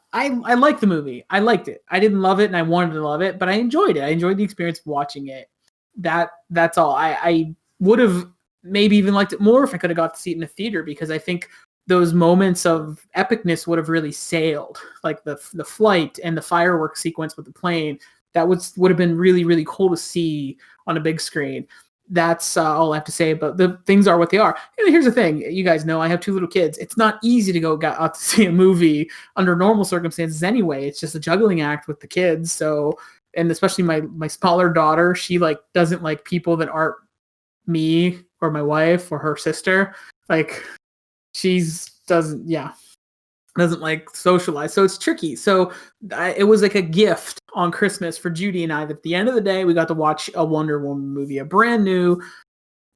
Speaker 4: liked the movie. I liked it. I didn't love it, and I wanted to love it, but I enjoyed it. I enjoyed the experience of watching it. That's all. I would have maybe even liked it more if I could have got to see it in a theater, because I think those moments of epicness would have really sailed, like the flight and the fireworks sequence with the plane. That would have been really, really cool to see on a big screen. That's all I have to say about the things are what they are. And here's the thing. You guys know I have 2 little kids. It's not easy to go out to see a movie under normal circumstances anyway. It's just a juggling act with the kids. So, and especially my smaller daughter, she doesn't like people that aren't me or my wife or her sister. Doesn't like socialize. So it's tricky. So it was like a gift on Christmas for Judy and I that at the end of the day, we got to watch a Wonder Woman movie, a brand new,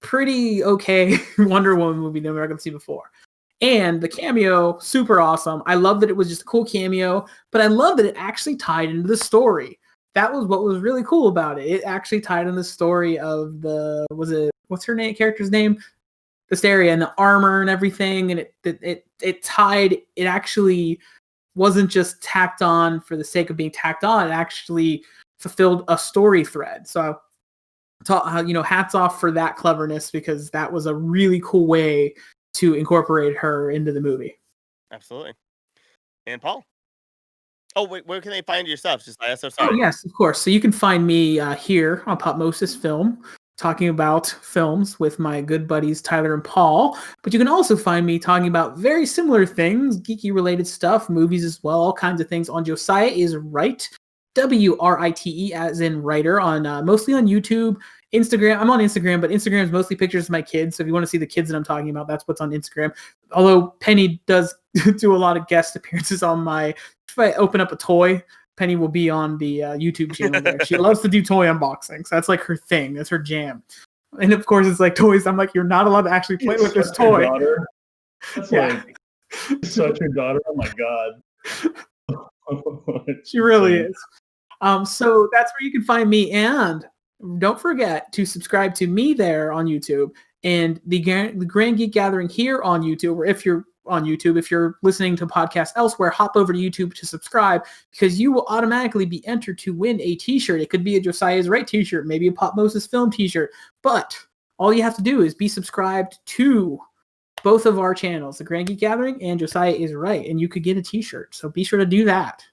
Speaker 4: pretty okay Wonder Woman movie that we were going to see before. And the cameo, super awesome. I love that it was just a cool cameo, but I love that it actually tied into the story. That was what was really cool about it. It actually tied in the story of what's her character's name? Hysteria and the armor and everything, and it tied. It actually wasn't just tacked on for the sake of being tacked on. It actually fulfilled a story thread. So, hats off for that cleverness, because that was a really cool way to incorporate her into the movie.
Speaker 1: Absolutely. And Paul? Oh, wait, where can they find your stuff? I'm so sorry.
Speaker 4: Oh, yes, of course. So you can find me here on Popmosis Film, talking about films with my good buddies Tyler and Paul. But you can also find me talking about very similar things, geeky related stuff, movies as well, all kinds of things on Josiah is Right, WRITE as in writer, on mostly on YouTube, Instagram. I'm on Instagram, but Instagram is mostly pictures of my kids. So if you want to see the kids that I'm talking about, that's what's on Instagram. Although Penny does do a lot of guest appearances on if I open up a toy, Penny will be on the YouTube channel there. She loves to do toy unboxings. That's like her thing. That's her jam. And of course, it's like toys. I'm like, you're not allowed to actually play with this toy.
Speaker 2: That's like such your daughter. Oh my god.
Speaker 4: She really is. So that's where you can find me. And don't forget to subscribe to me there on YouTube, and the Grand Geek Gathering here on YouTube, or if you're on YouTube, if you're listening to podcasts elsewhere, hop over to YouTube to subscribe, because you will automatically be entered to win a t-shirt. It could be a Josiah's Right t-shirt, maybe a Popmosis Film t-shirt, but all you have to do is be subscribed to both of our channels, the Grand Geek Gathering and Josiah is Right, and you could get a t-shirt. So be sure to do that.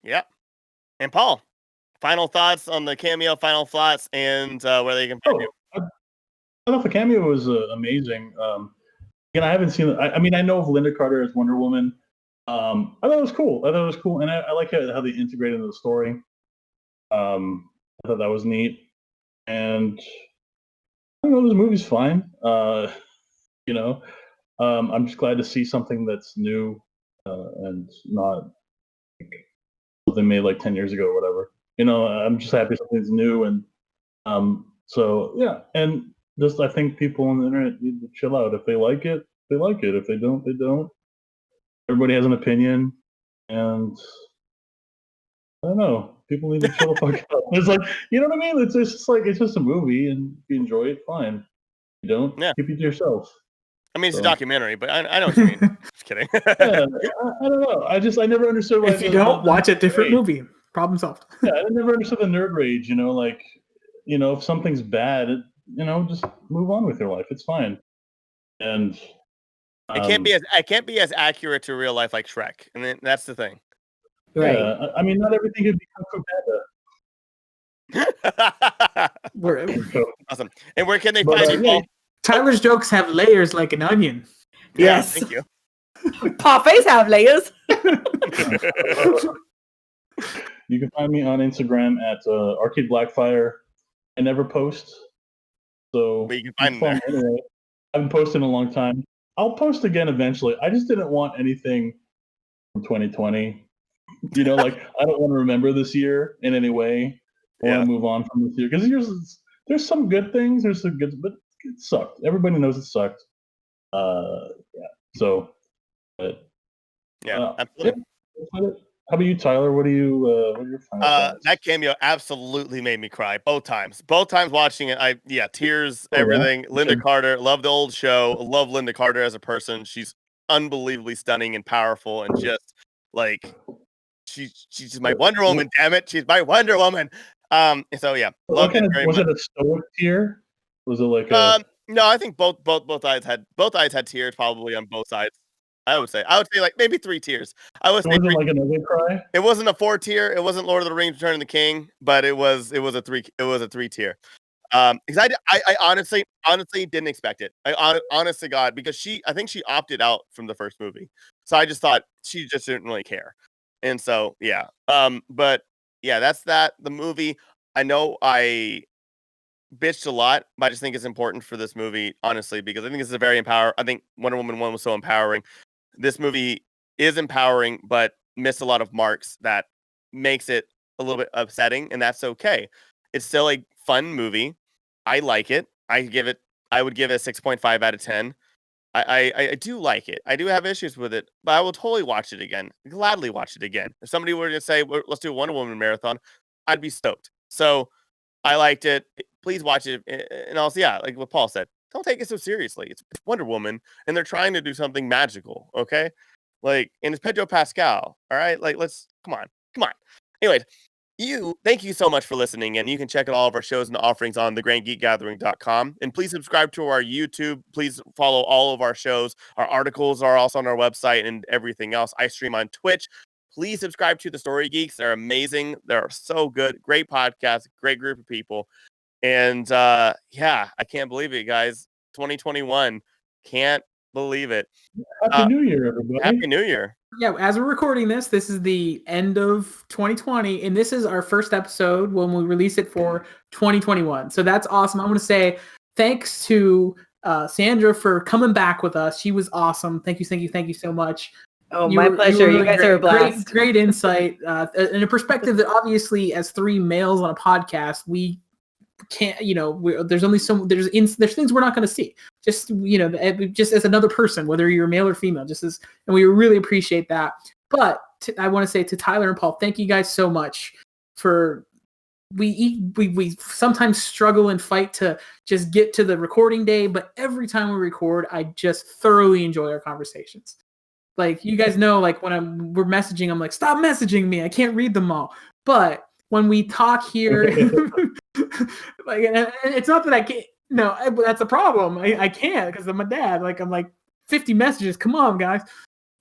Speaker 1: Yep. And Paul, final thoughts on the cameo, final thoughts, and where they can find you.
Speaker 2: I thought the cameo was amazing. Again, I haven't seen it. I mean, I know of Linda Carter as Wonder Woman. I thought it was cool. And I like how they integrated into the story. I thought that was neat. And I don't know, this movie's fine. I'm just glad to see something that's new and not something made like 10 years ago or whatever. I'm just happy something's new. And so, yeah. And I think people on the internet need to chill out. If they like it, they like it. If they don't, they don't. Everybody has an opinion, and I don't know. People need to chill the fuck out. It's like, you know what I mean? It's just a movie, and if you enjoy it, fine. If you don't, keep it to yourself.
Speaker 1: I mean, it's a documentary, but I know what you mean. Just kidding.
Speaker 2: I don't know. I never understood why.
Speaker 4: If you don't, watch a different movie. Problem solved.
Speaker 2: Yeah, I never understood the nerd rage. If something's bad, just move on with your life. It's fine. And
Speaker 1: it can't be as accurate to real life like Shrek, and then that's the thing.
Speaker 3: Right.
Speaker 2: Yeah, I mean, not everything could be Kung
Speaker 1: Awesome. And where can they find you, Paul?
Speaker 4: Tyler's jokes have layers like an onion.
Speaker 3: Yes.
Speaker 1: Thank you.
Speaker 3: Parfaits have layers.
Speaker 2: You can find me on Instagram at Arcade Blackfire. I never post, so
Speaker 1: But you can find me there.
Speaker 2: anyway. I haven't posted in a long time. I'll post again eventually. I just didn't want anything from 2020. You know, like I don't want to remember this year in any way. I want to move on from this year because there's some good things. There's some good, but it sucked. Everybody knows it sucked. So, but,
Speaker 1: absolutely.
Speaker 2: How about you, Tyler? What are your final thoughts?
Speaker 1: That cameo absolutely made me cry both times. Both times watching it, tears, everything. Linda Carter, love the old show. Love Linda Carter as a person. She's unbelievably stunning and powerful, and just like she's my Wonder Woman. Damn it, she's my Wonder Woman. So yeah, loved it very much.
Speaker 2: Was it a stoic tear? Was it like
Speaker 1: no, I think both eyes had tears probably on both sides. I would say like maybe 3 tears. I would say
Speaker 2: was it like another cry?
Speaker 1: It wasn't a 4 tier. It wasn't Lord of the Rings: Return of the King, but it was a 3 tier. Because I honestly didn't expect it. Honest to God, because I think she opted out from the first movie, so I just thought she just didn't really care, and so yeah. But yeah, that's that. The movie. I know I bitched a lot, but I just think it's important for this movie, honestly, because I think it's a very empowering. I think Wonder Woman 1 was so empowering. This movie is empowering, but missed a lot of marks that makes it a little bit upsetting, and that's okay. It's still a fun movie. I like it. I would give it a 6.5 out of 10. I do like it. I do have issues with it, but I will totally watch it again. Gladly watch it again. If somebody were to say, let's do a Wonder Woman marathon, I'd be stoked. So I liked it. Please watch it. And also, like what Paul said, don't take it so seriously. It's Wonder Woman, and they're trying to do something magical, okay? Like, and it's Pedro Pascal, all right? Like, come on. Anyways, thank you so much for listening, and you can check out all of our shows and offerings on thegrandgeekgathering.com. And please subscribe to our YouTube. Please follow all of our shows. Our articles are also on our website and everything else. I stream on Twitch. Please subscribe to the Story Geeks. They're amazing. They're so good. Great podcast. Great group of people. And I can't believe it, guys. 2021. Can't believe it.
Speaker 2: Happy New Year, everybody.
Speaker 1: Happy New Year.
Speaker 4: Yeah, as we're recording this is the end of 2020, and this is our first episode when we release it for 2021. So that's awesome. I want to say thanks to Sandra for coming back with us. She was awesome. Thank you so much.
Speaker 3: Oh, my pleasure. You guys are a blast.
Speaker 4: Great insight and a perspective that obviously, as 3 males on a podcast, we can't. There's only there's things we're not going to see. Just just as another person, whether you're male or female, and we really appreciate that. But I want to say to Tyler and Paul, thank you guys so much for. We sometimes struggle and fight to just get to the recording day, but every time we record, I just thoroughly enjoy our conversations. Like, you guys know, like when we're messaging, I'm like, stop messaging me. I can't read them all. But when we talk here, like, and it's not that I can't. No, that's a problem. I can't because I'm my dad. Like, I'm like 50 messages. Come on, guys.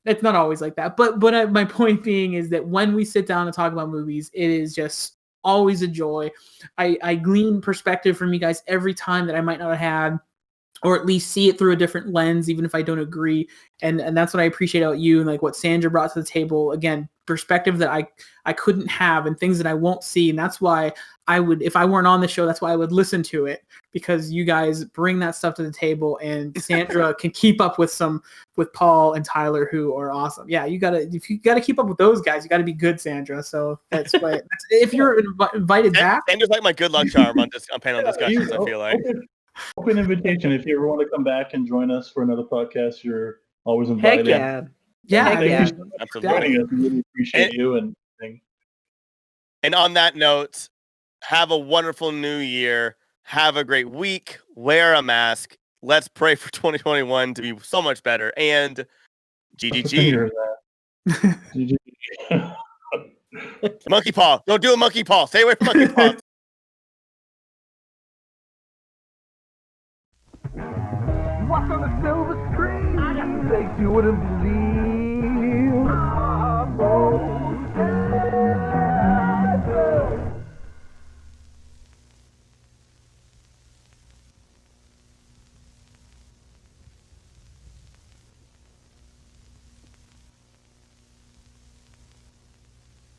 Speaker 4: It's not always like that. But my point being is that when we sit down and talk about movies, it is just always a joy. I glean perspective from you guys every time that I might not have had, or at least see it through a different lens, even if I don't agree. And that's what I appreciate about you, and like what Sandra brought to the table. Again, perspective that I couldn't have, and things that I won't see. And that's why I would, if I weren't on the show, that's why I would listen to it, because you guys bring that stuff to the table, and Sandra can keep up with Paul and Tyler, who are awesome. Yeah, if you gotta keep up with those guys, you gotta be good, Sandra. So that's why if you're invited back.
Speaker 1: Sandra's like my good luck charm on panel discussions, I feel like.
Speaker 2: Open invitation. If you ever want to come back and join us for another podcast, you're always invited.
Speaker 3: Heck
Speaker 4: yeah.
Speaker 2: Thank you so much for joining us. We really appreciate you and everything.
Speaker 1: And on that note, have a wonderful new year. Have a great week. Wear a mask. Let's pray for 2021 to be so much better. And GGG. Monkey paw. Don't do a monkey paw. Stay away from monkey paw.
Speaker 5: What's on the silver screen? Things you wouldn't believe.